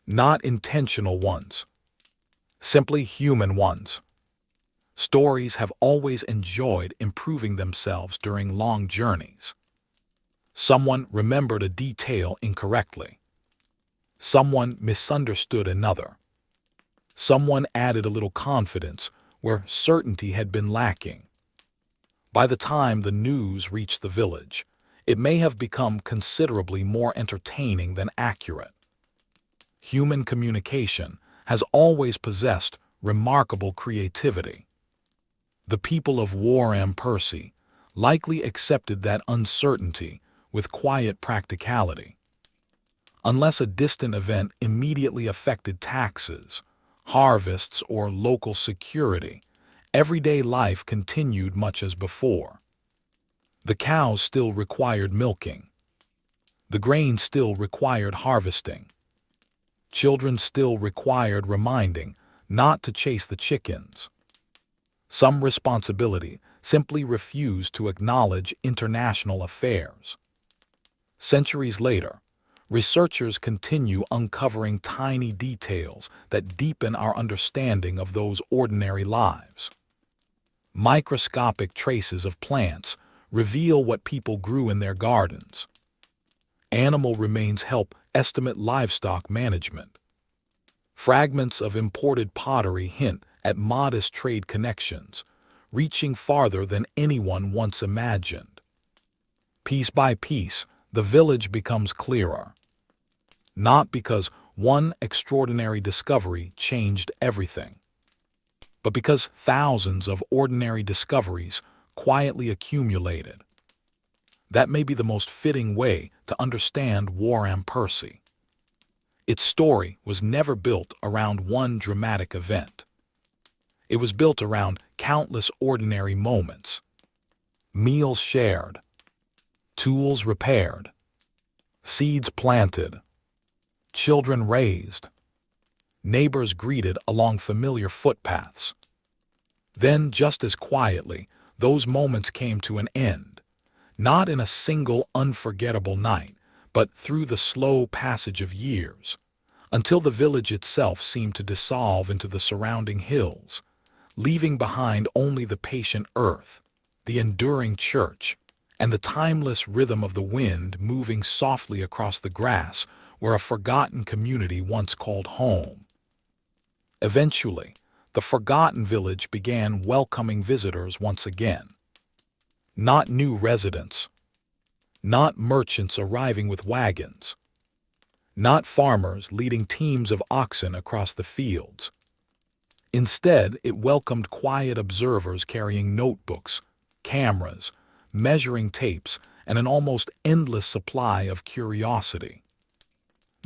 Not intentional ones, simply human ones. Stories have always enjoyed improving themselves during long journeys. Someone remembered a detail incorrectly. Someone misunderstood another. Someone added a little confidence where certainty had been lacking. By the time the news reached the village, it may have become considerably more entertaining than accurate. Human communication has always possessed remarkable creativity. The people of Wharram Percy likely accepted that uncertainty with quiet practicality. Unless a distant event immediately affected taxes, harvests, or local security, everyday life continued much as before. The cows still required milking. The grain still required harvesting. Children still required reminding not to chase the chickens. Some responsibility simply refused to acknowledge international affairs. Centuries later, researchers continue uncovering tiny details that deepen our understanding of those ordinary lives. Microscopic traces of plants reveal what people grew in their gardens. Animal remains help estimate livestock management. Fragments of imported pottery hint at modest trade connections, reaching farther than anyone once imagined. Piece by piece, the village becomes clearer. Not because one extraordinary discovery changed everything, but because thousands of ordinary discoveries quietly accumulated. That may be the most fitting way to understand Wharram Percy. Its story was never built around one dramatic event. It was built around countless ordinary moments. Meals shared, Tools repaired, seeds planted, children raised, neighbors greeted along familiar footpaths. Then, just as quietly, those moments came to an end, not in a single unforgettable night, but through the slow passage of years, until the village itself seemed to dissolve into the surrounding hills, leaving behind only the patient earth, the enduring church, and the timeless rhythm of the wind moving softly across the grass where a forgotten community once called home. Eventually, the forgotten village began welcoming visitors once again. Not new residents, not merchants arriving with wagons, not farmers leading teams of oxen across the fields. Instead, it welcomed quiet observers carrying notebooks, cameras, measuring tapes, and an almost endless supply of curiosity.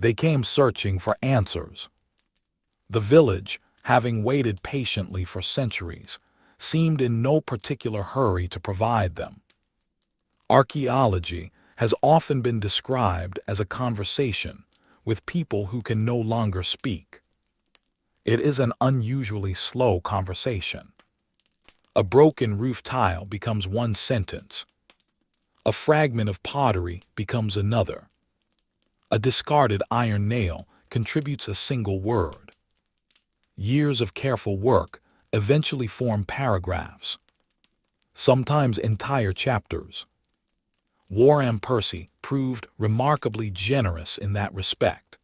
They came searching for answers. The village, having waited patiently for centuries, seemed in no particular hurry to provide them. Archaeology has often been described as a conversation with people who can no longer speak. It is an unusually slow conversation. A broken roof tile becomes one sentence. A fragment of pottery becomes another. A discarded iron nail contributes a single word. Years of careful work eventually form paragraphs, sometimes entire chapters. Wharram Percy proved remarkably generous in that respect.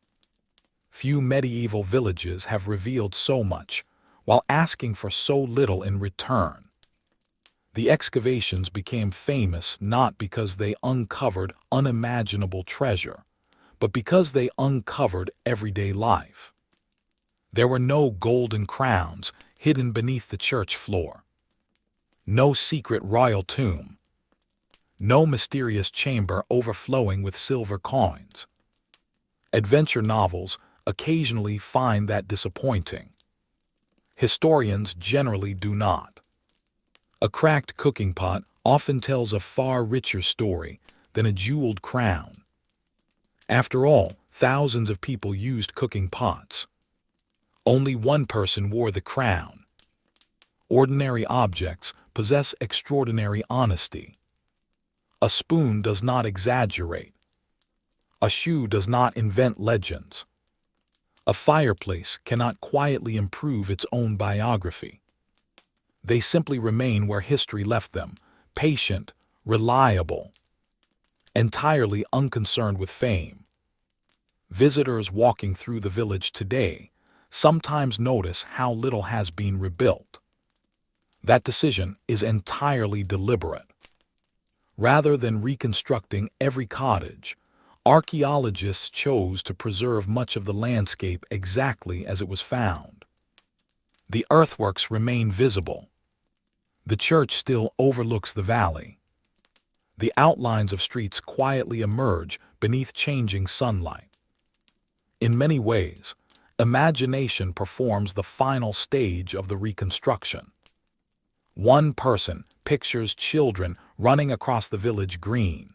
Few medieval villages have revealed so much, while asking for so little in return. The excavations became famous not because they uncovered unimaginable treasure, but because they uncovered everyday life. There were no golden crowns hidden beneath the church floor, no secret royal tomb, no mysterious chamber overflowing with silver coins. Adventure novels occasionally find that disappointing. Historians generally do not. A cracked cooking pot often tells a far richer story than a jeweled crown. After all, thousands of people used cooking pots. Only one person wore the crown. Ordinary objects possess extraordinary honesty. A spoon does not exaggerate. A shoe does not invent legends. A fireplace cannot quietly improve its own biography. They simply remain where history left them, patient, reliable, entirely unconcerned with fame. Visitors walking through the village today sometimes notice how little has been rebuilt. That decision is entirely deliberate. Rather than reconstructing every cottage, archaeologists chose to preserve much of the landscape exactly as it was found. The earthworks remain visible. The church still overlooks the valley. The outlines of streets quietly emerge beneath changing sunlight. In many ways, imagination performs the final stage of the reconstruction. One person pictures children running across the village green.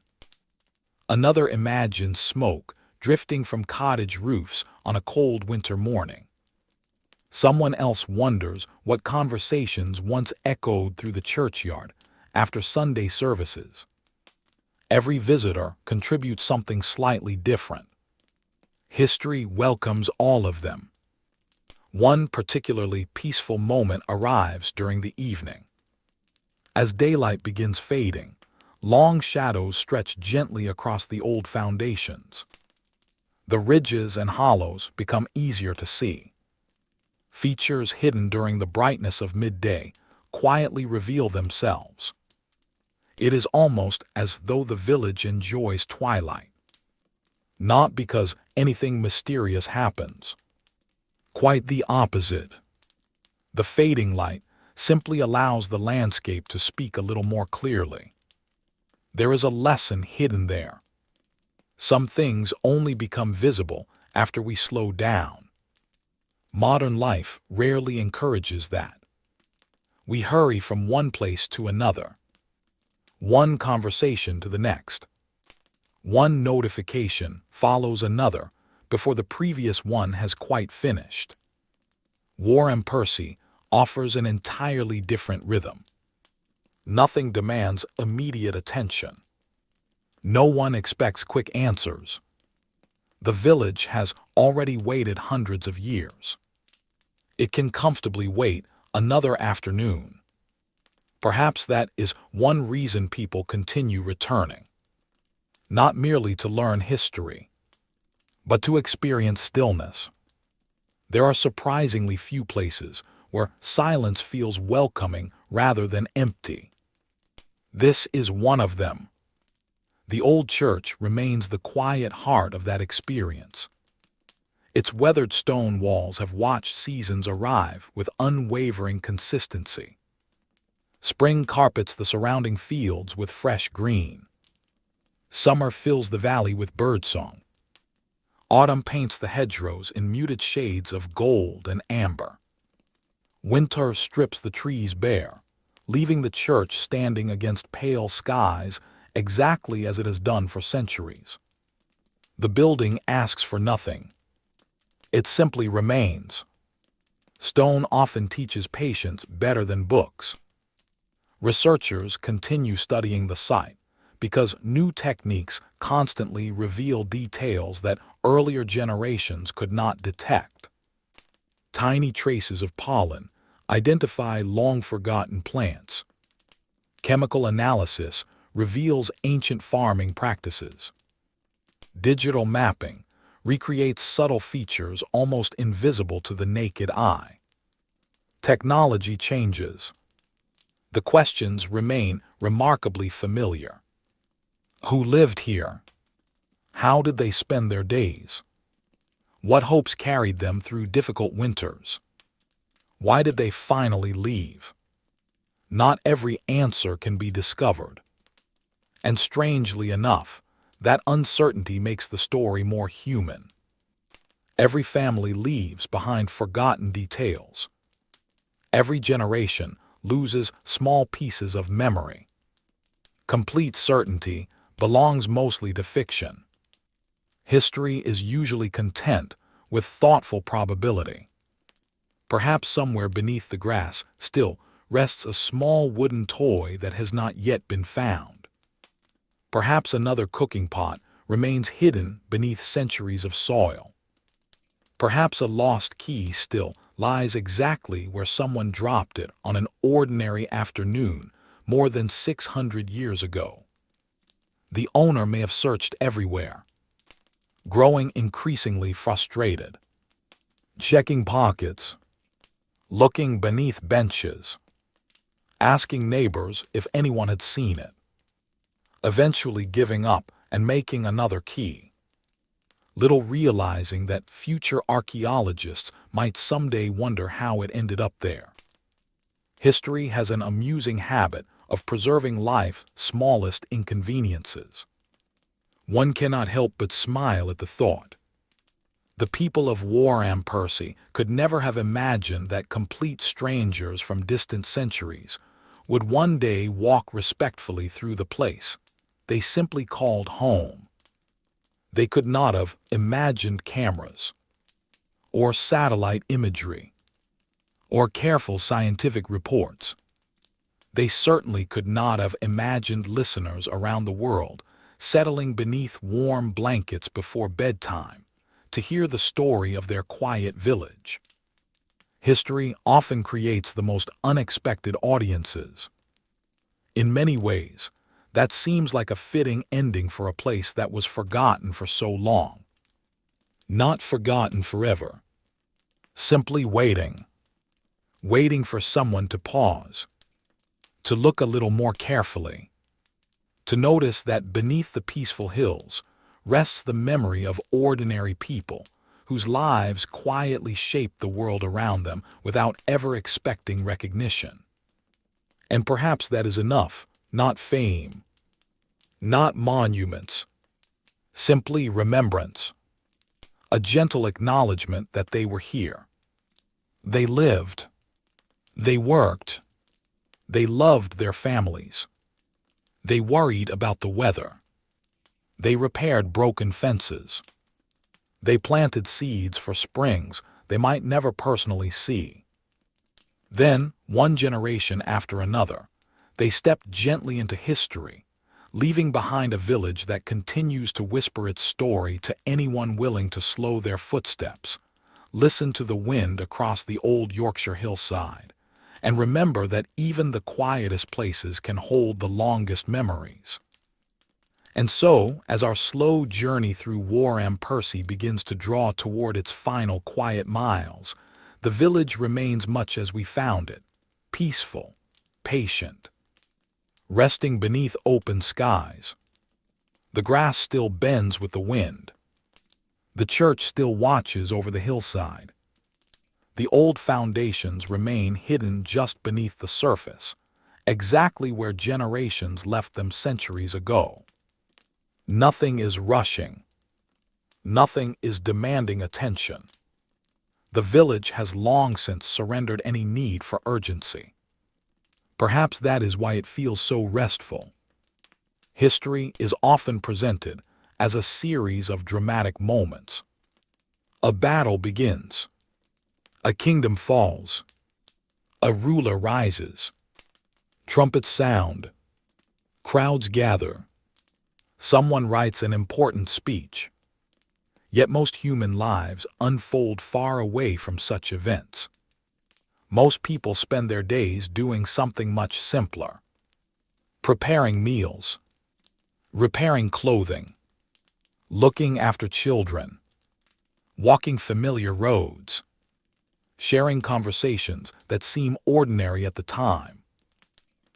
Another imagines smoke drifting from cottage roofs on a cold winter morning. Someone else wonders what conversations once echoed through the churchyard after Sunday services. Every visitor contributes something slightly different. History welcomes all of them. One particularly peaceful moment arrives during the evening. As daylight begins fading, long shadows stretch gently across the old foundations. The ridges and hollows become easier to see. Features hidden during the brightness of midday quietly reveal themselves. It is almost as though the village enjoys twilight. Not because anything mysterious happens. Quite the opposite. The fading light simply allows the landscape to speak a little more clearly. There is a lesson hidden there. Some things only become visible after we slow down. Modern life rarely encourages that. We hurry from one place to another, one conversation to the next, One notification follows another before the previous one has quite finished. Wharram Percy offers an entirely different rhythm. Nothing demands immediate attention. No one expects quick answers. The village has already waited hundreds of years. It can comfortably wait another afternoon. Perhaps that is one reason people continue returning. Not merely to learn history, but to experience stillness. There are surprisingly few places where silence feels welcoming rather than empty. This is one of them. The old church remains the quiet heart of that experience. Its weathered stone walls have watched seasons arrive with unwavering consistency. Spring carpets the surrounding fields with fresh green. Summer fills the valley with birdsong. Autumn paints the hedgerows in muted shades of gold and amber. Winter strips the trees bare, leaving the church standing against pale skies exactly as it has done for centuries. The building asks for nothing. It simply remains. Stone often teaches patience better than books. Researchers continue studying the site because new techniques constantly reveal details that earlier generations could not detect. Tiny traces of pollen identify long-forgotten plants. Chemical analysis reveals ancient farming practices. Digital mapping recreates subtle features almost invisible to the naked eye. Technology changes. The questions remain remarkably familiar. Who lived here? How did they spend their days? What hopes carried them through difficult winters? Why did they finally leave? Not every answer can be discovered. And strangely enough, that uncertainty makes the story more human. Every family leaves behind forgotten details. Every generation loses small pieces of memory. Complete certainty belongs mostly to fiction. History is usually content with thoughtful probability. Perhaps somewhere beneath the grass still rests a small wooden toy that has not yet been found. Perhaps another cooking pot remains hidden beneath centuries of soil. Perhaps a lost key still lies exactly where someone dropped it on an ordinary afternoon more than 600 years ago. The owner may have searched everywhere, growing increasingly frustrated, checking pockets, looking beneath benches, asking neighbors if anyone had seen it, eventually giving up and making another key, little realizing that future archaeologists might someday wonder how it ended up there. History has an amusing habit of preserving life's smallest inconveniences. One cannot help but smile at the thought. The people of Wharram Percy could never have imagined that complete strangers from distant centuries would one day walk respectfully through the place they simply called home. They could not have imagined cameras, or satellite imagery, or careful scientific reports. They certainly could not have imagined listeners around the world settling beneath warm blankets before bedtime to hear the story of their quiet village. History often creates the most unexpected audiences. In many ways, that seems like a fitting ending for a place that was forgotten for so long. Not forgotten forever. Simply waiting. Waiting for someone to pause, to look a little more carefully, to notice that beneath the peaceful hills rests the memory of ordinary people whose lives quietly shaped the world around them without ever expecting recognition. And perhaps that is enough, not fame, not monuments, simply remembrance, a gentle acknowledgement that they were here. They lived, they worked, they loved their families, they worried about the weather, They repaired broken fences. They planted seeds for springs they might never personally see. Then, one generation after another, they stepped gently into history, leaving behind a village that continues to whisper its story to anyone willing to slow their footsteps, listen to the wind across the old Yorkshire hillside, and remember that even the quietest places can hold the longest memories. And so, as our slow journey through Wharram Percy begins to draw toward its final quiet miles, the village remains much as we found it, peaceful, patient, resting beneath open skies. The grass still bends with the wind. The church still watches over the hillside. The old foundations remain hidden just beneath the surface, exactly where generations left them centuries ago. Nothing is rushing. Nothing is demanding attention. The village has long since surrendered any need for urgency. Perhaps that is why it feels so restful. History is often presented as a series of dramatic moments. A battle begins. A kingdom falls. A ruler rises. Trumpets sound. Crowds gather. Someone writes an important speech. Yet most human lives unfold far away from such events. Most people spend their days doing something much simpler. Preparing meals. Repairing clothing. Looking after children. Walking familiar roads. Sharing conversations that seem ordinary at the time.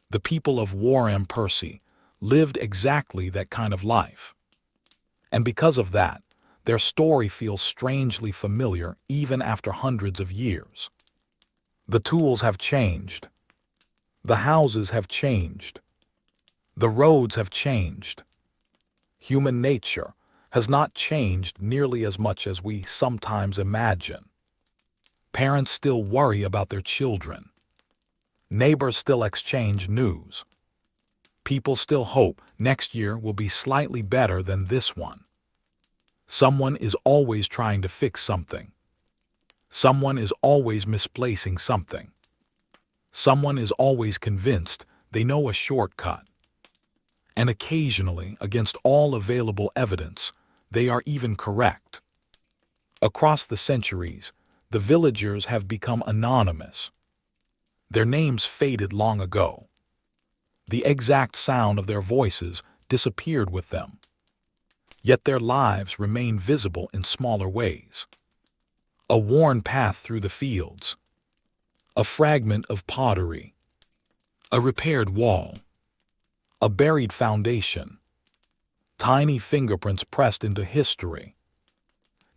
The people of Wharram Percy lived exactly that kind of life. And because of that, their story feels strangely familiar even after hundreds of years. The tools have changed. The houses have changed. The roads have changed. Human nature has not changed nearly as much as we sometimes imagine. Parents still worry about their children. Neighbors still exchange news. People still hope next year will be slightly better than this one. Someone is always trying to fix something. Someone is always misplacing something. Someone is always convinced they know a shortcut. And occasionally, against all available evidence, they are even correct. Across the centuries, the villagers have become anonymous. Their names faded long ago. The exact sound of their voices disappeared with them. Yet their lives remain visible in smaller ways. A worn path through the fields. A fragment of pottery. A repaired wall. A buried foundation. Tiny fingerprints pressed into history.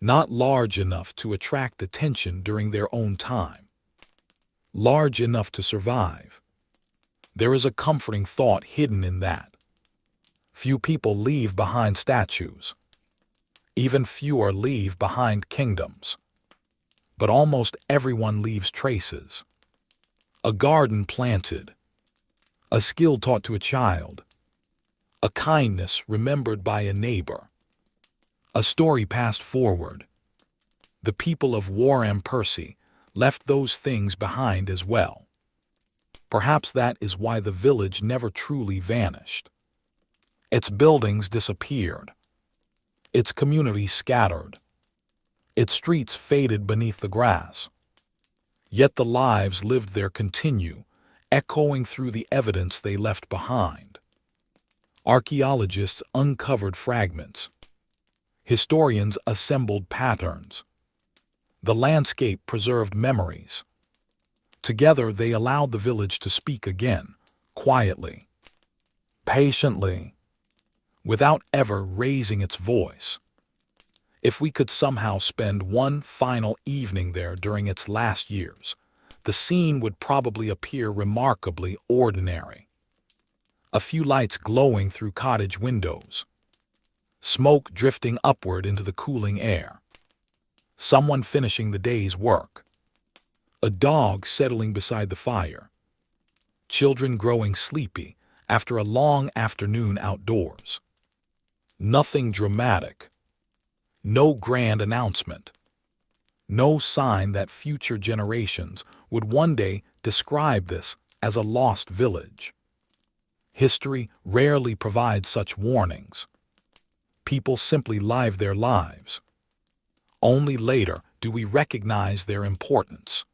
Not large enough to attract attention during their own time. Large enough to survive. There is a comforting thought hidden in that. Few people leave behind statues. Even fewer leave behind kingdoms. But almost everyone leaves traces. A garden planted. A skill taught to a child. A kindness remembered by a neighbor. A story passed forward. The people of Wharram Percy left those things behind as well. Perhaps that is why the village never truly vanished. Its buildings disappeared. Its community scattered. Its streets faded beneath the grass. Yet the lives lived there continue, echoing through the evidence they left behind. Archaeologists uncovered fragments. Historians assembled patterns. The landscape preserved memories. Together they allowed the village to speak again, quietly, patiently, without ever raising its voice. If we could somehow spend one final evening there during its last years, the scene would probably appear remarkably ordinary. A few lights glowing through cottage windows. Smoke drifting upward into the cooling air. Someone finishing the day's work. A dog settling beside the fire. Children growing sleepy after a long afternoon outdoors. Nothing dramatic, no grand announcement, no sign that future generations would one day describe this as a lost village. History rarely provides such warnings. People simply live their lives. Only later do we recognize their importance.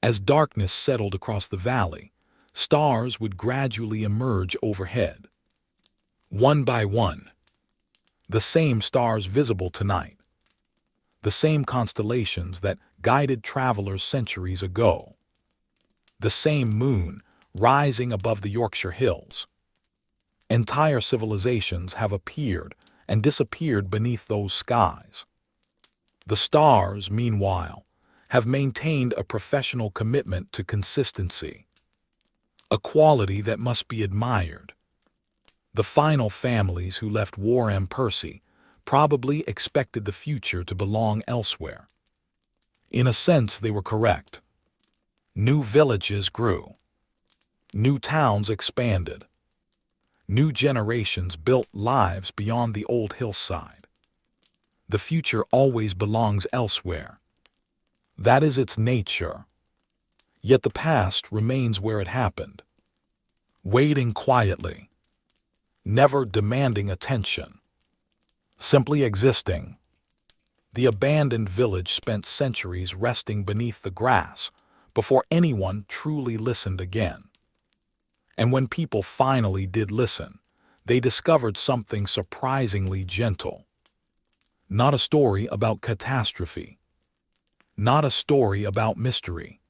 As darkness settled across the valley, stars would gradually emerge overhead. One by one, the same stars visible tonight, the same constellations that guided travelers centuries ago, the same moon rising above the Yorkshire hills. Entire civilizations have appeared and disappeared beneath those skies. The stars, meanwhile, have maintained a professional commitment to consistency, a quality that must be admired. The final families who left Wharram Percy probably expected the future to belong elsewhere. In a sense, they were correct. New villages grew. New towns expanded. New generations built lives beyond the old hillside. The future always belongs elsewhere. That is its nature. Yet the past remains where it happened, waiting quietly, never demanding attention, simply existing. The abandoned village spent centuries resting beneath the grass before anyone truly listened again. And when people finally did listen, they discovered something surprisingly gentle. Not a story about catastrophe, not a story about mystery,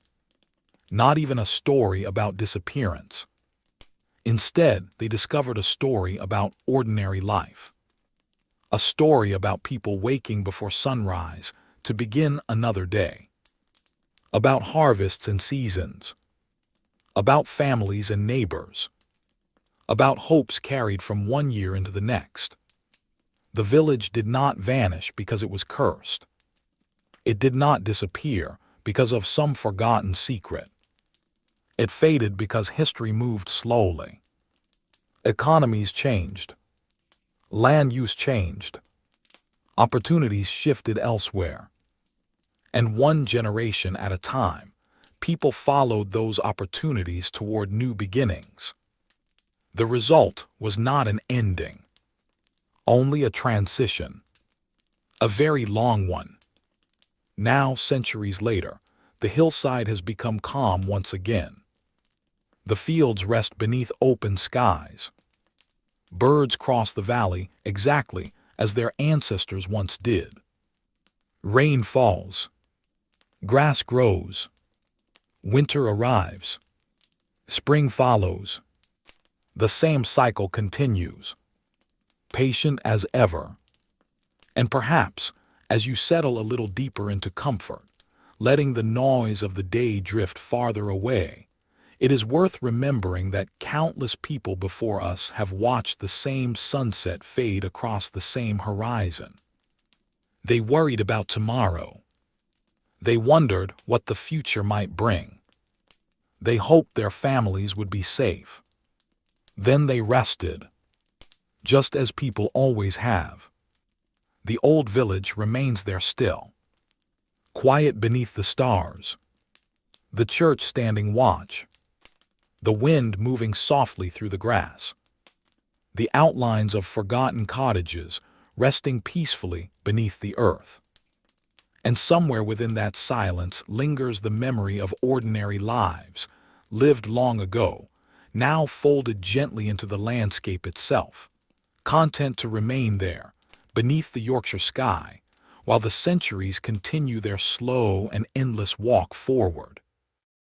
not even a story about disappearance. Instead, they discovered a story about ordinary life. A story about people waking before sunrise to begin another day. About harvests and seasons. About families and neighbors. About hopes carried from one year into the next. The village did not vanish because it was cursed. It did not disappear because of some forgotten secret. It faded because history moved slowly. Economies changed. Land use changed. Opportunities shifted elsewhere. And one generation at a time, people followed those opportunities toward new beginnings. The result was not an ending, only a transition, a very long one. Now, centuries later, the hillside has become calm once again. The fields rest beneath open skies. Birds cross the valley exactly as their ancestors once did. Rain falls. Grass grows. Winter arrives. Spring follows. The same cycle continues, patient as ever. And perhaps, as you settle a little deeper into comfort, letting the noise of the day drift farther away, it is worth remembering that countless people before us have watched the same sunset fade across the same horizon. They worried about tomorrow. They wondered what the future might bring. They hoped their families would be safe. Then they rested, just as people always have. The old village remains there still, quiet beneath the stars, the church standing watch, the wind moving softly through the grass, the outlines of forgotten cottages resting peacefully beneath the earth. And somewhere within that silence lingers the memory of ordinary lives, lived long ago, now folded gently into the landscape itself, content to remain there, beneath the Yorkshire sky, while the centuries continue their slow and endless walk forward.